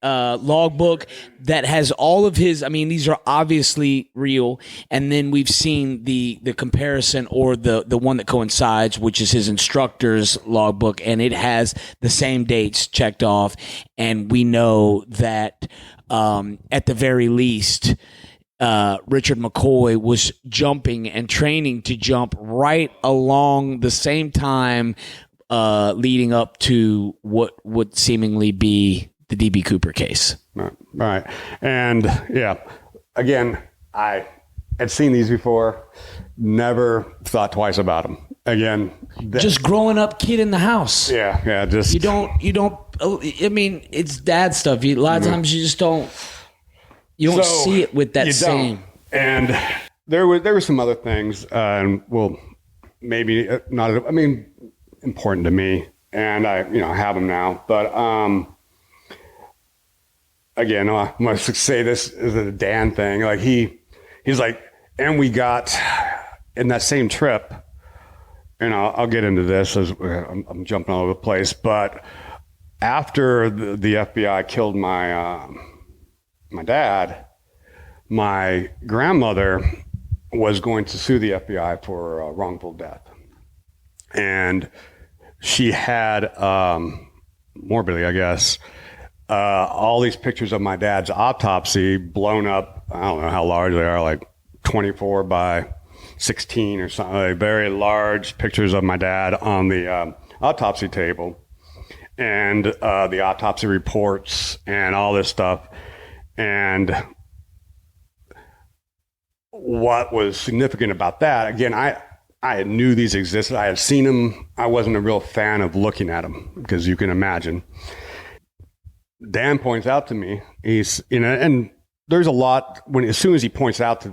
logbook that has all of his. I mean, these are obviously real. And then we've seen the comparison, or the one that coincides, which is his instructor's logbook, and it has the same dates checked off. And we know that at the very least, Richard McCoy was jumping and training to jump right along the same time, leading up to what would seemingly be the D.B. Cooper case. Right. And yeah, again, I had seen these before, never thought twice about them. Again, just growing up kid in the house. Yeah. Just you don't. I mean, it's dad stuff. A lot of times you just don't. You don't see it with that same. And there were some other things, and well, maybe not. I mean, important to me, and I have them now. But again, I'm going to say this is a Dan thing. Like he's like, and we got in that same trip, and I'll get into this as I'm jumping all over the place, but after the FBI killed my dad, my grandmother was going to sue the FBI for wrongful death. And she had, morbidly, I guess, all these pictures of my dad's autopsy blown up. I don't know how large they are, like 24 by 16 or something, like very large pictures of my dad on the autopsy table, and the autopsy reports and all this stuff. And what was significant about that, again, I knew these existed. I had seen them. I wasn't a real fan of looking at them, because you can imagine. Dan points out to me, he's, and there's a lot as soon as he points out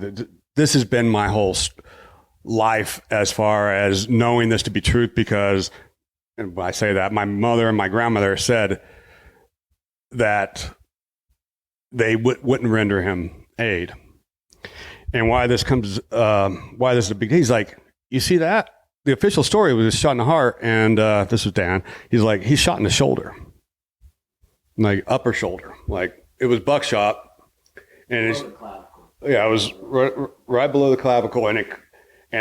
this has been my whole life as far as knowing this to be truth, because, and when I say that, my mother and my grandmother said that they wouldn't render him aid. And why this is a big deal. He's like, you see that? The official story was shot in the heart, and this was Dan. He's like, he's shot in the shoulder. like upper shoulder, like it was buckshot, and it was right below the clavicle, and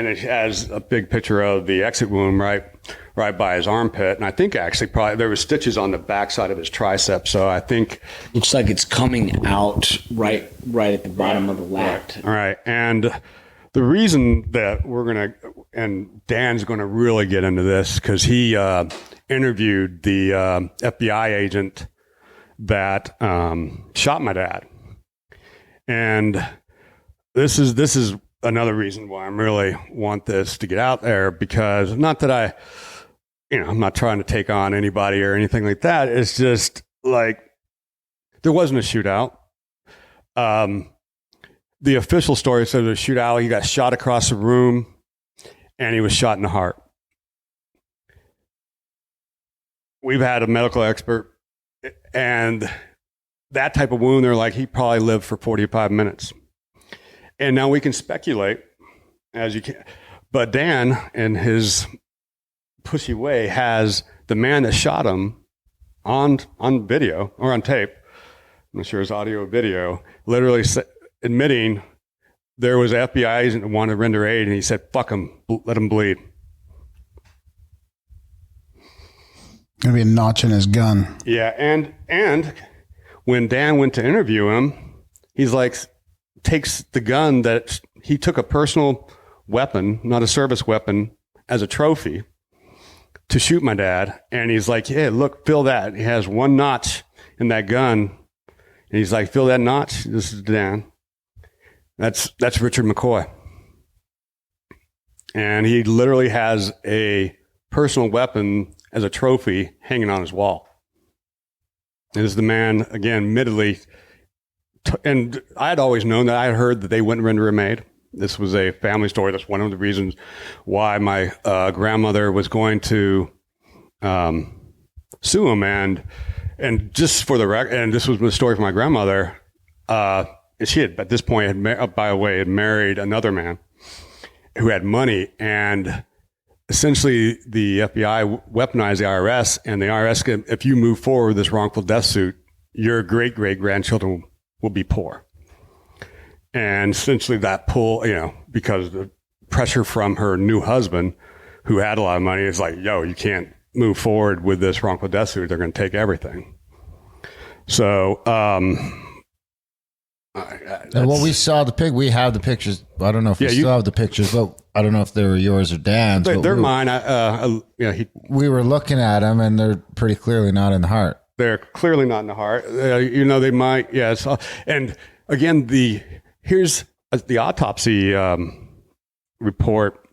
it has a big picture of the exit wound right by his armpit, and I think actually probably there were stitches on the backside of his tricep, so I think looks like it's coming out right at the bottom of the lat. All right, and the reason that and Dan's going to really get into this because he interviewed the FBI agent that shot my dad, and this is another reason why I really want this to get out there, because not that I'm not trying to take on anybody or anything like that. It's just like there wasn't a shootout. The official story said there was a shootout. He got shot across the room, and he was shot in the heart. We've had a medical expert, and that type of wound, they're like, he probably lived for 45 minutes. And now we can speculate, as you can. But Dan, in his pushy way, has the man that shot him on video or on tape, I'm not sure it's audio or video, literally admitting there was an FBI agent that wanted to render aid, and he said, fuck him, let him bleed. Gonna be a notch in his gun. Yeah, and when Dan went to interview him, he's like, takes the gun that he took, a personal weapon, not a service weapon, as a trophy to shoot my dad. And he's like, yeah, look, feel that. He has one notch in that gun. And he's like, feel that notch? This is Dan. That's Richard McCoy. And he literally has a personal weapon as a trophy hanging on his wall. And this is the man, again, admittedly, and I had always known that. I had heard that they wouldn't render him aid. This was a family story. That's one of the reasons why my grandmother was going to sue him. And just for the record, and this was the story for my grandmother, she had, at this point, had married another man who had money. And essentially, the FBI weaponized the IRS, and the IRS, if you move forward with this wrongful death suit, your great-great-grandchildren will be poor. And essentially that pull, because of the pressure from her new husband, who had a lot of money, is like, yo, you can't move forward with this wrongful death suit. They're going to take everything. So, and what we saw we have the pictures. I don't know if we still have the pictures, but I don't know if they were yours or Dan's. They're mine. We were looking at them, and they're pretty clearly not in the heart. They're clearly not in the heart. They might, yes. And again, here's the autopsy report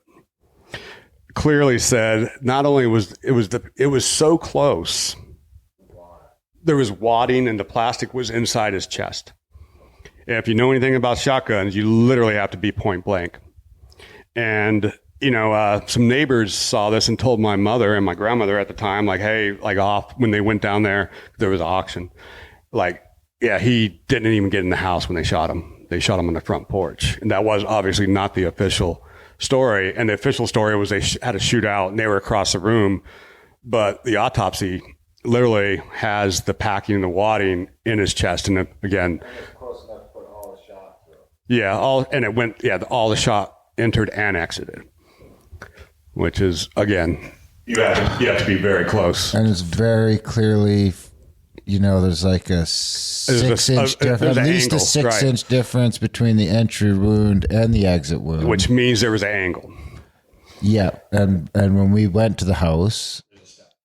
clearly said not only it was so close, there was wadding, and the plastic was inside his chest. And if you know anything about shotguns, you literally have to be point blank. And some neighbors saw this and told my mother and my grandmother at the time, like, hey, like when they went down there was an auction. Like, yeah, he didn't even get in the house when they shot him. They shot him on the front porch. And that was obviously not the official story. And the official story was they had a shootout and they were across the room. But the autopsy literally has the packing and the wadding in his chest. And again, Close enough to put all the shot through. Yeah, all the shot entered and exited. Which is, again, you have to be very close. And it's very clearly, there's like a 6-inch difference, at least a 6-inch difference between the entry wound and the exit wound. Which means there was an angle. Yeah, and when we went to the house,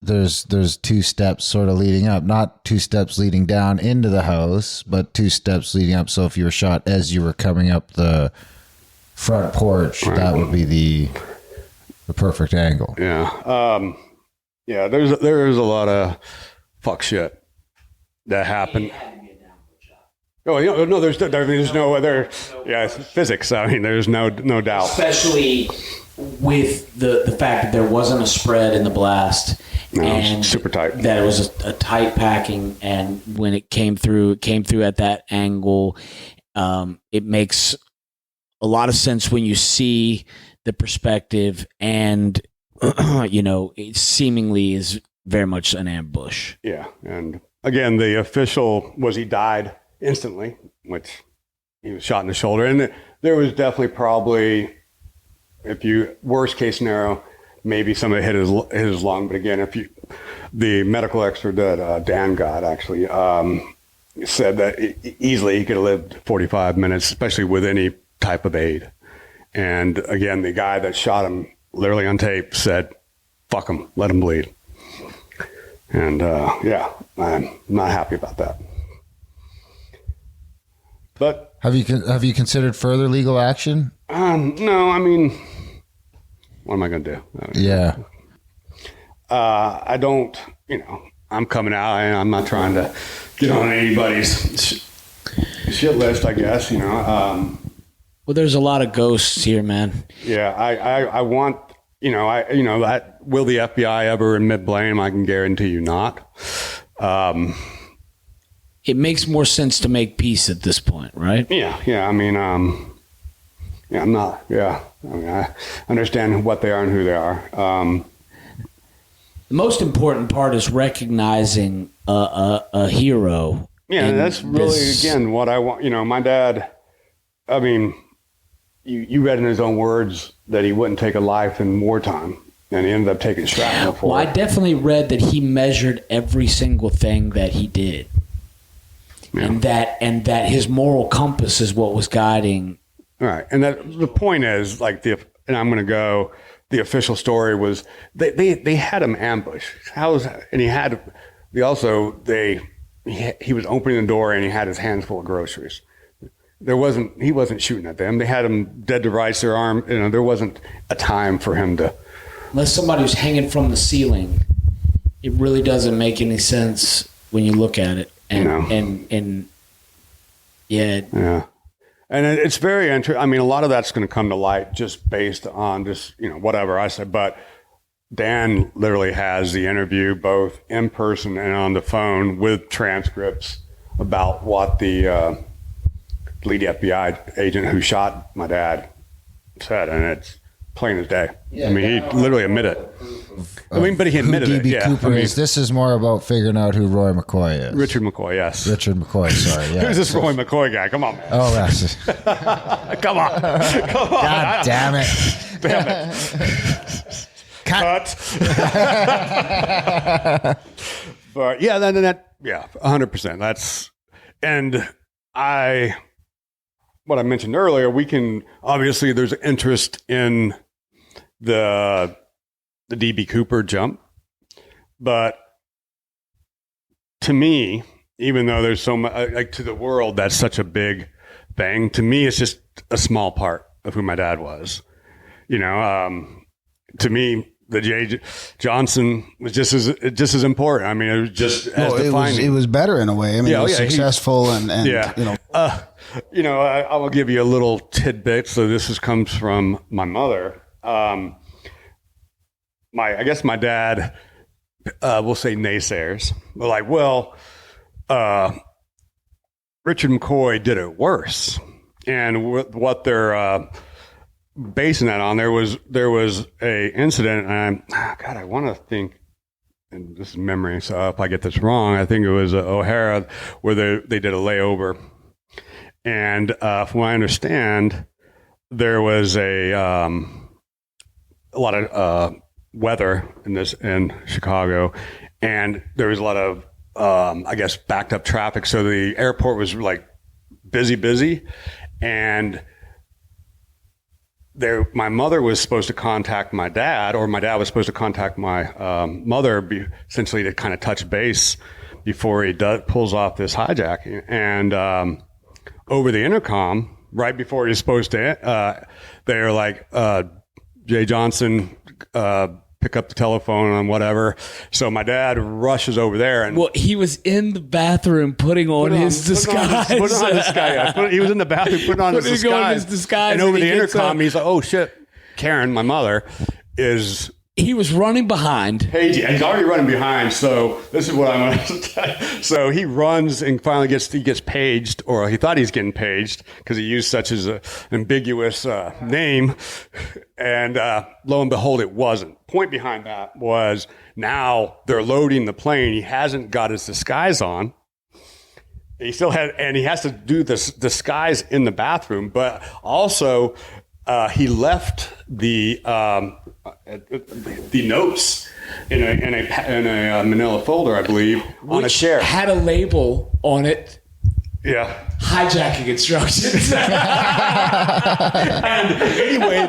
there's 2 steps sort of leading up, not 2 steps leading down into the house, but 2 steps leading up. So if you were shot as you were coming up the front porch, that would be the perfect angle. Yeah. There's a lot of fuck shit that happened. Oh, no, there's no other, physics. I mean, there's no doubt. Especially with the fact that there wasn't a spread in the blast. No, and super tight. That it was a tight packing, and when it came through at that angle. It makes a lot of sense when you see the perspective, and it seemingly is very much an ambush. Yeah, and again, the official was he died instantly, which he was shot in the shoulder. And there was definitely probably, worst case scenario, maybe somebody hit his lung. But again, the medical expert that Dan got actually said that easily he could have lived 45 minutes, especially with any type of aid. And again, the guy that shot him literally on tape said, fuck him, let him bleed. And I'm not happy about that. But have you considered further legal action? No, I mean, what am I going to do? Yeah. I don't, I'm coming out and I'm not trying to get on anybody's shit list, I guess, Well, there's a lot of ghosts here, man. Yeah. I want, that will the FBI ever admit blame? I can guarantee you not. It makes more sense to make peace at this point, right? Yeah. I mean, I'm not, I mean, I understand what they are and who they are. The most important part is recognizing a hero. Yeah, that's really, again, what I want. My dad, I mean, you read in his own words that he wouldn't take a life in wartime, and he ended up taking shrapnel for it. I definitely read that he measured every single thing that he did. Yeah. And that his moral compass is what was guiding. All right. And the point is, and I'm going to go, the official story was they had him ambushed. He was opening the door and he had his hands full of groceries. He wasn't shooting at them. They had him dead to rights, their arm. There wasn't a time for him to. Unless somebody was hanging from the ceiling, it really doesn't make any sense when you look at it. And it's very interesting. I mean, a lot of that's going to come to light just based on just, whatever I said. But Dan literally has the interview both in person and on the phone with transcripts about what the lead FBI agent who shot my dad said. And it's plain as day. Yeah, I mean, he literally admitted it. But he admitted who it. DB Cooper is. This is more about figuring out who Roy McCoy is. Richard McCoy, yes. Richard McCoy, sorry. Yeah. Who's this Roy McCoy guy? Come on, man. Oh, that's Come on. God damn it. Damn it. Cut. But yeah, that 100%. That's, and what I mentioned earlier, we can, obviously there's interest in the DB Cooper jump. But to me, even though there's so much, to the world, that's such a big thing. To me, it's just a small part of who my dad was. To me, the J. Johnson was just as important. I mean, it was just as defining. It was better in a way. I mean, it was successful and I will give you a little tidbit. So this comes from my mother. I guess my dad, we'll say naysayers, were like, Richard McCoy did it worse. And what they're basing that on, there was a incident, and I want to think, and this is memory, so if I get this wrong, I think it was O'Hara where they did a layover. And from what I understand, there was a lot of weather in Chicago, and there was a lot of backed up traffic. So the airport was like busy, and my mother was supposed to contact my dad, or my dad was supposed to contact my mother, essentially to kind of touch base before he pulls off this hijacking. And over the intercom, right before he's supposed to, they're like, Jay Johnson, pick up the telephone and whatever. So my dad rushes over there, and he was in the bathroom putting on his disguise. He was in the bathroom putting on his disguise. And over the intercom, he's like, "Oh shit, Karen, my mother is he was running behind. Paging. And he's already running behind. So this is what I'm going to tell you. So he runs and finally gets paged, or he thought he's getting paged because he used such as an ambiguous name. And lo and behold, it wasn't. Point behind that was now they're loading the plane. He hasn't got his disguise on. He still had, and he has to do this disguise in the bathroom, but also he left the notes in a manila folder, I believe, on a chair. Had a label on it. Yeah. Hijacking instructions. And anyway,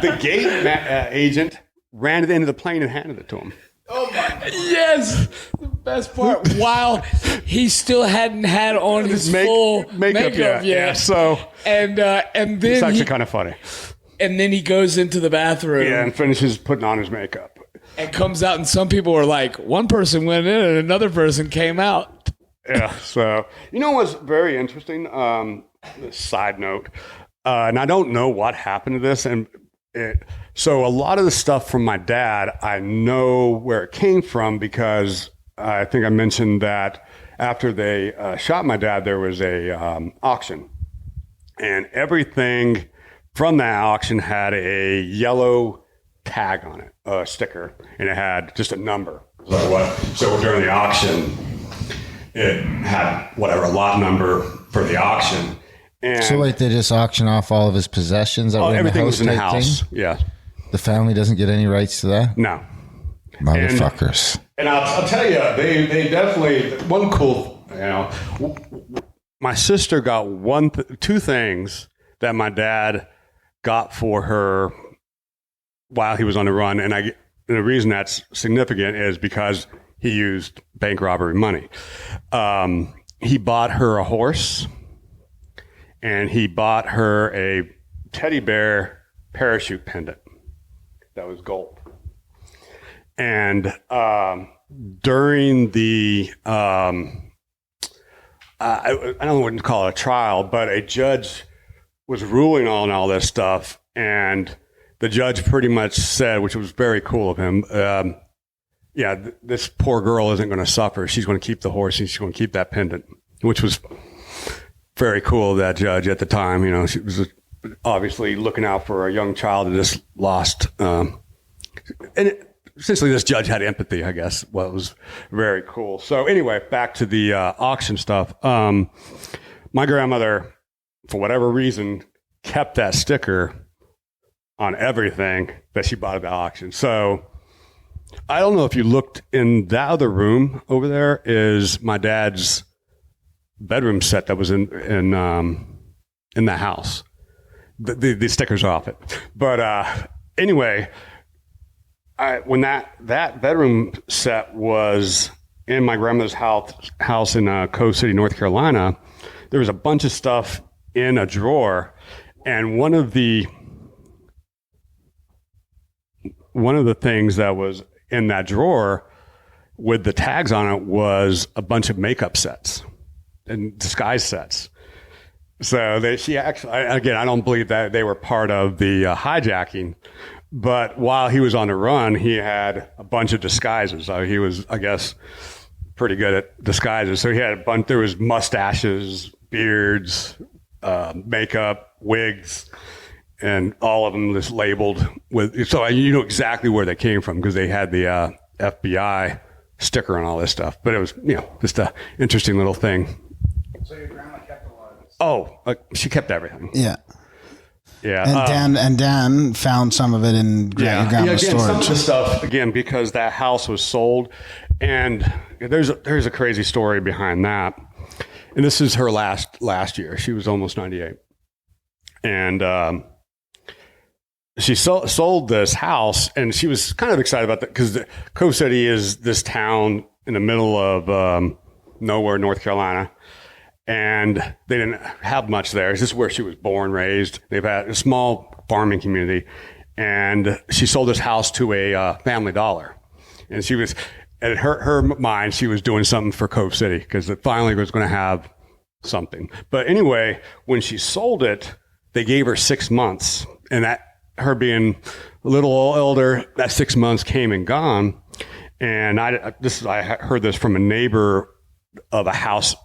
the gate agent ran it into the plane and handed it to him. Oh my! Yes, the best part. While he still hadn't had on his full makeup yet. Yeah. So and then it's actually kind of funny. And then he goes into the bathroom. Yeah, and finishes putting on his makeup. And comes out, and some people were like, one person went in, and another person came out. Yeah. So what's very interesting? Side note, and I don't know what happened to this, so a lot of the stuff from my dad, I know where it came from because I think I mentioned that after they shot my dad, there was a auction, and everything from that auction had a yellow tag on it, a sticker, and it had just a number. So during the auction, it had whatever lot number for the auction. And so like they just auction off all of his possessions? That were everything in the was in the type house. thing? Yeah. The family doesn't get any rights to that? No. Motherfuckers. And I'll tell you, they definitely, one cool, my sister got two things that my dad got for her while he was on the run. And the reason that's significant is because he used bank robbery money. He bought her a horse, and he bought her a teddy bear parachute pendant that was gold. And during the, I don't know what to call it, a trial, but a judge was ruling on all this stuff, and the judge pretty much said, which was very cool of him, this poor girl isn't going to suffer. She's going to keep the horse, and she's going to keep that pendant, which was very cool of that judge at the time. She was obviously looking out for a young child that just lost. Essentially, this judge had empathy, I guess. Well, it was very cool. So anyway, back to the auction stuff. My grandmother, for whatever reason, kept that sticker on everything that she bought at the auction. So I don't know if you looked in that other room over there is my dad's bedroom set that was in the house. The stickers are off it. But anyway, when that bedroom set was in my grandmother's house in Cove City, North Carolina, there was a bunch of stuff in a drawer, and one of the things that was in that drawer with the tags on it was a bunch of makeup sets and disguise sets. So she actually, again, I don't believe that they were part of the hijacking, but while he was on the run, he had a bunch of disguises. So he was, I guess, pretty good at disguises. So he had a bunch, there was mustaches, beards, makeup, wigs, and all of them just labeled with, so you know exactly where they came from because they had the FBI sticker on all this stuff. But it was, just a interesting little thing. So your grandma kept a lot of this? Oh, she kept everything. Yeah. Yeah. And Dan found some of it in your grandma's again, storage. Some of the stuff, again, because that house was sold, and there's a crazy story behind that. And this is her last year. She was almost 98. And she sold this house, and she was kind of excited about that because Cove City is this town in the middle of nowhere, North Carolina. And they didn't have much there. It's just where she was born, raised. They've had a small farming community. And she sold this house to a Family Dollar. And she was, in her mind, she was doing something for Cove City because it finally was going to have something. But anyway, when she sold it, they gave her 6 months. And that, her being a little older. That 6 months came and gone. And I heard this from a neighbor of a house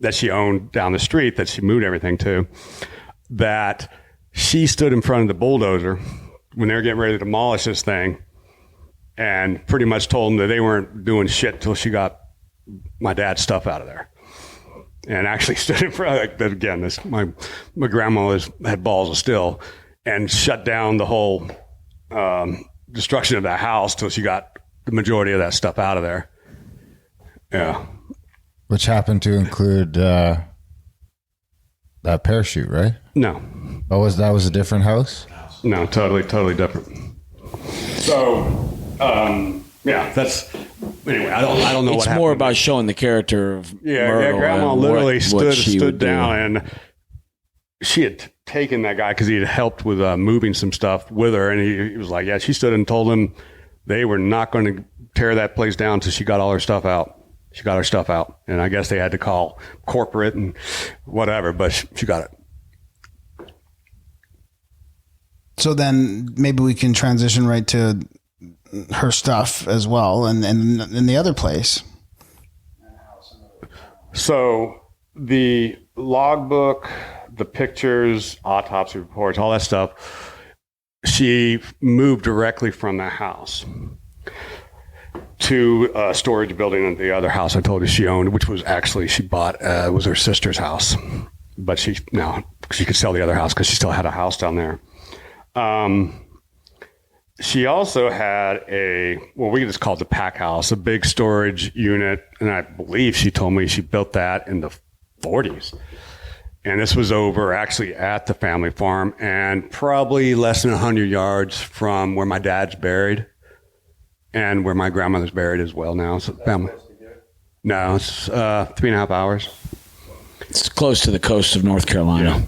that she owned down the street that she moved everything to, that she stood in front of the bulldozer when they were getting ready to demolish this thing and pretty much told them that they weren't doing shit till she got my dad's stuff out of there. And actually stood in front of, like, again, my grandma had balls of steel and shut down the whole destruction of that house till she got the majority of that stuff out of there. Yeah. Which happened to include that parachute, right? No. Oh, that was a different house? No, totally different. So, yeah, that's anyway. I don't know. It's what more happened. about showing the character of Myrtle. Grandma and literally what she stood would do. down, and she had taken that guy because he had helped with moving some stuff with her, and he was like, yeah, she stood and told him they were not going to tear that place down until she got all her stuff out. She got her stuff out, and I guess they had to call corporate and whatever, but she got it. So then maybe we can transition right to her stuff as well, and in the other place. So the logbook, the pictures, autopsy reports, all that stuff, she moved directly from the house to a storage building in the other house I told you she owned, which was actually she bought, was her sister's house. But she could sell the other house because she still had a house down there. She also had we just called it the pack house, a big storage unit. And I believe she told me she built that in the 40s. And this was over actually at the family farm and probably less than 100 yards from where my dad's buried and where my grandmother's buried as well now. So family. No, it's 3.5 hours. It's close to the coast of North Carolina.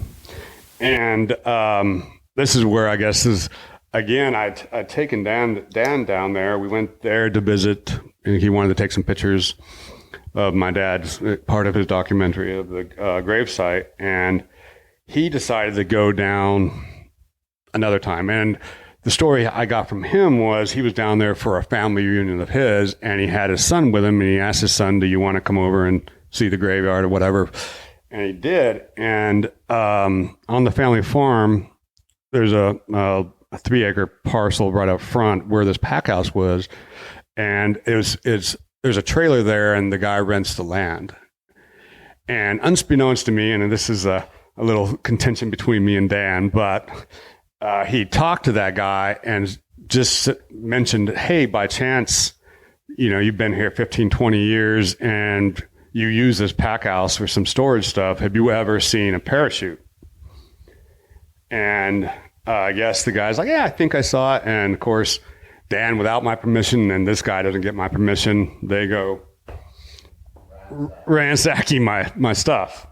Yeah. And this is where I guess again, I'd taken Dan down there. We went there to visit, and he wanted to take some pictures of my dad's part of his documentary of the gravesite, and he decided to go down another time. And the story I got from him was he was down there for a family reunion of his, and he had his son with him, and he asked his son, do you want to come over and see the graveyard or whatever? And he did. And on the family farm, there's a 3-acre parcel right up front where this pack house was, and there's a trailer there, and the guy rents the land. And unbeknownst to me, and this is a little contention between me and Dan, but he talked to that guy and just mentioned, hey, by chance, you've been here 15, 20 years and you use this pack house for some storage stuff. Have you ever seen a parachute? And I guess the guy's like, yeah, I think I saw it. And of course, Dan, without my permission, and this guy doesn't get my permission, they go ransacking my stuff.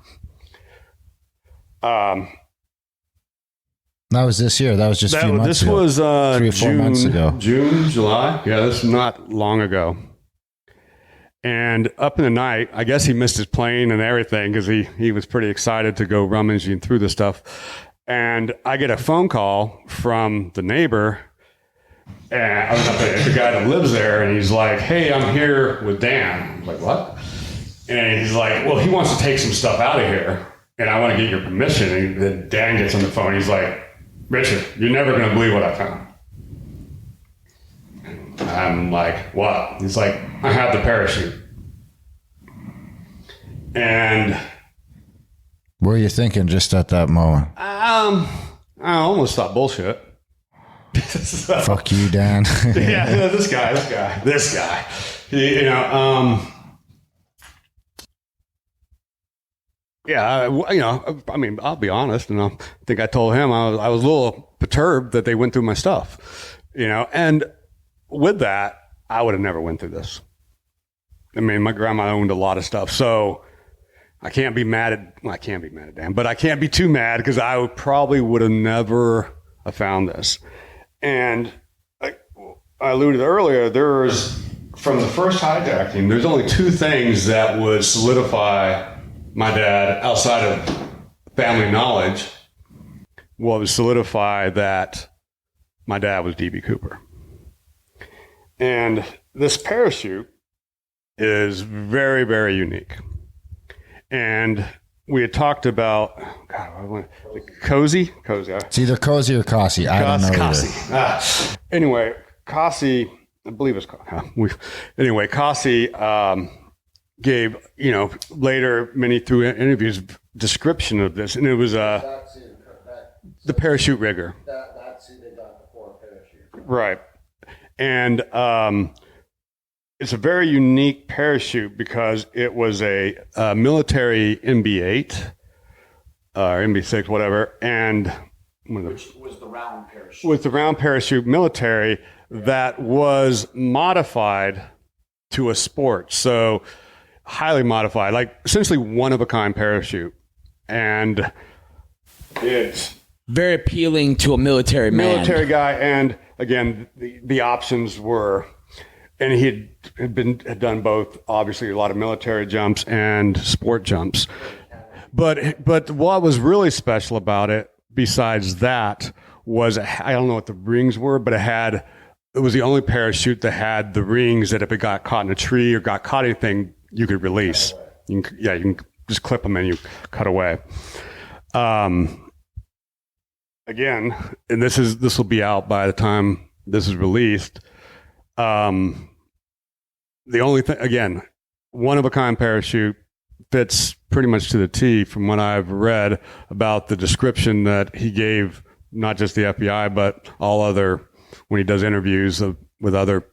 That was this year. That was just a few months ago. This was 3 or 4 months ago. June, July. Yeah, this is not long ago. And up in the night, I guess he missed his plane and everything because he was pretty excited to go rummaging through the stuff. And I get a phone call from the neighbor, and the guy that lives there, and he's like, hey, I'm here with Dan. I'm like, what? And he's like, well, he wants to take some stuff out of here, and I want to get your permission. And then Dan gets on the phone. He's like, Richard, you're never going to believe what I found. I'm like, what? He's like, I have the parachute. And what were you thinking just at that moment? I almost thought bullshit. So, fuck you, Dan. yeah, this guy. I mean, I'll be honest, and I think I told him I was a little perturbed that they went through my stuff, and with that, I would have never went through this. I mean, my grandma owned a lot of stuff, so I can't be mad at Dan, but I can't be too mad because I probably would have never found this. And I alluded earlier, from the first hijacking, there's only 2 things that would solidify my dad outside of family knowledge. What would solidify that my dad was D.B. Cooper. And this parachute is very, very unique. And we had talked about cozy. It's either cozy or Cossy. I don't know either. Anyway, Cossy, I believe it's anyway. Cossy gave later many through interviews description of this, and it was the parachute rigger. That's who they got before parachute. Right, and it's a very unique parachute because it was a military MB-8 or MB-6, whatever, and which was the round parachute. Was the round parachute military that was modified to a sport, so highly modified, like essentially one of a kind parachute, and it's very appealing to a military guy. And again, the options were. And he had done both, obviously, a lot of military jumps and sport jumps. But what was really special about it, besides that, was I don't know what the rings were, but it was the only parachute that had the rings that if it got caught in a tree or got caught in anything, you could release. You can just clip them and you cut away. Again, and this will be out by the time this is released. The only thing, again, one of a kind parachute, fits pretty much to the T from what I've read about the description that he gave, not just the FBI, but all other, when he does interviews with other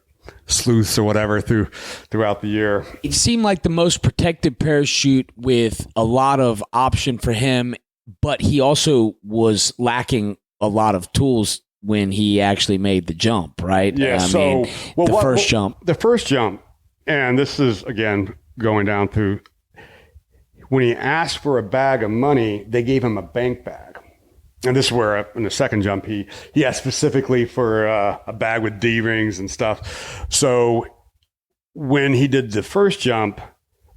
sleuths or whatever throughout the year. It seemed like the most protected parachute with a lot of option for him, but he also was lacking a lot of tools when he actually made the jump, right? Yeah, the first jump, and this is, again, going down through, when he asked for a bag of money, they gave him a bank bag. And this is where, in the second jump, he asked specifically for a bag with D-rings and stuff. So when he did the first jump,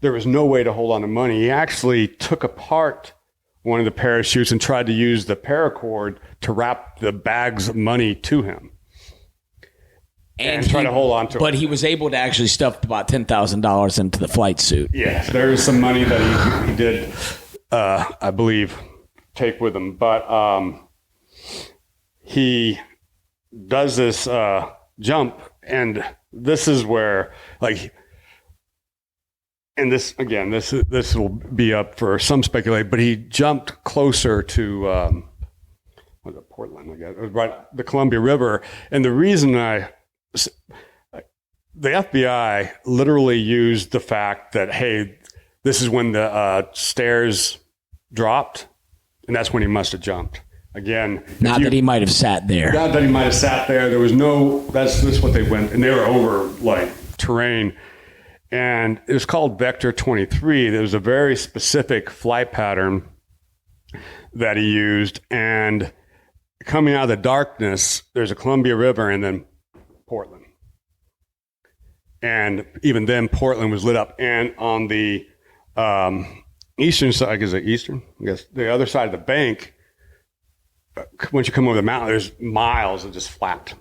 there was no way to hold on to money. He actually took apart one of the parachutes and tried to use the paracord to wrap the bags of money to him. And try to hold on to it. But he was able to actually stuff about $10,000 into the flight suit. Yes, there is some money that he did, I believe, take with him. But he does this jump, and this is where, and this, again, this will be up for some speculation, but he jumped closer to, was it Portland? I guess it was right the Columbia River. And the reason the FBI literally used the fact that, hey, this is when the stairs dropped, and that's when he must have jumped. Again, not that he might have sat there. Not that he might have sat there. There was no. That's what they went, and they were over terrain, and it was called Vector 23. There was a very specific flight pattern that he used, and coming out of the darkness, there's a Columbia River, and then Portland. And even then, Portland was lit up. And on the eastern side, is it eastern? I guess the other side of the bank, once you come over the mountain, there's miles of just flat.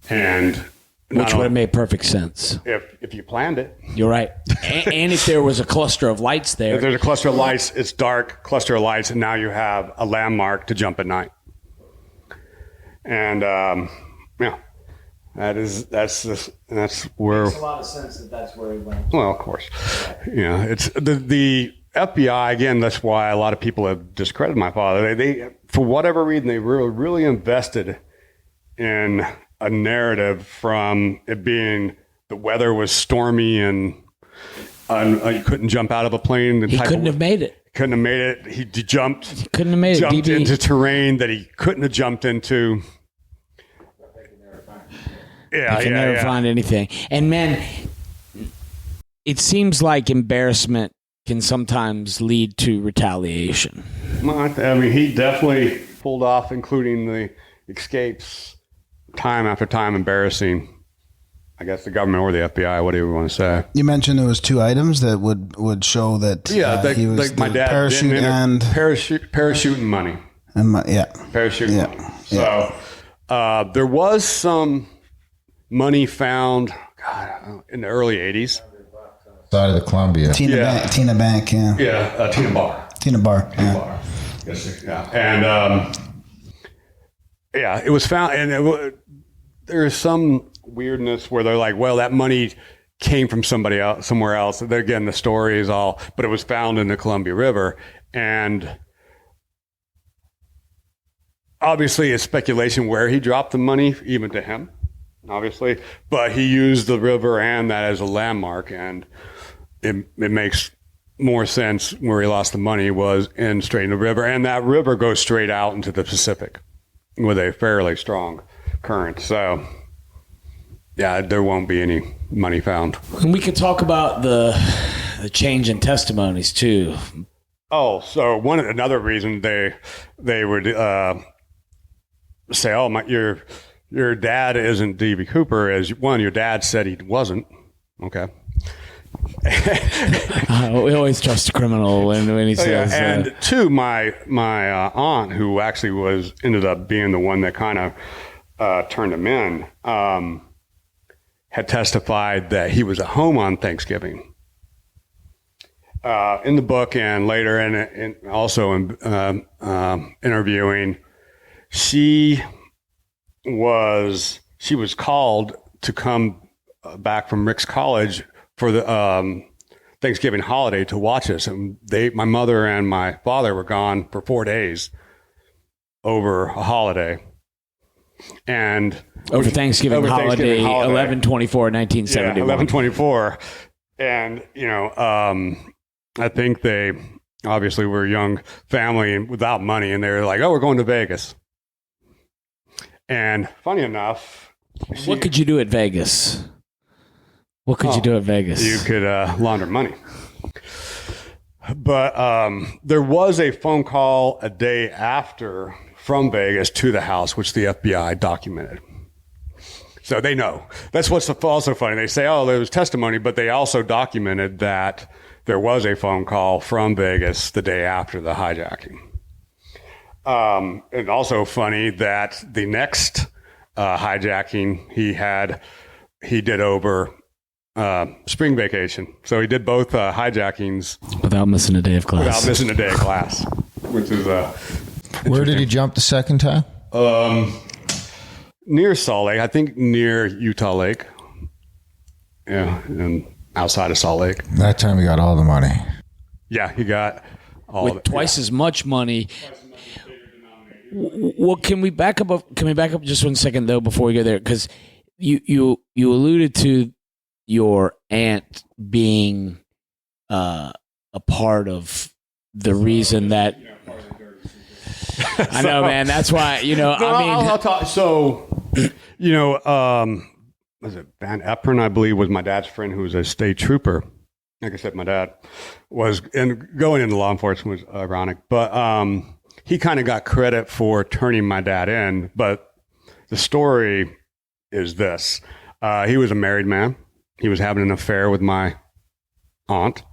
And which would have made perfect sense if you planned it. You're right. And if there was a cluster of lights there. If there's a cluster of lights, it's dark, cluster of lights, and now you have a landmark to jump at night. And yeah, that's where. Makes a lot of sense that's where he went. Well, of course, yeah. It's the FBI again. That's why a lot of people have discredited my father. They for whatever reason, they were really invested in a narrative from it being the weather was stormy and you couldn't jump out of a plane. He couldn't have made it. Couldn't have made it. He jumped. He couldn't have made it. Jumped into terrain that he couldn't have jumped into. Yeah, they can never find anything. And man, it seems like embarrassment can sometimes lead to retaliation. I mean, he definitely pulled off, including the escapes, time after time, embarrassing. I guess the government or the FBI, whatever you want to say. You mentioned there was two items that would show that he was like my dad parachute and parachute and money. Parachute Yeah. money. So there was some money found in the early 80s. Side of the Columbia. Tina Bank, yeah. Yeah, Tina Bar. Tina Bar. Bar. Yes, yeah. And it was found, and there's some weirdness where they're like, well, that money came from somebody else, somewhere else. Again, the story is all, but it was found in the Columbia River. And obviously, it's speculation where he dropped the money, even to him, obviously. But he used the river and that as a landmark, and it makes more sense where he lost the money was straight in the river. And that river goes straight out into the Pacific with a fairly strong current. So, yeah, there won't be any money found. And we could talk about the change in testimonies, too. Oh, so another reason they would say, oh, your dad isn't D.B. Cooper, is one, your dad said he wasn't. Okay. We always trust a criminal when he says. And two, my aunt, who actually ended up being the one that kind of turned him in, had testified that he was at home on Thanksgiving. In the book and later, and also in interviewing, she was called to come back from Rick's College for the Thanksgiving holiday to watch us. And my mother and my father were gone for 4 days over a holiday. And over Thanksgiving holiday, 11/24/1971. Yeah, 11/24. And, I think they obviously were a young family and without money, and they were like, oh, we're going to Vegas. And funny enough, what could you do at Vegas? What could you do at Vegas? You could launder money. But there was a phone call a day after from Vegas to the house, which the FBI documented. So they know. That's what's also funny. They say, oh, there was testimony, but they also documented that there was a phone call from Vegas the day after the hijacking. And also funny that the next hijacking he did over spring vacation. So he did both hijackings without missing a day of class. Which is where did he jump the second time? Near Salt Lake, I think near Utah Lake. Yeah, and outside of Salt Lake. That time he got all the money. Yeah, he got all with twice as much money. Well, can we back up? Can we back up just 1 second though before we go there? Because you alluded to your aunt being a part of the reason that. I know, man. That's why, I'll talk. So, was it Van Epron, I believe, was my dad's friend who was a state trooper. Like I said, my dad was, and going into law enforcement was ironic, but he kind of got credit for turning my dad in. But the story is this. He was a married man. He was having an affair with my aunt,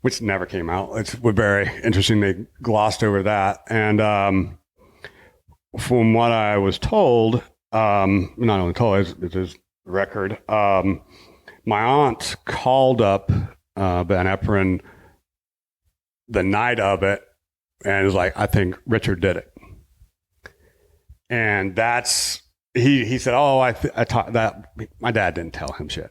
which never came out. It's very interesting. They glossed over that. And from what I was told, not only told, it's his record, my aunt called up Van Epron the night of it and was like, I think Richard did it. And that's, he said, oh, I thought that my dad didn't tell him shit.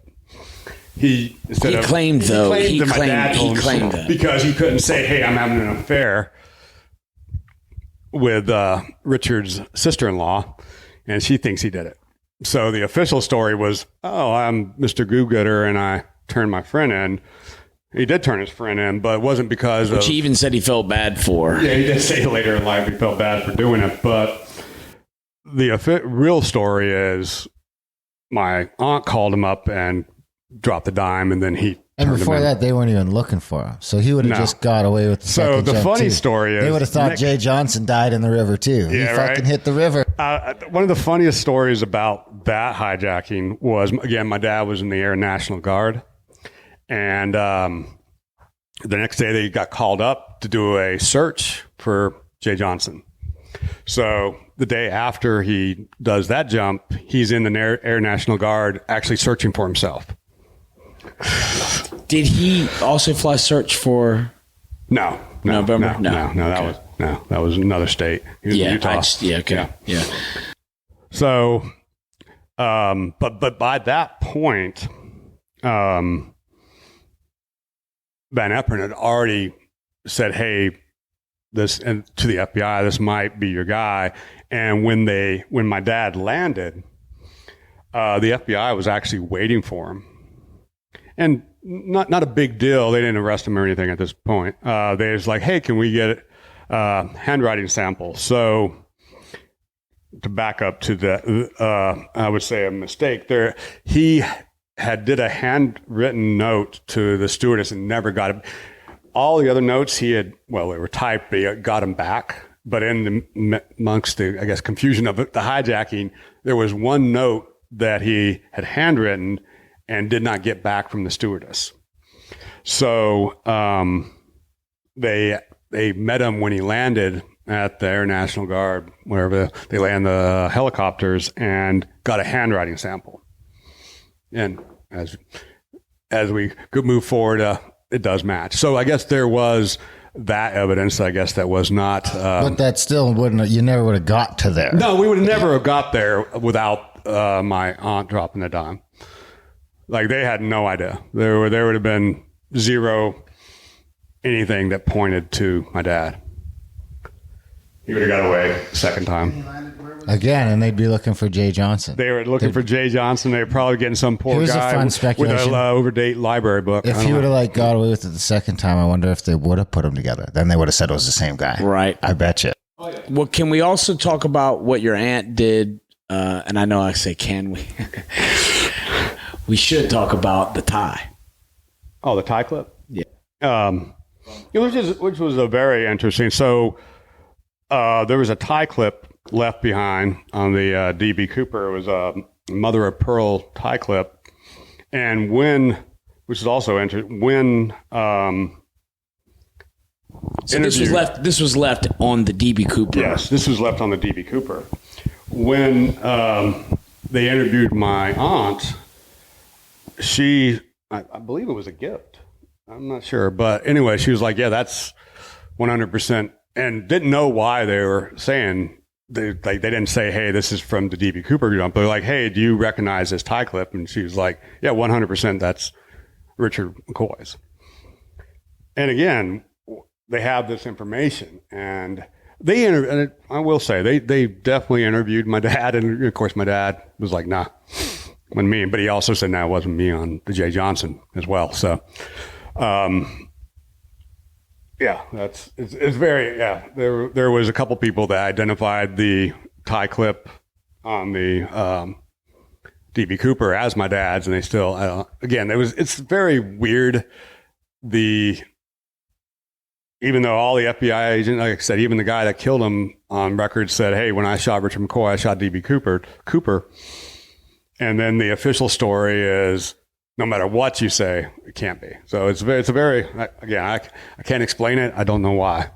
He claimed that because he couldn't say, hey, I'm having an affair with Richard's sister-in-law, and she thinks he did it. So the official story was, oh, I'm Mr. Go-Getter, and I turned my friend in. He did turn his friend in, but it wasn't because Which he even said he felt bad for. Yeah, he did say later in life he felt bad for doing it, but the real story is my aunt called him up and dropped the dime, and then he and before that they weren't even looking for him, so he would have just got away with the second the jump funny too. Story is they would have thought Jay Johnson died in the river too. He fucking hit the river. One of the funniest stories about that hijacking was, again, my dad was in the Air National Guard, and the next day they got called up to do a search for Jay Johnson. So the day after he does that jump, he's in the Air National Guard actually searching for himself. Did he also fly search for? No. November? That was another state. He was in Utah. Yeah. So, but by that point, Van Eperen had already said, "Hey, this," and to the FBI, "this might be your guy." And when my dad landed, the FBI was actually waiting for him, and not a big deal. They didn't arrest him or anything at this point. They was like, "Hey, can we get a handwriting sample?" So, to back up to the, I would say a mistake there. He did a handwritten note to the stewardess and never got it. All the other notes they were typed, but he got them back. But amongst the, I guess, confusion of the hijacking, there was one note that he had handwritten and did not get back from the stewardess. So they met him when he landed at the Air National Guard, wherever they land the helicopters, and got a handwriting sample. And as we could move forward, it does match. So I guess there was that evidence. I guess that was not. But that still wouldn't. You never would have got to there. No, we would never have got there without my aunt dropping the dime. Like, they had no idea. There would have been zero anything that pointed to my dad. He would have got away second time. Again, and they'd be looking for Jay Johnson. They were looking for Jay Johnson. They were probably getting some poor Here's guy a fun with speculation. an overdate library book. If he would have got away with it the second time, I wonder if they would have put him together. Then they would have said it was the same guy. Right. I bet you. Well, can we also talk about what your aunt did? And I know I say, can we? We should talk about the tie. Oh, the tie clip? Yeah. Which was a very interesting. So there was a tie clip left behind on the DB Cooper. It was a mother of pearl tie clip. And which is also interesting, so this was left on the DB Cooper. Yes, this was left on the DB Cooper. When they interviewed my aunt, I believe it was a gift. I'm not sure. But anyway, she was like, yeah, that's 100%. And didn't know why they were saying, they didn't say, hey, this is from the DB Cooper jump. They're like, hey, do you recognize this tie clip? And she was like, yeah, 100%. That's Richard McCoy's. And again, they have this information, and and I will say they definitely interviewed my dad. And of course, my dad was like, nah, it wasn't me. But he also said, no, it wasn't me on the Jay Johnson as well. So, yeah, it's very, yeah. There was a couple people that identified the tie clip on the DB Cooper as my dad's, and they still, again, it's very weird. Even though all the FBI agents, like I said, even the guy that killed him on record said, hey, when I shot Richard McCoy, I shot DB Cooper. And then the official story is, no matter what you say, it can't be. So it's a very, again, I can't explain it. I don't know why.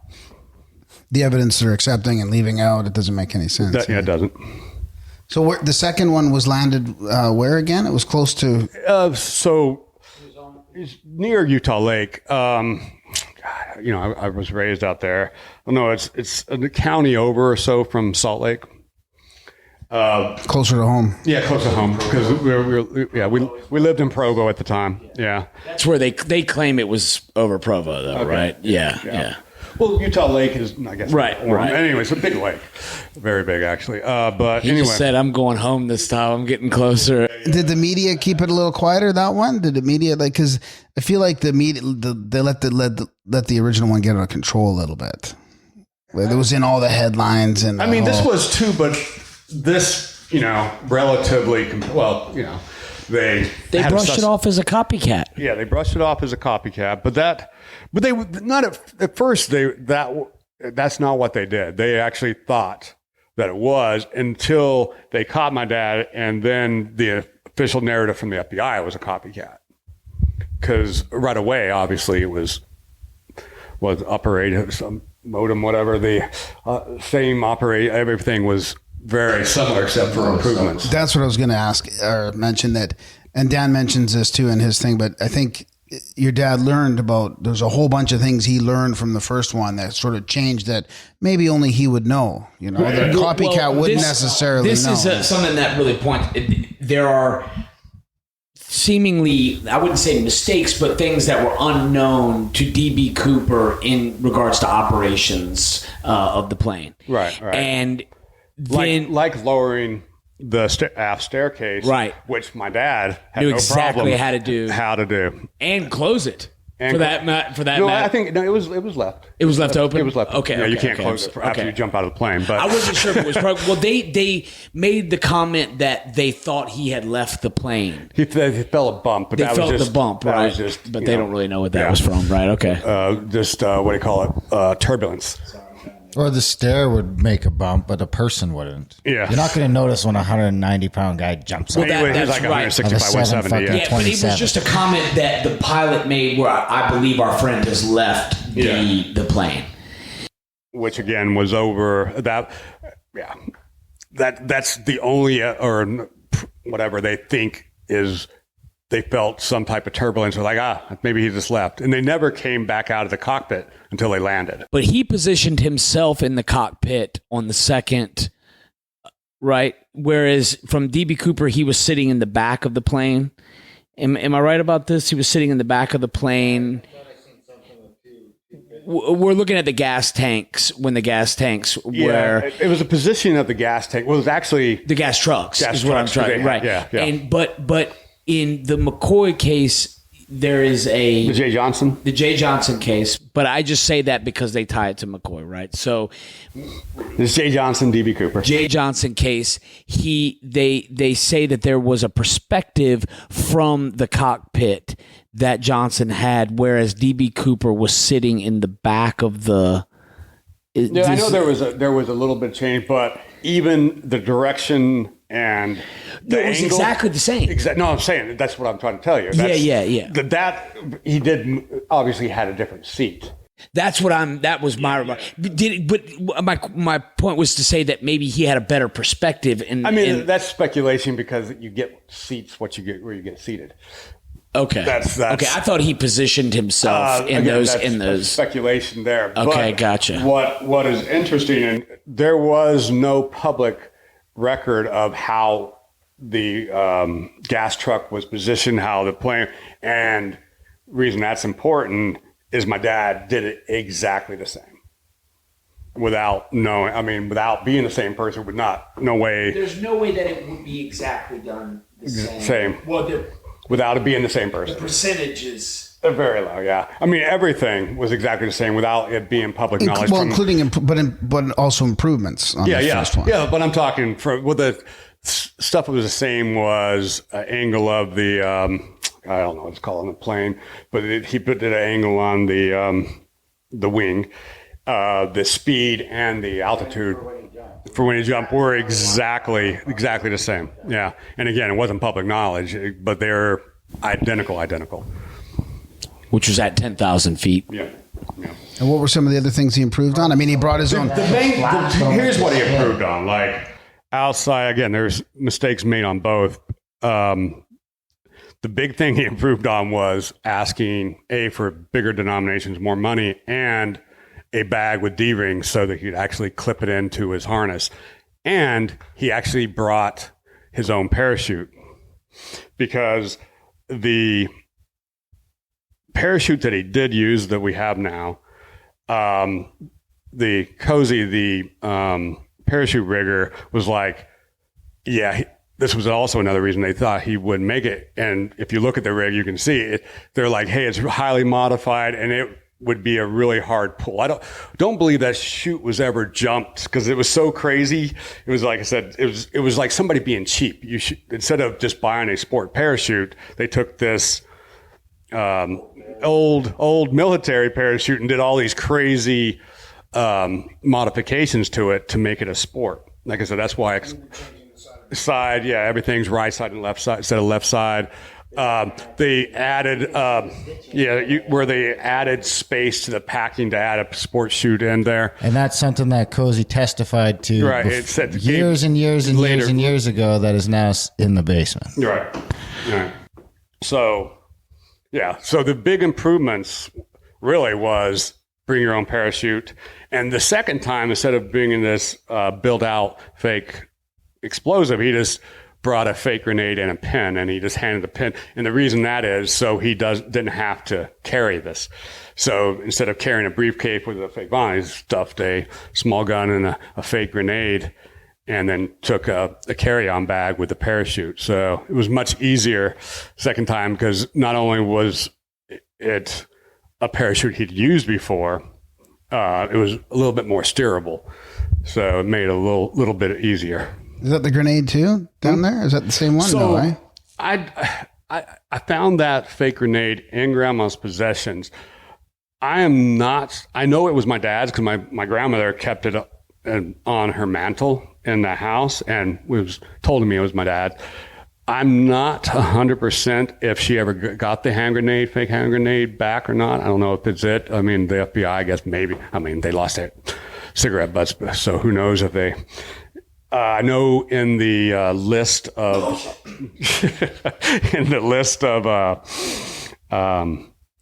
The evidence they're accepting and leaving out, it doesn't make any sense. It doesn't. So the second one was landed where again? It was close to... So it's near Utah Lake. I was raised out there. No, it's a county over or so from Salt Lake. Closer to home. Yeah, close to home, because we lived in Provo at the time. Yeah, that's where they claim it was over Provo, though, okay. Right? Yeah. Well, Utah Lake is, I guess, right. Anyway, it's a big lake, very big actually. But he anyway, just said, "I'm going home this time. I'm getting closer." Did the media keep it a little quieter, that one? Did the media because I feel like the media they let the original one get out of control a little bit. It was in all the headlines, and this was too, but this, relatively well, they brushed it off as a copycat. Yeah, they brushed it off as a copycat, but they not at first. That's not what they did. They actually thought that it was until they caught my dad, and then the official narrative from the FBI was a copycat. Because right away, obviously, it was operated. modem, whatever, the same operate. Everything was very similar except for improvements. That's what I was going to ask or mention that. And Dan mentions this too in his thing, but I think your dad learned about, there's a whole bunch of things he learned from the first one that sort of changed that maybe only he would know, the copycat wouldn't necessarily know. This is something that really points, there are seemingly, I wouldn't say mistakes, but things that were unknown to DB Cooper in regards to operations of the plane. Right. And then, like lowering the aft staircase, right, which my dad had knew no exactly problem how to do and close it. And I think it was left. It was left open. It was left. Okay. Yeah, you can't close it after you jump out of the plane. But I wasn't sure if it was. Well, they made the comment that they thought he had left the plane. He felt a bump, but they felt the bump, right? Was just, but they don't really know what that was from, right? Okay. What do you call it? Turbulence. Or the stair would make a bump, but a person wouldn't. Yeah. You're not going to notice when a 190-pound guy jumps up. Well, that's like 165, 170. Yeah, but it was just a comment that the pilot made where I believe our friend has left the plane. Which, again, was over that. Yeah. That's the only, or whatever they think is, they felt some type of turbulence. They're like, maybe he just left. And they never came back out of the cockpit until they landed. But he positioned himself in the cockpit on the second, right? Whereas from DB Cooper, he was sitting in the back of the plane. Am I right about this? He was sitting in the back of the plane. We're looking at the gas tanks when the gas tanks were. It was a position of the gas tank. Well, it was actually the gas trucks. Is what I'm trying. Right. Yeah. And but in the McCoy case, there is the Jay Johnson case. But I just say that because they tie it to McCoy, right? So this Jay Johnson, DB Cooper. Jay Johnson case, they say that there was a perspective from the cockpit that Johnson had, whereas DB Cooper was sitting in the back of the. I know there was a little bit of change, but even the direction and it was exactly the same. No, I'm saying that's what I'm trying to tell you. Yeah. That he did obviously had a different seat. That was my remark. But my point was to say that maybe he had a better perspective. That's speculation because you get seats where you get seated. Okay. That's okay. I thought he positioned himself in those. That's speculation there. Okay, but gotcha. What is interesting, and there was no public record of how the gas truck was positioned, how the plane, and reason that's important is my dad did it exactly the same. Without being the same person, no way. There's no way that it would be exactly done the same. Well, without it being the same person. The percentages. They're very low, yeah. Everything was exactly the same without it being public knowledge. Well, but also improvements on the first one. Yeah, but I'm talking the stuff that was the same was an angle of the, I don't know what it's called on the plane, but he put an angle on the wing, the speed and the altitude for when you jump were exactly the same. Yeah. And again, it wasn't public knowledge, but they're identical. Which was at 10,000 feet. Yeah. And what were some of the other things he improved on? He brought his own. Here's what he improved on. Like outside, again, there's mistakes made on both. The big thing he improved on was asking for bigger denominations, more money, and a bag with D-rings so that he'd actually clip it into his harness. And he actually brought his own parachute because the parachute that he did use that we have now, the Cozy, the parachute rigger was like, this was also another reason they thought he would make it. And if you look at the rig, you can see it. They're like, hey, it's highly modified and it would be a really hard pull. I don't believe that chute was ever jumped because it was so crazy. It was like I said, it was like somebody being cheap. Instead of just buying a sport parachute, they took this old military parachute and did all these crazy modifications to it to make it a sport. Like I said, that's why everything's right side and left side instead of left side. They added, where they added space to the packing to add a sports chute in there. And that's something that Cozy testified to Right. It said years and years and later. years and years ago that is now in the basement. Right. Right. So, yeah. So the big improvements really was bring your own parachute. And the second time, instead of bringing this built-out fake explosive, he just brought a fake grenade and a pin, and he just handed the pin. And the reason that is so he didn't have to carry this. So instead of carrying a briefcase with a fake bomb, he stuffed a small gun and a fake grenade, and then took a carry-on bag with a parachute. So it was much easier second time because not only was it a parachute he'd used before, it was a little bit more steerable. So it made it a little bit easier. Is that the grenade too down there? Is that the same one? So No, eh? I found that fake grenade in Grandma's possessions. I know it was my dad's because my grandmother kept it on her mantle in the house and told me it was my dad. I'm not 100% if she ever got the fake hand grenade back or not. I don't know if it's it. I mean, the FBI, I guess maybe. I mean, they lost their cigarette butts, so who knows if they... I know in the list of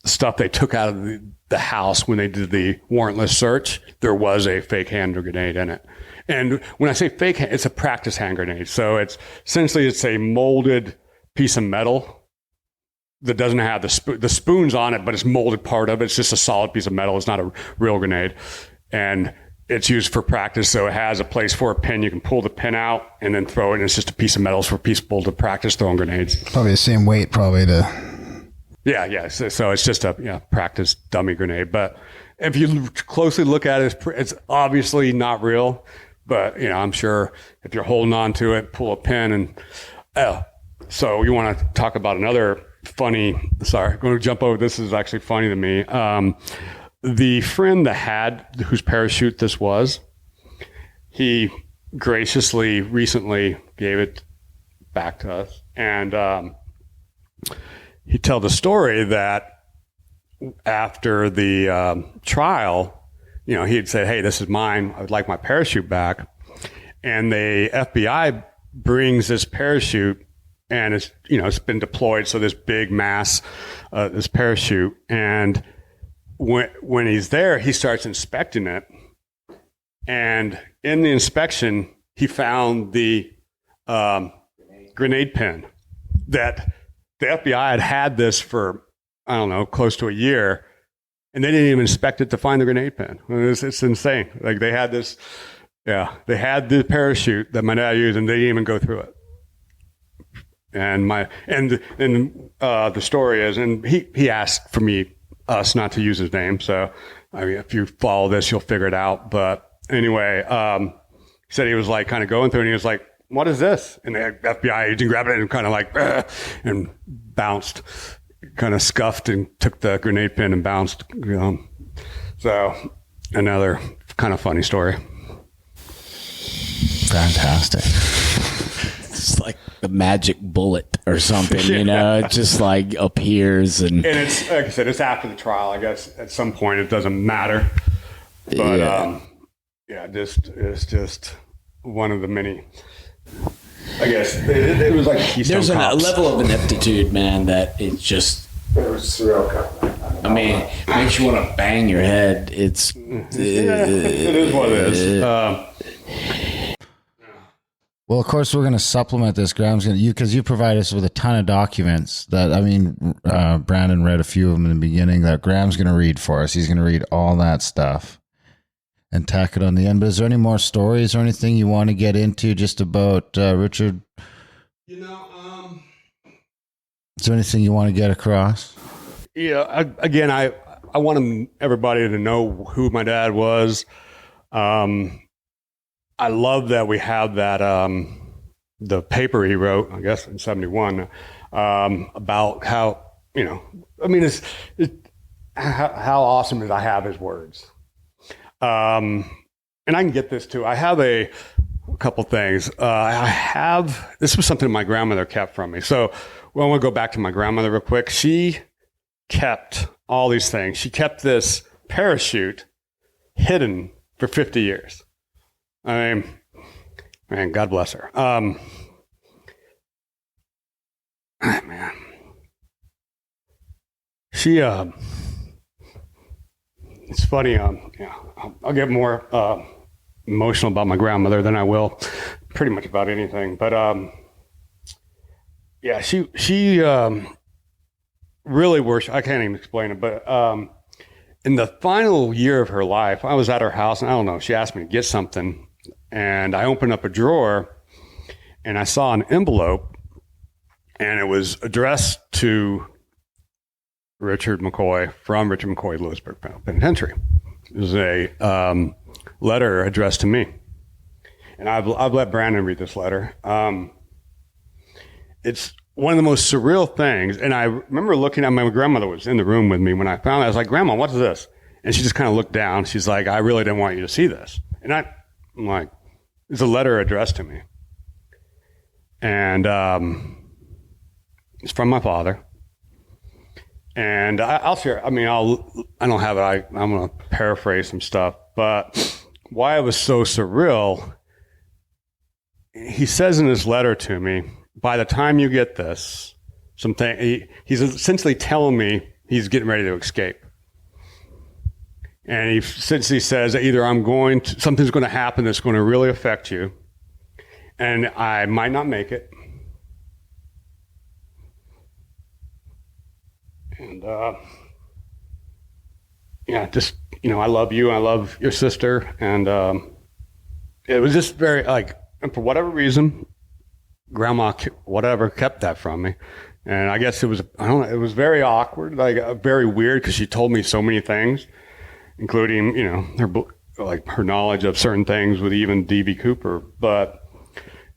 stuff they took out of the house when they did the warrantless search, there was a fake hand grenade in it. And when I say fake, it's a practice hand grenade. So it's a molded piece of metal that doesn't have the spoons on it, but it's molded part of it. It's just a solid piece of metal. It's not a real grenade. And it's used for practice. So it has a place for a pin. You can pull the pin out and then throw it. And it's just a piece of metal for people to practice throwing grenades. Probably the same weight, Yeah. So it's just a practice dummy grenade. But if you closely look at it, it's obviously not real. But, I'm sure if you're holding on to it, pull a pin. And so you want to talk about another funny, sorry, I'm going to jump over. This is actually funny to me. The friend whose parachute this was, he graciously recently gave it back to us. And he told the story that after the trial, he had said, "Hey, this is mine. I would like my parachute back." And the FBI brings this parachute, and it's been deployed. So this big mass, this parachute, and when he's there, he starts inspecting it. And in the inspection, he found the grenade pin that the FBI had this for, I don't know, close to a year. And they didn't even inspect it to find the grenade pin. It's insane. Like they had this, they had the parachute that my dad used, and they didn't even go through it. And the story is, and he asked for us not to use his name. So, I mean, if you follow this, you'll figure it out. But anyway, he said he was like kind of going through, and he was like, "What is this?" And the FBI agent grabbed it and kind of like, and bounced. Kind of scuffed and took the grenade pin and bounced. So another kind of funny story. Fantastic. It's like the magic bullet or something, it just like appears. And it's, like I said, it's after the trial. I guess at some point it doesn't matter. But it's just one of the many. I guess it was like Keystone there's a Cops. level of ineptitude, man, that it just. It was surreal. I mean, it makes you want to bang your head. It is what it is. Well, of course, we're going to supplement this. Graham's going to, because you provide us with a ton of documents that, Brandon read a few of them in the beginning that Graham's going to read for us. He's going to read all that stuff and tack it on the end. But is there any more stories or anything you want to get into just about Richard? Is there anything you want to get across? Yeah, again, I want everybody to know who my dad was. I love that we have that the paper he wrote, I guess in 1971, about how how awesome is I have his words. And I can get this too. I have a a couple things. This was something my grandmother kept from me. So well, I want to go back to my grandmother real quick. She kept all these things. She kept this parachute hidden for 50 years. I mean, man, God bless her. Man. She, it's funny, I'll get more emotional about my grandmother than I will pretty much about anything. But she really worshiped. I can't even explain it, but in the final year of her life, I was at her house, and I don't know, she asked me to get something, and I opened up a drawer, and I saw an envelope, and it was addressed to Richard McCoy from Richard McCoy Lewisburg Penitentiary. It was a letter addressed to me, and I've let Brandon read this letter. It's one of the most surreal things, and I remember looking at my grandmother was in the room with me when I found it. I was like, "Grandma, what's this?" And she just kind of looked down. She's like, "I really didn't want you to see this." And I'm like, "It's a letter addressed to me," and it's from my father. And I'll share. I mean, I don't have it. I'm going to paraphrase some stuff, but why it was so surreal. He says in his letter to me, by the time you get this, he's essentially telling me he's getting ready to escape. And he essentially says either something's going to happen that's going to really affect you, and I might not make it. And, I love you. I love your sister. And it was just very, and for whatever reason, Grandma, kept that from me. And I guess it was very awkward, very weird, because she told me so many things, including, her knowledge of certain things with even D.B. Cooper. But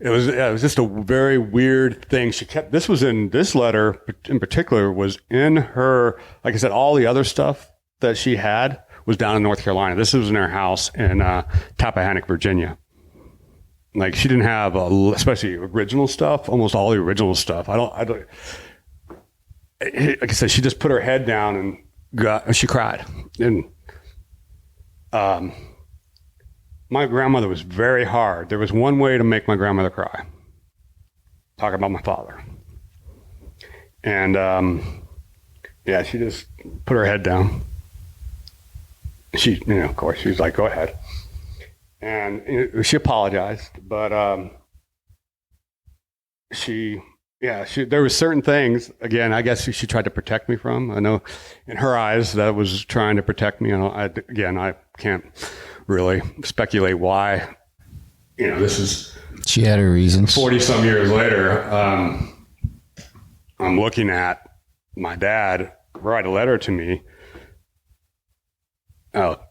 it was just a very weird thing. This letter in particular was in her, like I said, all the other stuff that she had was down in North Carolina. This was in her house in Tappahannock, Virginia. Like, she didn't have, especially original stuff, almost all the original stuff. Like I said, she just put her head down and she cried. And my grandmother was very hard. There was one way to make my grandmother cry. Talk about my father. And, she just put her head down. She, of course, she was like, "Go ahead." And she apologized, but there were certain things, again, I guess she tried to protect me from. I know in her eyes that was trying to protect me. I can't really speculate why. She had her reasons. 40 some years later, I'm looking at my dad write a letter to me,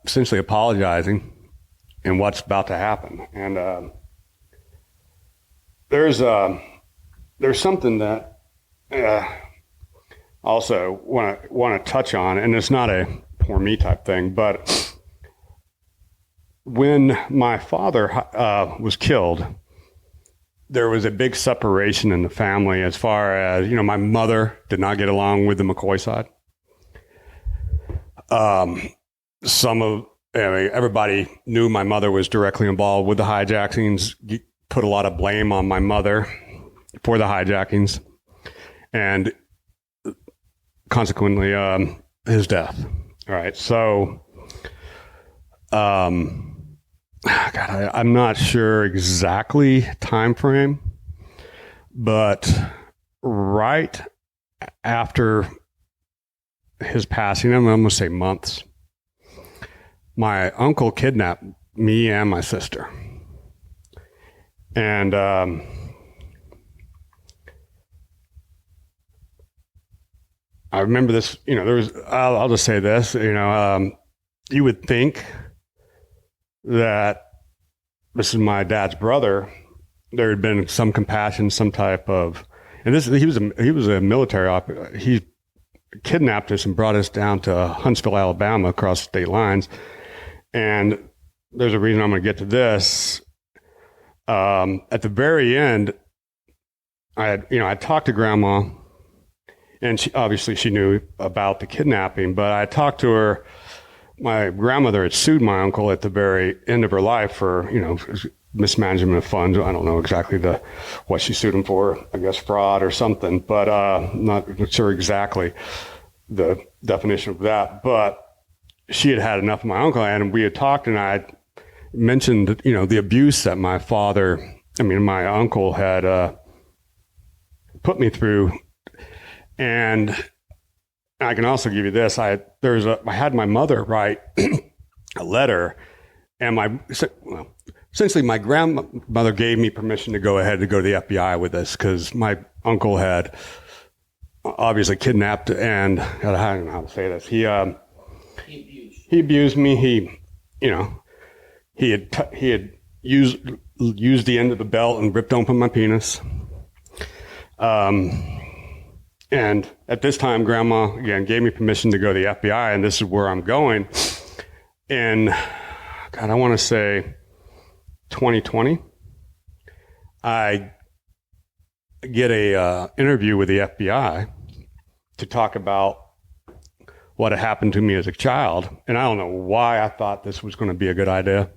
essentially apologizing and what's about to happen. And there's something that also want to touch on, and it's not a poor me type thing, but when my father was killed, there was a big separation in the family as far as, my mother did not get along with the McCoy side. Everybody knew my mother was directly involved with the hijackings, put a lot of blame on my mother for the hijackings, and consequently, his death. All right. So, I'm not sure exactly time frame, but right after his passing, I'm going to say months, my uncle kidnapped me and my sister. And I remember this, I'll just say this, you would think that this is my dad's brother, there had been some compassion, some type of, and he was a military he kidnapped us and brought us down to Huntsville, Alabama, across state lines. And there's a reason I'm going to get to this. At the very end, I talked to Grandma, and she knew about the kidnapping, but I talked to her. My grandmother had sued my uncle at the very end of her life for, mismanagement of funds. I don't know exactly what she sued him for. I guess fraud or something, but not sure exactly the definition of that. But she had enough of my uncle, and we had talked, and I mentioned, the abuse that my uncle had put me through. And I can also give you this. I had my mother write a letter, and essentially my grandmother gave me permission to go ahead to go to the FBI with this, because my uncle had obviously kidnapped, and I don't know how to say this. He abused me. He had used the end of the belt and ripped open my penis. And at this time, Grandma, again, gave me permission to go to the FBI, and this is where I'm going. And, God, I want to say 2020, I get a interview with the FBI to talk about what had happened to me as a child. And I don't know why I thought this was going to be a good idea.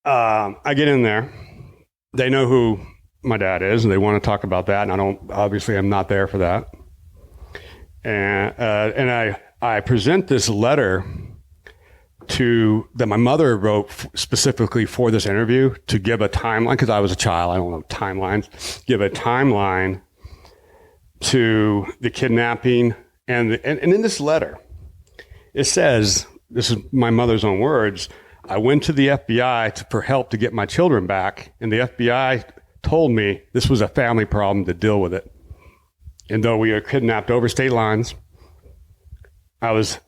I get in there. They know who my dad is, and they want to talk about that. And I'm not there for that. And I present this letter that my mother wrote specifically for this interview, to give a timeline, because I was a child. I don't know timelines. Give a timeline to the kidnapping. And in this letter, it says, this is my mother's own words, I went to the FBI for help to get my children back, and the FBI told me this was a family problem to deal with it. And though we were kidnapped over state lines, I was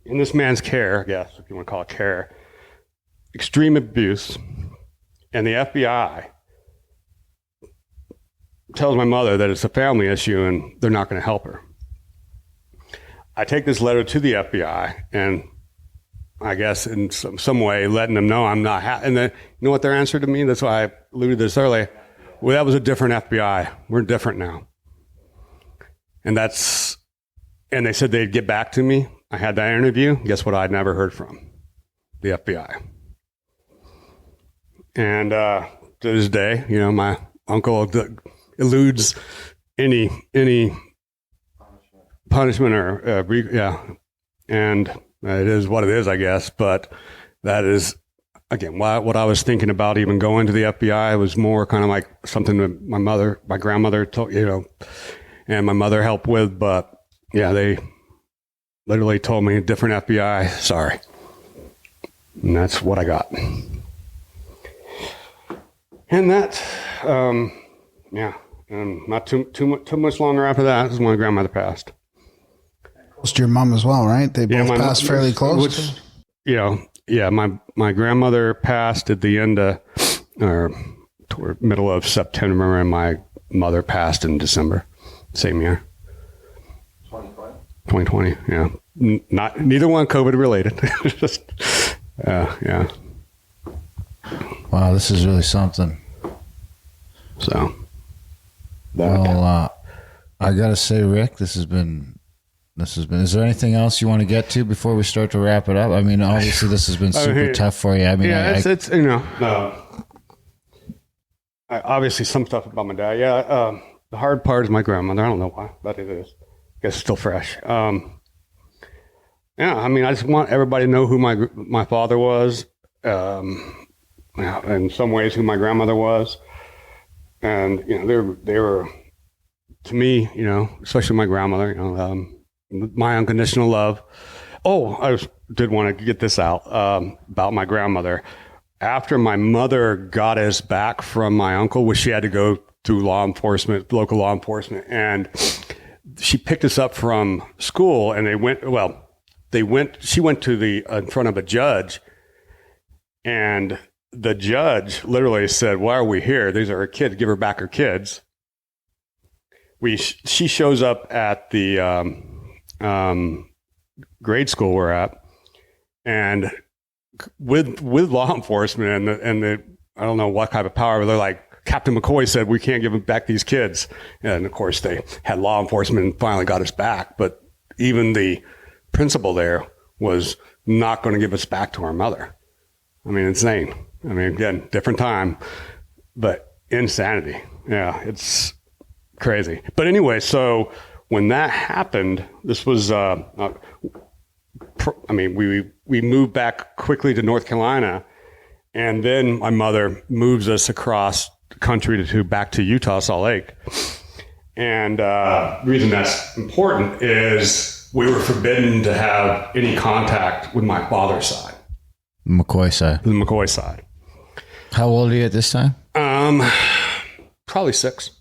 in this man's care, I guess, if you want to call it care, extreme abuse, and the FBI tells my mother that it's a family issue and they're not going to help her. I take this letter to the FBI, and I guess in some way letting them know I'm not and then, you know what their answer to me? That's why I alluded to this earlier. Well, that was a different FBI. We're different now. And they said they'd get back to me. I had that interview. Guess what? I'd never heard from the FBI. And to this day, my uncle eludes any punishment or and it is what it is, I guess. But that is, again, what I was thinking about even going to the FBI was more kind of like something that my grandmother told, and my mother helped with. But yeah, they literally told me different FBI, sorry. And that's what I got. And that, and not too much longer after that is when my grandmother passed. Close to your mom as well, right? They both passed fairly close. My grandmother passed at the end of, or toward middle of September, and my mother passed in December, same year. 2020, yeah. Neither one COVID related. Just, yeah. Wow, this is really something. So, well, I gotta say, Rick, this has been. Is there anything else you want to get to before we start to wrap it up? I mean, obviously, this has been super tough for you. I mean, it's obviously some stuff about my dad. Yeah, the hard part is my grandmother. I don't know why, but it is. I guess it's still fresh. I mean, I just want everybody to know who my father was. In some ways, who my grandmother was, and they were to me, especially my grandmother, my unconditional love. Oh, I did want to get this out about my grandmother. After my mother got us back from my uncle, which she had to go through local law enforcement, and she picked us up from school, and she went to in front of a judge, and the judge literally said, "Why are we here? These are her kids. Give her back her kids." She shows up at the grade school we're at, and with law enforcement and the I don't know what type of power, but they're like, Captain McCoy said, we can't give back these kids. And of course they had law enforcement and finally got us back. But even the principal there was not going to give us back to our mother. I mean, insane. I mean, again, different time, but insanity. Yeah, it's crazy. But anyway, so when that happened, this was, we moved back quickly to North Carolina, and then my mother moves us across the country back to Utah, Salt Lake. And the reason that's important is we were forbidden to have any contact with my father's side. McCoy side. The McCoy side. How old are you at this time? Probably 6.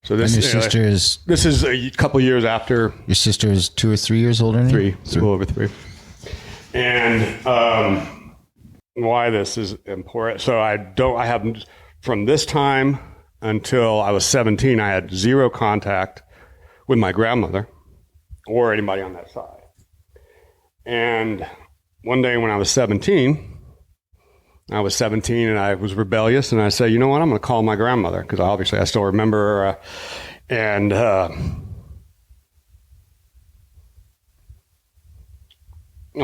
So this, and your sister is... This is a couple years after. Your sister is 2 or 3 years older than you? 3, a little over 3. And why this is important. So I have, from this time until I was 17, I had 0 contact with my grandmother or anybody on that side. And one day when I was 17 and I was rebellious, and I said, you know what, I'm going to call my grandmother, because obviously I still remember her. And I'm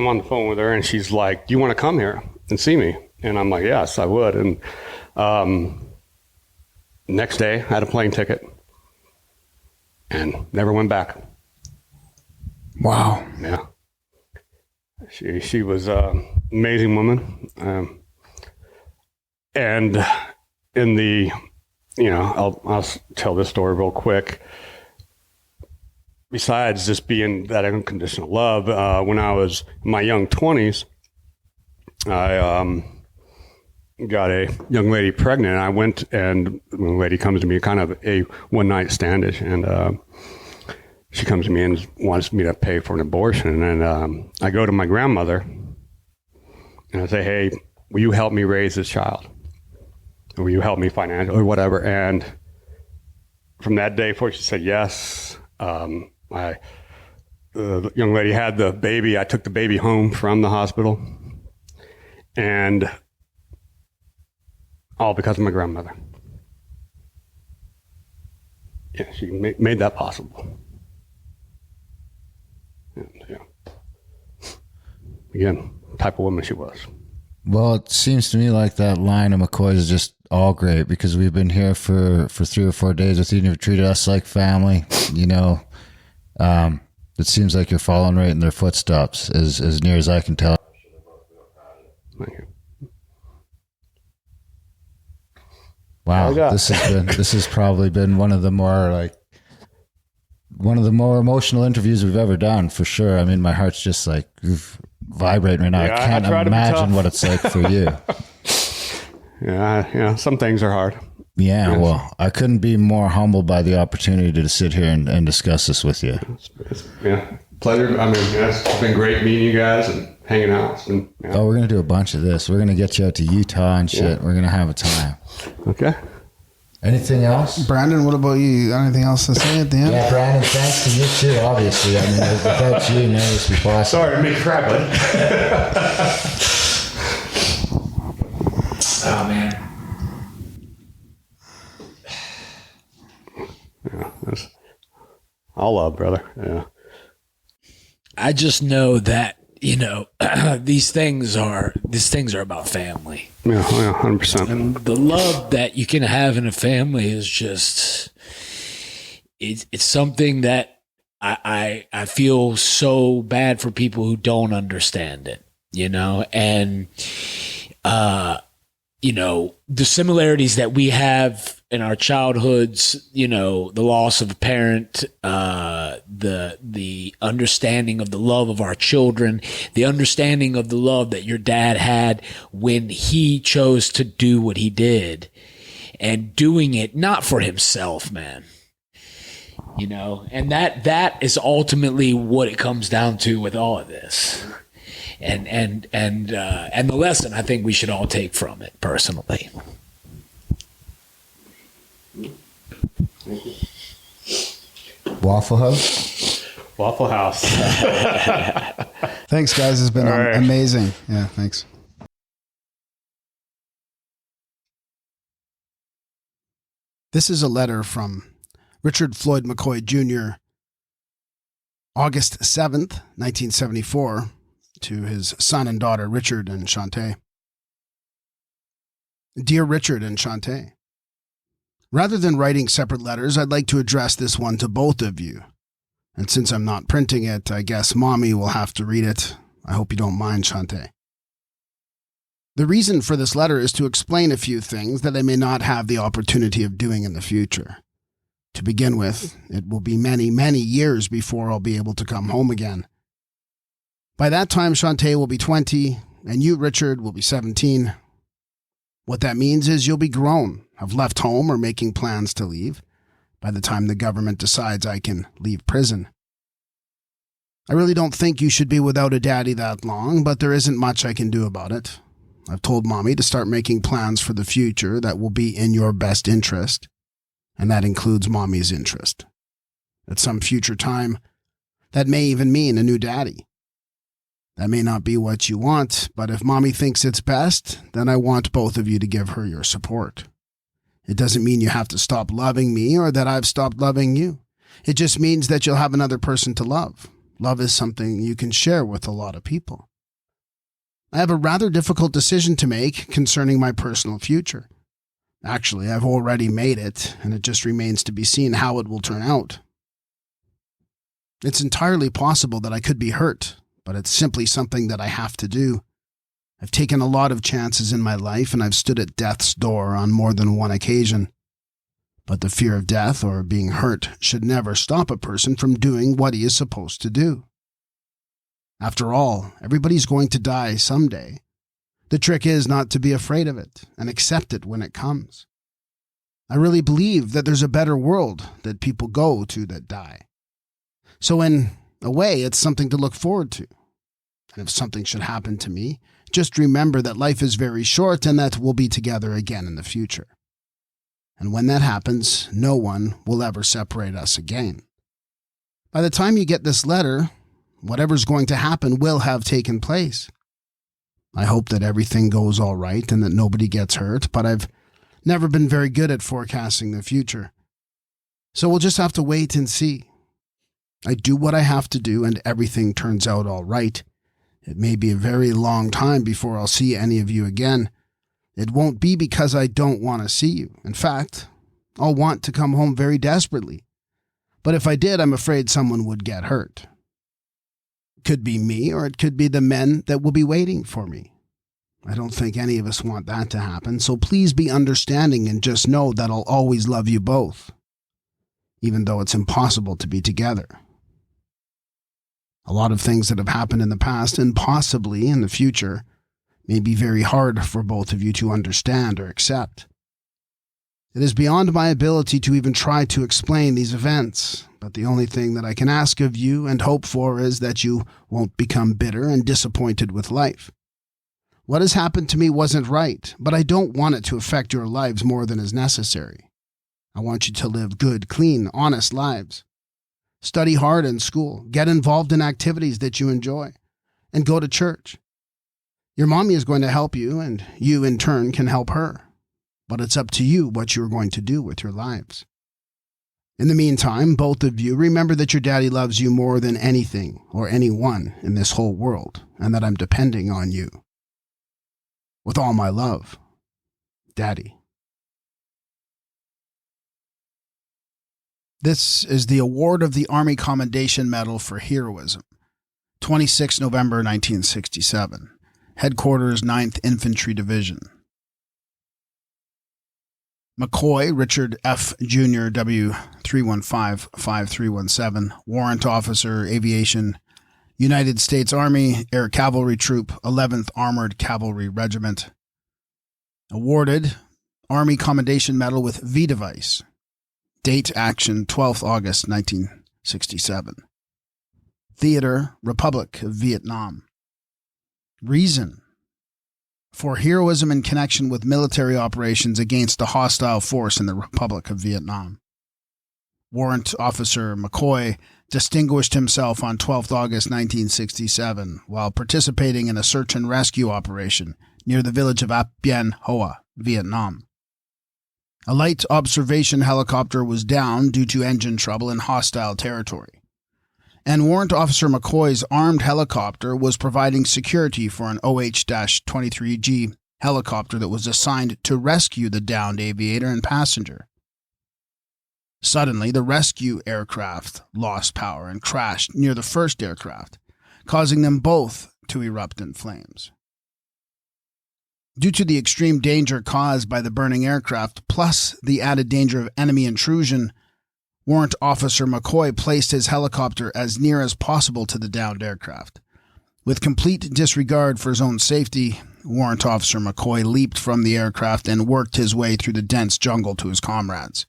on the phone with her, and she's like, do you want to come here and see me? And I'm like, yes, I would. And next day, I had a plane ticket and never went back. Wow. Yeah. She was an amazing woman. And in the, I'll tell this story real quick. Besides just being that unconditional love, when I was in my young 20s, I got a young lady pregnant. I went, and the lady comes to me, kind of a one-night standish, and she comes to me and wants me to pay for an abortion. And I go to my grandmother, and I say, hey, will you help me raise this child? Or will you help me financially or whatever? And from that day forward, she said yes. The young lady had the baby. I took the baby home from the hospital, and all because of my grandmother. Yeah, she made that possible. And, yeah. Again, type of woman she was. Well, it seems to me like that line of McCoy's is just all great, because we've been here for 3 or 4 days with you, and you've treated us like family. It seems like you're following right in their footsteps, as near as I can tell. Thank you. Wow, this has probably been one of the more emotional interviews we've ever done, for sure. I mean, my heart's just like vibrating right now. Yeah, I can't imagine what it's like for you. Yeah, some things are hard. Yeah, Yes. Well, I couldn't be more humbled by the opportunity to sit here and discuss this with you. It's pleasure. I mean, it's been great meeting you guys and hanging out. It's been, Oh, we're going to do a bunch of this. We're going to get you out to Utah and shit. Yeah. We're going to have a time. Okay. Anything else? Brandon, what about you? You got anything else to say at the end? Yeah, Brandon, thanks to you too, obviously. I mean, without you, none of this would be possible. Sorry to make crap, bud. Oh, man. Yeah, that's all love, brother. Yeah. I just know that, these things are about family. Yeah, 100%. And the love that you can have in a family is just, it's something that I feel so bad for people who don't understand it, and, the similarities that we have in our childhoods, the loss of a parent, the understanding of the love of our children, the understanding of the love that your dad had when he chose to do what he did, and doing it not for himself, man. And that is ultimately what it comes down to with all of this. And the lesson I think we should all take from it personally. Waffle House? Waffle House. Thanks, guys. It's been All right. amazing. Yeah, thanks. This is a letter from Richard Floyd McCoy Jr., August 7th, 1974, to his son and daughter, Richard and Shantae. Dear Richard and Shantae, rather than writing separate letters, I'd like to address this one to both of you. And since I'm not printing it, I guess Mommy will have to read it. I hope you don't mind, Shantae. The reason for this letter is to explain a few things that I may not have the opportunity of doing in the future. To begin with, it will be many, many years before I'll be able to come home again. By that time, Shantae will be 20, and you, Richard, will be 17. What that means is you'll be grown, have left home or making plans to leave, by the time the government decides I can leave prison. I really don't think you should be without a daddy that long, but there isn't much I can do about it. I've told Mommy to start making plans for the future that will be in your best interest, and that includes Mommy's interest. At some future time, that may even mean a new daddy. That may not be what you want, but if Mommy thinks it's best, then I want both of you to give her your support. It doesn't mean you have to stop loving me or that I've stopped loving you. It just means that you'll have another person to love. Love is something you can share with a lot of people. I have a rather difficult decision to make concerning my personal future. Actually, I've already made it, and it just remains to be seen how it will turn out. It's entirely possible that I could be hurt, but it's simply something that I have to do. I've taken a lot of chances in my life, and I've stood at death's door on more than one occasion. But the fear of death or being hurt should never stop a person from doing what he is supposed to do. After all, everybody's going to die someday. The trick is not to be afraid of it and accept it when it comes. I really believe that there's a better world that people go to that die. So in a way, it's something to look forward to. And if something should happen to me, just remember that life is very short and that we'll be together again in the future. And when that happens, no one will ever separate us again. By the time you get this letter, whatever's going to happen will have taken place. I hope that everything goes all right and that nobody gets hurt, but I've never been very good at forecasting the future. So we'll just have to wait and see. I do what I have to do and everything turns out all right. It may be a very long time before I'll see any of you again. It won't be because I don't want to see you. In fact, I'll want to come home very desperately. But if I did, I'm afraid someone would get hurt. It could be me, or it could be the men that will be waiting for me. I don't think any of us want that to happen, so please be understanding and just know that I'll always love you both, even though it's impossible to be together. A lot of things that have happened in the past and possibly in the future may be very hard for both of you to understand or accept. It is beyond my ability to even try to explain these events, but the only thing that I can ask of you and hope for is that you won't become bitter and disappointed with life. What has happened to me wasn't right, but I don't want it to affect your lives more than is necessary. I want you to live good, clean, honest lives. Study hard in school, get involved in activities that you enjoy, and go to church. Your mommy is going to help you, and you in turn can help her. But it's up to you what you're going to do with your lives. In the meantime, both of you remember that your daddy loves you more than anything or anyone in this whole world, and that I'm depending on you. With all my love, Daddy. This is the award of the Army Commendation Medal for Heroism, 26 November 1967, Headquarters 9th Infantry Division. McCoy, Richard F. Jr., W. 315-5317, Warrant Officer, Aviation, United States Army, Air Cavalry Troop, 11th Armored Cavalry Regiment. Awarded Army Commendation Medal with V device. Date action 12th August 1967. Theater, Republic of Vietnam. Reason: for heroism in connection with military operations against a hostile force in the Republic of Vietnam. Warrant Officer McCoy, distinguished himself on 12th August 1967 while participating in a search and rescue operation near the village of Bien Hoa, Vietnam. A light observation helicopter was down due to engine trouble in hostile territory, and Warrant Officer McCoy's armed helicopter was providing security for an OH-23G helicopter that was assigned to rescue the downed aviator and passenger. Suddenly, the rescue aircraft lost power and crashed near the first aircraft, causing them both to erupt in flames. Due to the extreme danger caused by the burning aircraft, plus the added danger of enemy intrusion, Warrant Officer McCoy placed his helicopter as near as possible to the downed aircraft. With complete disregard for his own safety, Warrant Officer McCoy leaped from the aircraft and worked his way through the dense jungle to his comrades.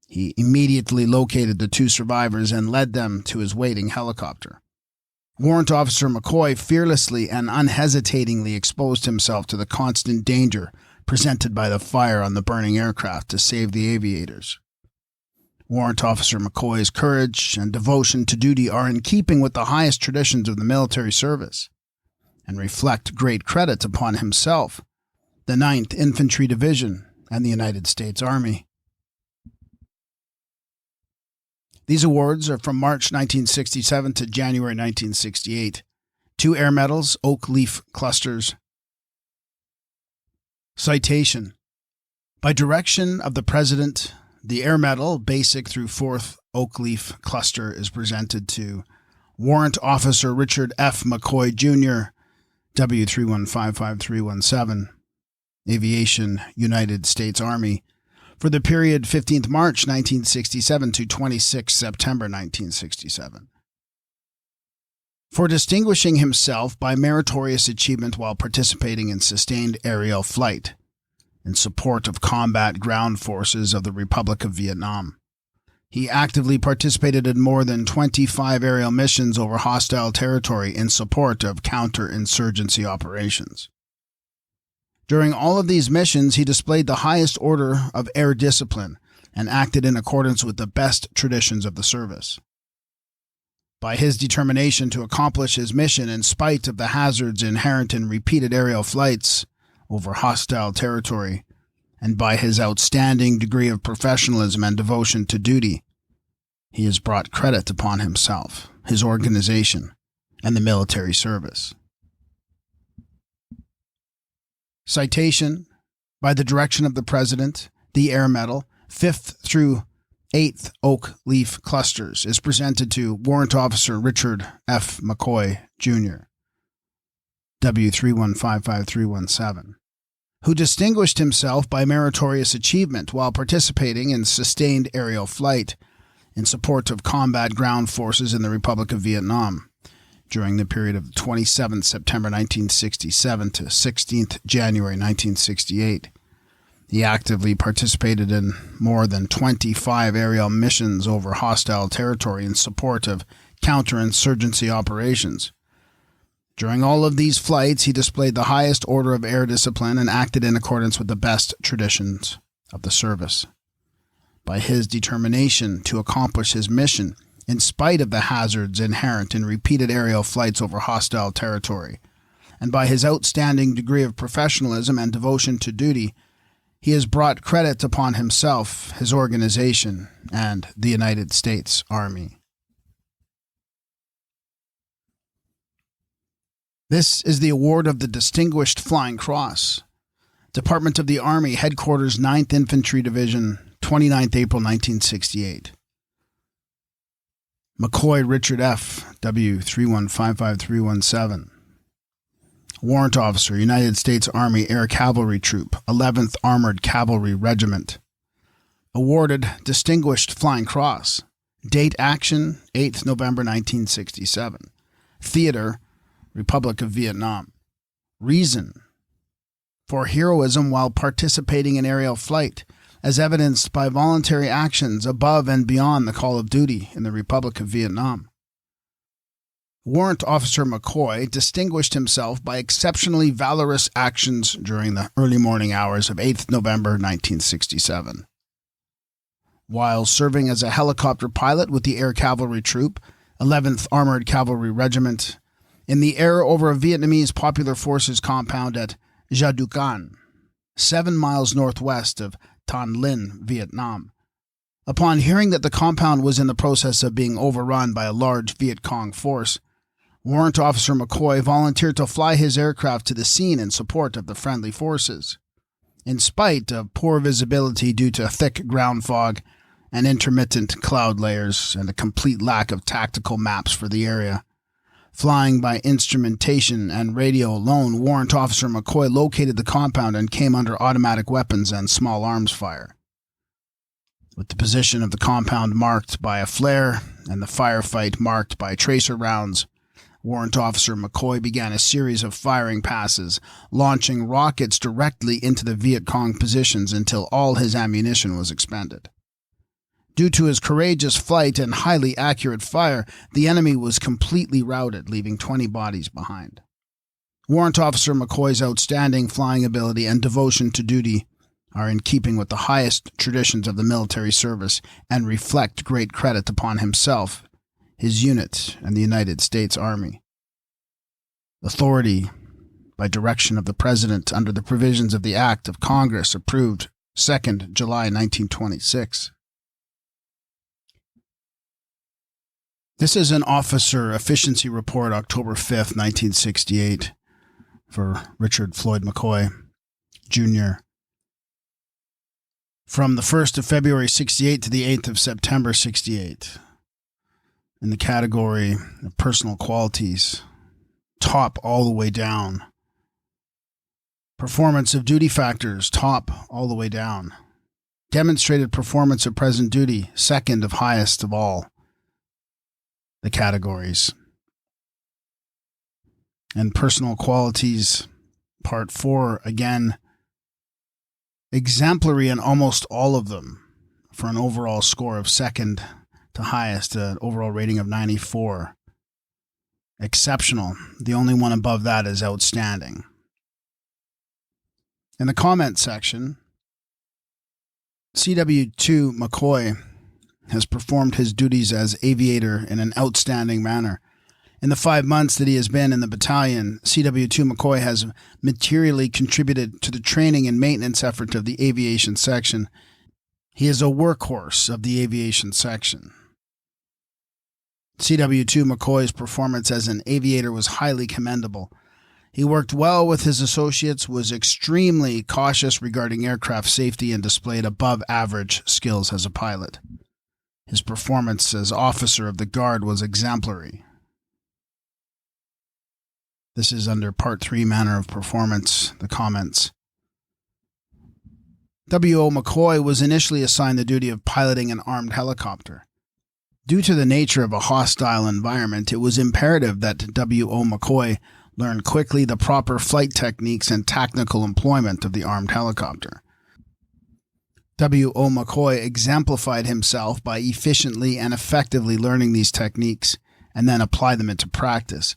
He immediately located the two survivors and led them to his waiting helicopter. Warrant Officer McCoy fearlessly and unhesitatingly exposed himself to the constant danger presented by the fire on the burning aircraft to save the aviators. Warrant Officer McCoy's courage and devotion to duty are in keeping with the highest traditions of the military service and reflect great credit upon himself, the 9th Infantry Division, and the United States Army. These awards are from March 1967 to January 1968. 2 air medals, oak leaf clusters. Citation. By direction of the President, the air medal, basic through 4th oak leaf cluster, is presented to Warrant Officer Richard F. McCoy Jr., W3155-317, Aviation, United States Army, for the period 15th March 1967 to 26 September 1967. For distinguishing himself by meritorious achievement while participating in sustained aerial flight in support of combat ground forces of the Republic of Vietnam. He actively participated in more than 25 aerial missions over hostile territory in support of counterinsurgency operations. During all of these missions, he displayed the highest order of air discipline and acted in accordance with the best traditions of the service. By his determination to accomplish his mission in spite of the hazards inherent in repeated aerial flights over hostile territory, and by his outstanding degree of professionalism and devotion to duty, he has brought credit upon himself, his organization, and the military service. Citation. By the direction of the President, the Air Medal, 5th through 8th Oak Leaf Clusters, is presented to Warrant Officer Richard F. McCoy Jr., W3155-317, who distinguished himself by meritorious achievement while participating in sustained aerial flight in support of combat ground forces in the Republic of Vietnam during the period of 27th September 1967 to 16th January 1968. He actively participated in more than 25 aerial missions over hostile territory in support of counterinsurgency operations. During all of these flights, he displayed the highest order of air discipline and acted in accordance with the best traditions of the service. By his determination to accomplish his mission, in spite of the hazards inherent in repeated aerial flights over hostile territory, and by his outstanding degree of professionalism and devotion to duty, he has brought credit upon himself, his organization, and the United States Army. This is the award of the Distinguished Flying Cross, Department of the Army, Headquarters 9th Infantry Division, 29th April 1968. McCoy Richard F., W3155-317. Warrant Officer, United States Army Air Cavalry Troop, 11th Armored Cavalry Regiment. Awarded Distinguished Flying Cross. Date Action, 8th November 1967. Theater, Republic of Vietnam. Reason: for heroism while participating in aerial flight, as evidenced by voluntary actions above and beyond the call of duty in the Republic of Vietnam. Warrant Officer McCoy distinguished himself by exceptionally valorous actions during the early morning hours of 8th November 1967. while serving as a helicopter pilot with the Air Cavalry Troop, 11th Armored Cavalry Regiment, in the air over a Vietnamese Popular Forces compound at Jaducan, 7 miles northwest of Tan Linh, Vietnam. Upon hearing that the compound was in the process of being overrun by a large Viet Cong force, Warrant Officer McCoy volunteered to fly his aircraft to the scene in support of the friendly forces. In spite of poor visibility due to thick ground fog and intermittent cloud layers and a complete lack of tactical maps for the area, flying by instrumentation and radio alone, Warrant Officer McCoy located the compound and came under automatic weapons and small arms fire. With the position of the compound marked by a flare and the firefight marked by tracer rounds, Warrant Officer McCoy began a series of firing passes, launching rockets directly into the Viet Cong positions until all his ammunition was expended. Due to his courageous flight and highly accurate fire, the enemy was completely routed, leaving 20 bodies behind. Warrant Officer McCoy's outstanding flying ability and devotion to duty are in keeping with the highest traditions of the military service and reflect great credit upon himself, his unit, and the United States Army. Authority, by direction of the President under the provisions of the Act of Congress approved 2nd July 1926. This is an officer efficiency report, October 5th, 1968, for Richard Floyd McCoy Jr. From the 1st of February 68 to the 8th of September 68. In the category of personal qualities, top all the way down. Performance of duty factors, top all the way down. Demonstrated performance of present duty, second of highest of all the categories. And personal qualities, part 4, again, exemplary in almost all of them for an overall score of second to highest, an overall rating of 94. Exceptional. The only one above that is outstanding. In the comment section, CW2 McCoy has performed his duties as aviator in an outstanding manner. In the 5 months that he has been in the battalion, CW2 McCoy has materially contributed to the training and maintenance effort of the aviation section. He is a workhorse of the aviation section. CW2 McCoy's performance as an aviator was highly commendable. He worked well with his associates, was extremely cautious regarding aircraft safety, and displayed above average skills as a pilot. His performance as officer of the guard was exemplary. This is under Part 3, Manner of Performance, the comments. W.O. McCoy was initially assigned the duty of piloting an armed helicopter. Due to the nature of a hostile environment, it was imperative that W.O. McCoy learn quickly the proper flight techniques and tactical employment of the armed helicopter. W.O. McCoy exemplified himself by efficiently and effectively learning these techniques and then apply them into practice.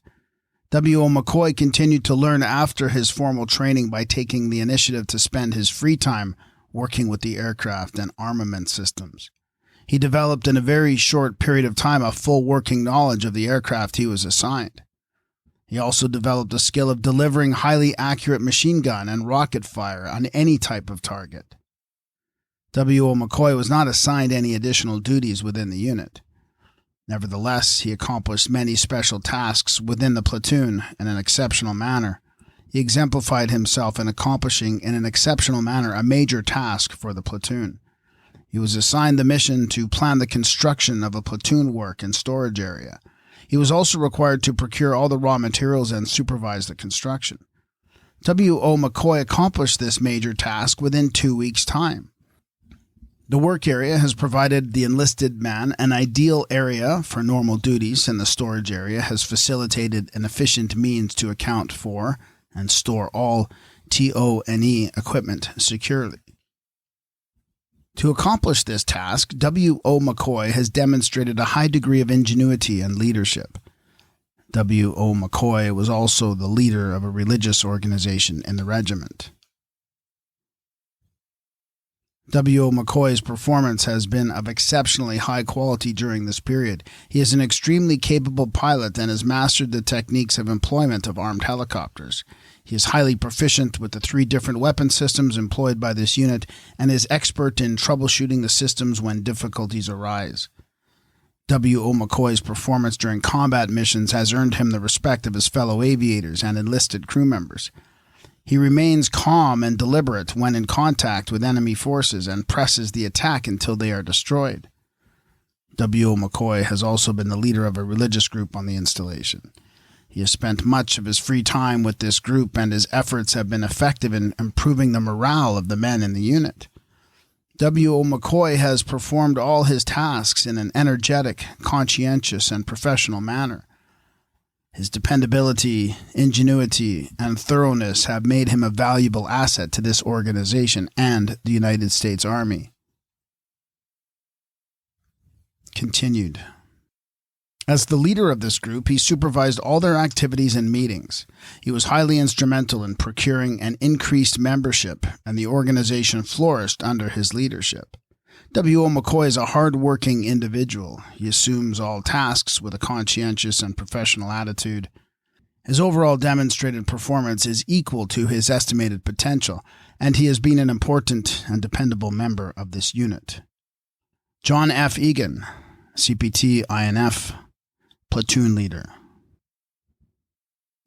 W.O. McCoy continued to learn after his formal training by taking the initiative to spend his free time working with the aircraft and armament systems. He developed in a very short period of time a full working knowledge of the aircraft he was assigned. He also developed a skill of delivering highly accurate machine gun and rocket fire on any type of target. W.O. McCoy was not assigned any additional duties within the unit. Nevertheless, he accomplished many special tasks within the platoon in an exceptional manner. He exemplified himself in accomplishing in an exceptional manner a major task for the platoon. He was assigned the mission to plan the construction of a platoon work and storage area. He was also required to procure all the raw materials and supervise the construction. W.O. McCoy accomplished this major task within 2 weeks' time. The work area has provided the enlisted man an ideal area for normal duties, and the storage area has facilitated an efficient means to account for and store all TO&E equipment securely. To accomplish this task, W.O. McCoy has demonstrated a high degree of ingenuity and leadership. W.O. McCoy was also the leader of a religious organization in the regiment. W.O. McCoy's performance has been of exceptionally high quality during this period. He is an extremely capable pilot and has mastered the techniques of employment of armed helicopters. He is highly proficient with the 3 different weapon systems employed by this unit and is expert in troubleshooting the systems when difficulties arise. W.O. McCoy's performance during combat missions has earned him the respect of his fellow aviators and enlisted crew members. He remains calm and deliberate when in contact with enemy forces and presses the attack until they are destroyed. W.O. McCoy has also been the leader of a religious group on the installation. He has spent much of his free time with this group, and his efforts have been effective in improving the morale of the men in the unit. W.O. McCoy has performed all his tasks in an energetic, conscientious, and professional manner. His dependability, ingenuity, and thoroughness have made him a valuable asset to this organization and the United States Army. Continued. As the leader of this group, he supervised all their activities and meetings. He was highly instrumental in procuring an increased membership, and the organization flourished under his leadership. W.O. McCoy is a hard-working individual. He assumes all tasks with a conscientious and professional attitude. His overall demonstrated performance is equal to his estimated potential, and he has been an important and dependable member of this unit. John F. Egan, CPT INF, Platoon Leader.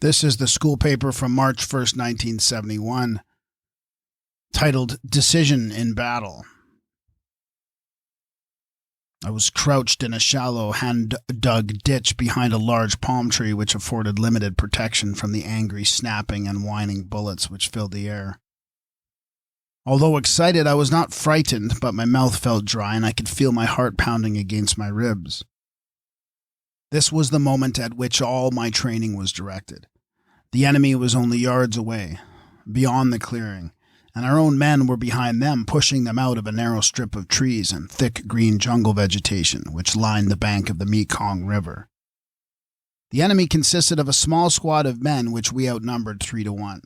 This is the school paper from March 1st, 1971, titled Decision in Battle. I was crouched in a shallow, hand-dug ditch behind a large palm tree which afforded limited protection from the angry snapping and whining bullets which filled the air. Although excited, I was not frightened, but my mouth felt dry and I could feel my heart pounding against my ribs. This was the moment at which all my training was directed. The enemy was only yards away, beyond the clearing, and our own men were behind them, pushing them out of a narrow strip of trees and thick green jungle vegetation which lined the bank of the Mekong River. The enemy consisted of a small squad of men which we outnumbered 3-1.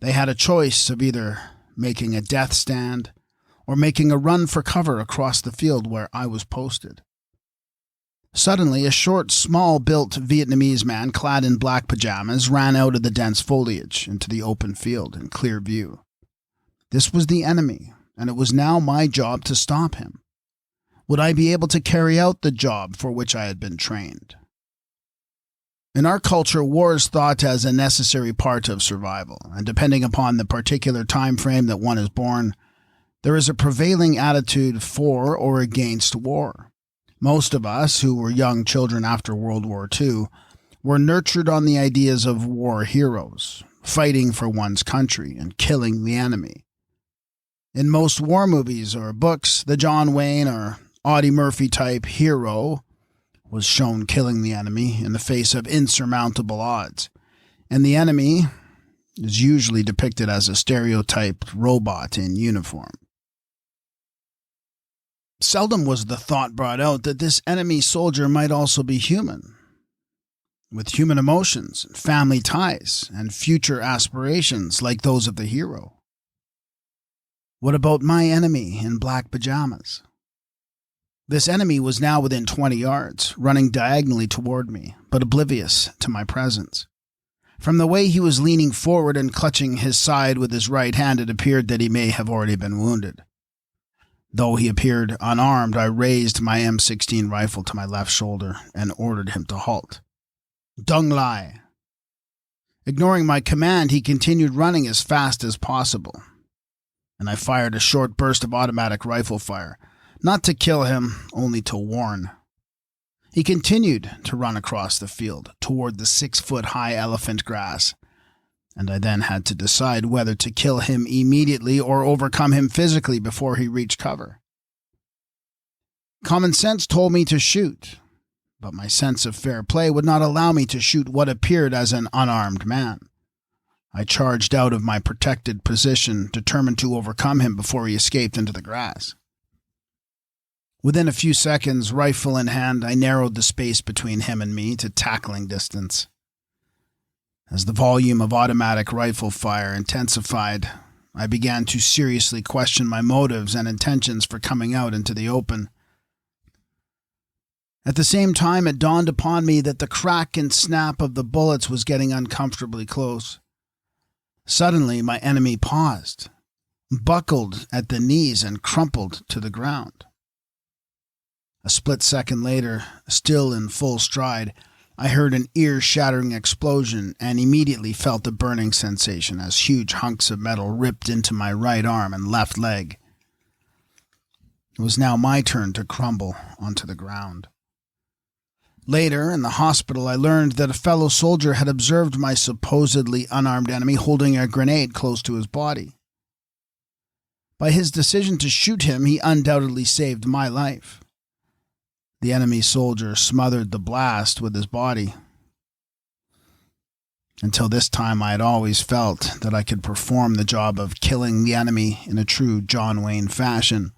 They had a choice of either making a death stand or making a run for cover across the field where I was posted. Suddenly, a short, small-built Vietnamese man clad in black pajamas ran out of the dense foliage into the open field in clear view. This was the enemy, and it was now my job to stop him. Would I be able to carry out the job for which I had been trained? In our culture, war is thought as a necessary part of survival, and depending upon the particular time frame that one is born, there is a prevailing attitude for or against war. Most of us, who were young children after World War II, were nurtured on the ideas of war heroes, fighting for one's country and killing the enemy. In most war movies or books, the John Wayne or Audie Murphy type hero was shown killing the enemy in the face of insurmountable odds, and the enemy is usually depicted as a stereotyped robot in uniform. Seldom was the thought brought out that this enemy soldier might also be human, with human emotions, family ties, and future aspirations like those of the hero. What about my enemy in black pajamas? This enemy was now within 20 yards, running diagonally toward me, but oblivious to my presence. From the way he was leaning forward and clutching his side with his right hand, it appeared that he may have already been wounded. Though he appeared unarmed, I raised my M16 rifle to my left shoulder and ordered him to halt. Dung Lai. Ignoring my command, he continued running as fast as possible, and I fired a short burst of automatic rifle fire, not to kill him, only to warn. He continued to run across the field toward the 6-foot-high elephant grass, and I then had to decide whether to kill him immediately or overcome him physically before he reached cover. Common sense told me to shoot, but my sense of fair play would not allow me to shoot what appeared as an unarmed man. I charged out of my protected position, determined to overcome him before he escaped into the grass. Within a few seconds, rifle in hand, I narrowed the space between him and me to tackling distance. As the volume of automatic rifle fire intensified, I began to seriously question my motives and intentions for coming out into the open. At the same time, it dawned upon me that the crack and snap of the bullets was getting uncomfortably close. Suddenly, my enemy paused, buckled at the knees, and crumpled to the ground. A split second later, still in full stride, I heard an ear-shattering explosion and immediately felt a burning sensation as huge hunks of metal ripped into my right arm and left leg. It was now my turn to crumble onto the ground. Later, in the hospital, I learned that a fellow soldier had observed my supposedly unarmed enemy holding a grenade close to his body. By his decision to shoot him, he undoubtedly saved my life. The enemy soldier smothered the blast with his body. Until this time, I had always felt that I could perform the job of killing the enemy in a true John Wayne fashion.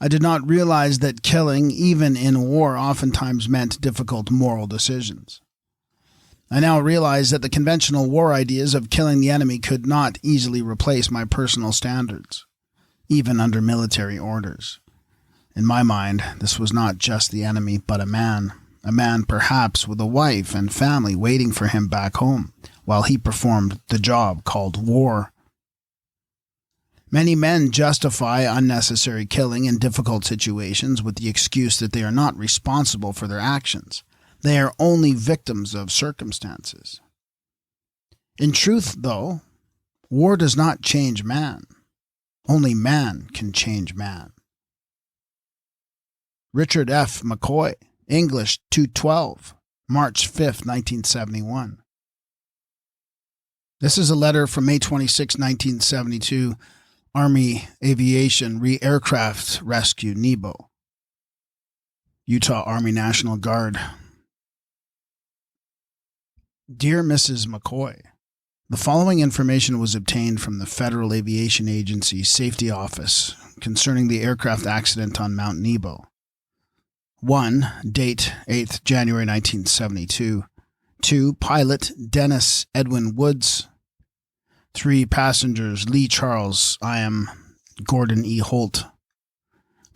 I did not realize that killing, even in war, oftentimes meant difficult moral decisions. I now realize that the conventional war ideas of killing the enemy could not easily replace my personal standards, even under military orders. In my mind, this was not just the enemy, but a man perhaps with a wife and family waiting for him back home, while he performed the job called war. Many men justify unnecessary killing in difficult situations with the excuse that they are not responsible for their actions. They are only victims of circumstances. In truth, though, war does not change man. Only man can change man. Richard F. McCoy, English 212, March 5th, 1971. This is a letter from May 26, 1972, Army Aviation Aircraft Rescue, Nebo, Utah Army National Guard. Dear Mrs. McCoy, the following information was obtained from the Federal Aviation Agency Safety Office concerning the aircraft accident on Mount Nebo. 1. Date 8th January 1972. 2. Pilot Dennis Edwin Woods. 3. Passengers Lee Charles. I am Gordon E. Holt.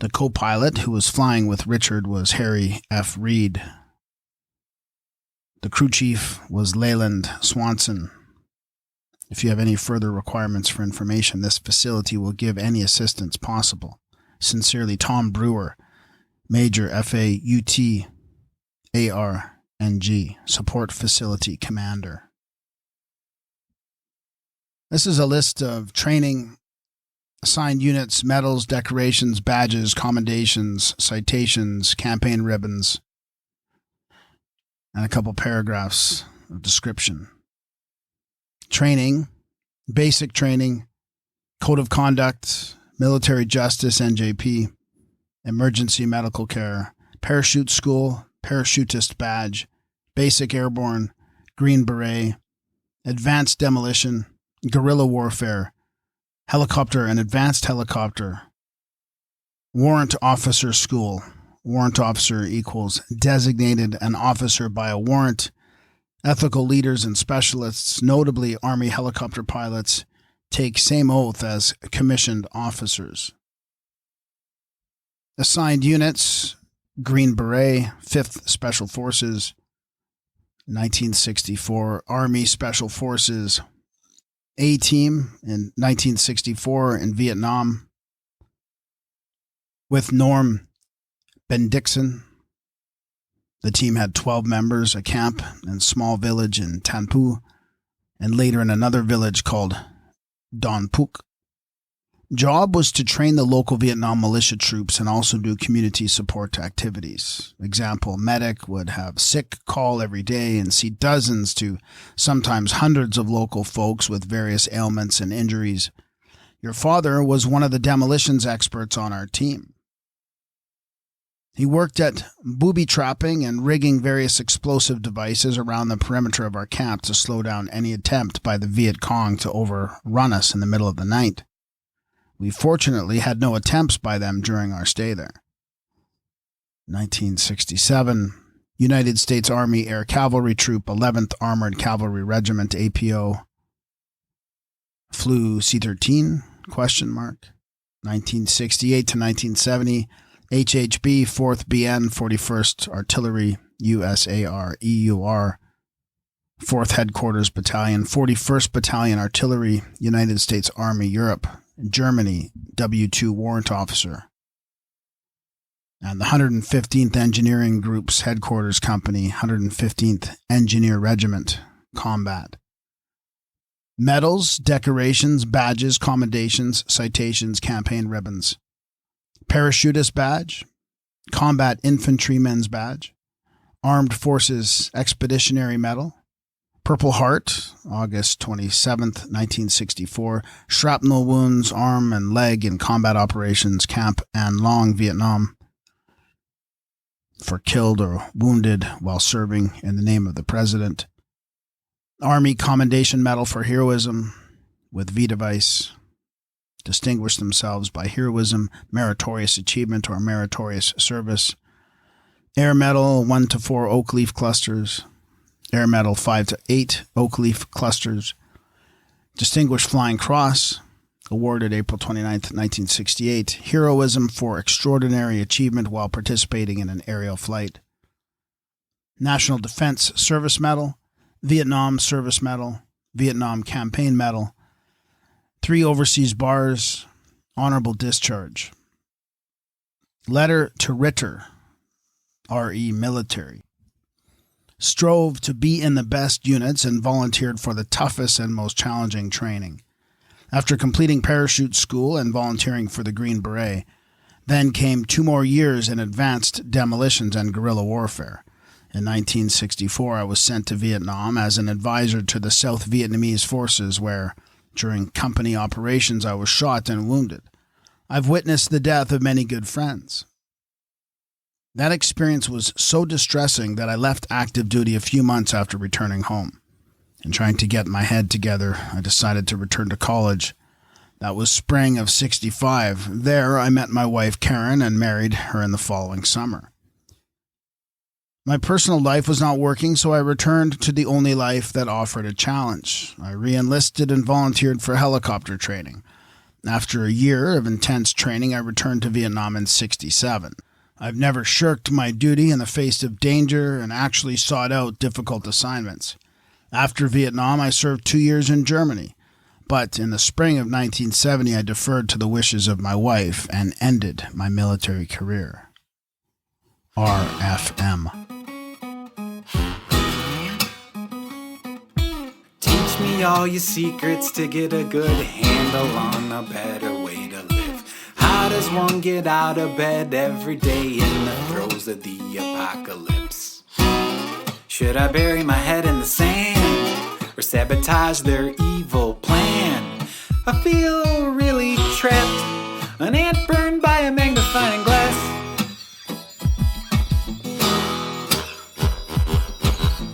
The co-pilot who was flying with Richard was Harry F. Reed. The crew chief was Leyland Swanson. If you have any further requirements for information, this facility will give any assistance possible. Sincerely, Tom Brewer, Major FAUT ARNG, Support Facility Commander. This is a list of training, assigned units, medals, decorations, badges, commendations, citations, campaign ribbons, and a couple paragraphs of description. Training, basic training, code of conduct, military justice, NJP, emergency medical care, parachute school, parachutist badge, basic airborne, Green Beret, advanced demolition, guerrilla warfare, helicopter and advanced helicopter, warrant officer school. Warrant officer equals designated an officer by a warrant. Ethical leaders and specialists, notably Army helicopter pilots, take same oath as commissioned officers. Assigned units, Green Beret, 5th Special Forces, 1964, Army Special Forces, A-Team in 1964 in Vietnam, with Norm Bendixson. The team had 12 members, a camp and small village in Tan Pu, and later in another village called Don Phuc. Job was to train the local Vietnam militia troops and also do community support activities. Example, medic would have sick call every day and see dozens to sometimes hundreds of local folks with various ailments and injuries. Your father was one of the demolitions experts on our team. He worked at booby trapping and rigging various explosive devices around the perimeter of our camp to slow down any attempt by the Viet Cong to overrun us in the middle of the night. We fortunately had no attempts by them during our stay there. 1967, United States Army Air Cavalry Troop, 11th Armored Cavalry Regiment, APO. Flew C-13, ? 1968 to 1970, HHB, 4th BN, 41st Artillery, USAR, EUR, 4th Headquarters Battalion, 41st Battalion Artillery, United States Army, Europe, Germany, W2 Warrant Officer. And the 115th Engineering Group's Headquarters Company, 115th Engineer Regiment, Combat. Medals, decorations, badges, commendations, citations, campaign ribbons. Parachutist badge, Combat Infantryman's badge, Armed Forces Expeditionary Medal, Purple Heart, August 27th, 1964, shrapnel wounds, arm and leg in combat operations, Camp An Long, Vietnam, for killed or wounded while serving in the name of the President. Army Commendation Medal for heroism with V device. Distinguished themselves by heroism, meritorious achievement, or meritorious service. Air Medal 1 to 4 oak leaf clusters. Air Medal 5 to 8 oak leaf clusters. Distinguished Flying Cross, awarded April 29th, 1968. Heroism for extraordinary achievement while participating in an aerial flight. National Defense Service Medal, Vietnam Service Medal, Vietnam Campaign Medal, 3 overseas bars, honorable discharge. Letter to Ritter, RE Military. Strove to be in the best units and volunteered for the toughest and most challenging training. After completing parachute school and volunteering for the Green Beret, then came 2 more years in advanced demolitions and guerrilla warfare. In 1964, I was sent to Vietnam as an advisor to the South Vietnamese forces where, during company operations, I was shot and wounded. I've witnessed the death of many good friends. That experience was so distressing that I left active duty a few months after returning home. In trying to get my head together, I decided to return to college. That was spring of '65. There, I met my wife, Karen, and married her in the following summer. My personal life was not working, so I returned to the only life that offered a challenge. I re-enlisted and volunteered for helicopter training. After a year of intense training, I returned to Vietnam in '67. I've never shirked my duty in the face of danger and actually sought out difficult assignments. After Vietnam, I served 2 years in Germany. But in the spring of 1970, I deferred to the wishes of my wife and ended my military career. RFM. Teach me all your secrets to get a good handle on a better way to live. How does one get out of bed every day in the throes of the apocalypse? Should I bury my head in the sand or sabotage their evil plan? I feel really trapped, an ant burned by a magnifying glass.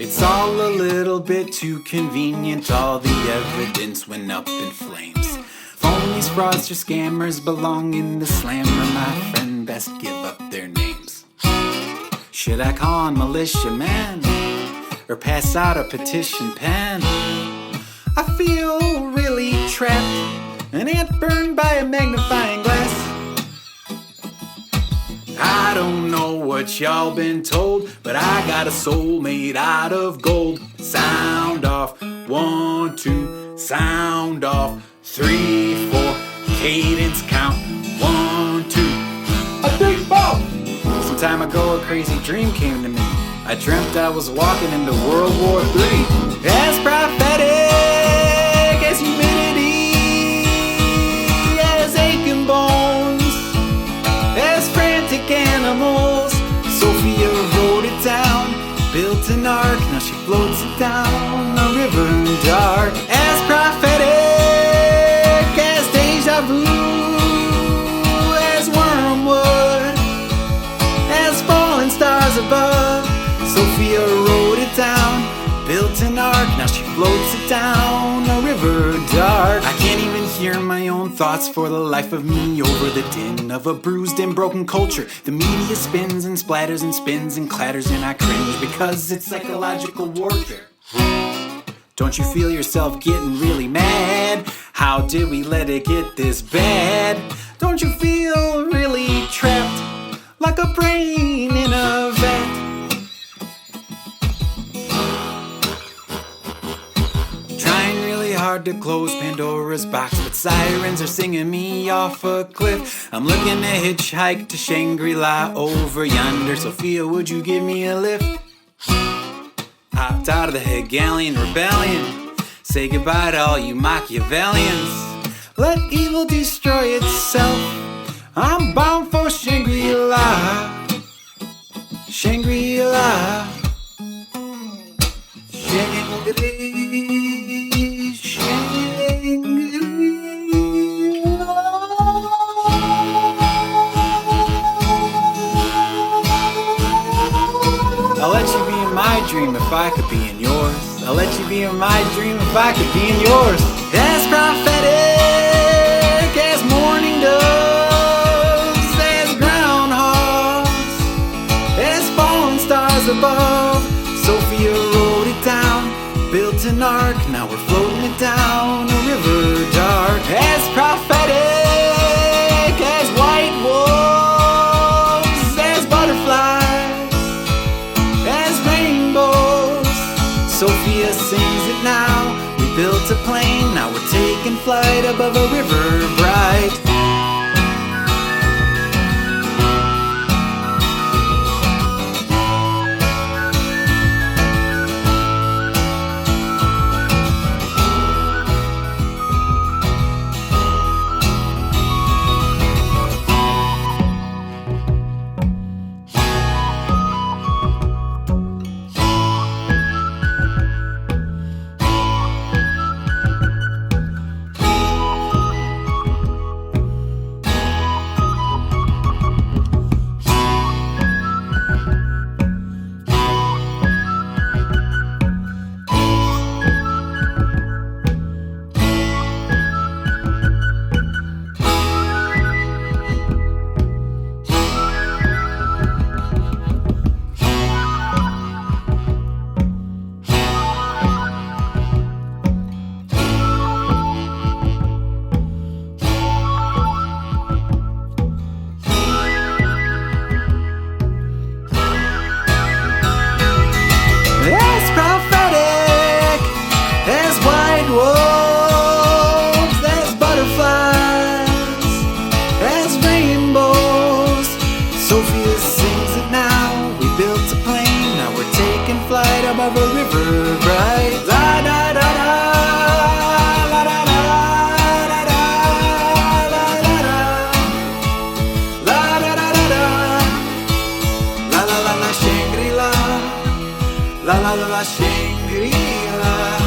It's all a little bit too convenient, all the evidence went up in flames. Phonies, fraudsters, scammers belong in the slammer, my friend, best give up their names. Should I call on militiamen or pass out a petition pen? I feel really trapped, an ant burned by a magnifying glass. I don't know what y'all been told, but I got a soul made out of gold. Sound off, 1, 2, sound off, 3, 4, cadence count, 1, 2, a big ball. Some time ago a crazy dream came to me. I dreamt I was walking into World War III. As prophetic as humidity, as aching bones, as frantic animals. Sophia wrote it down, built an ark, now she floats it down a river dark. As prophetic as deja vu, as wormwood, as falling stars above. Sophia wrote it down, built an ark, now she floats it down a river dark. I can't even hear my own thoughts for the life of me over the din of a bruised and broken culture. The media spins and splatters and spins and clatters, and I cringe because it's psychological warfare. Don't you feel yourself getting really mad? How did we let it get this bad? Don't you feel really trapped, like a brain in a vat? Trying really hard to close Pandora's box, but sirens are singing me off a cliff. I'm looking to hitchhike to Shangri-La over yonder. Sophia, would you give me a lift? Hopped out of the Hegelian rebellion. Say goodbye to all you Machiavellians. Let evil destroy itself. I'm bound for Shangri-La. Shangri-La. I'll let you be in my dream if I could be in yours. I'll let you be in my dream if I could be in yours. As prophetic as morning doves, as groundhogs, as fallen stars above. Sophia wrote it down, built an ark, now we're floating it down a river dark. As prophetic as white wolves, as butterflies, as rainbows. Sophia sings it now. We built a plane, now we're taking flight above a river bright. As prophetic as white wolves, as butterflies, as rainbows. Sophia sings it now. We built a plane, now we're taking flight above a river bright. La da da da, la da da, la da, la da da, la da da da da, la la la la Shangri-La. La la la la Shangri-La.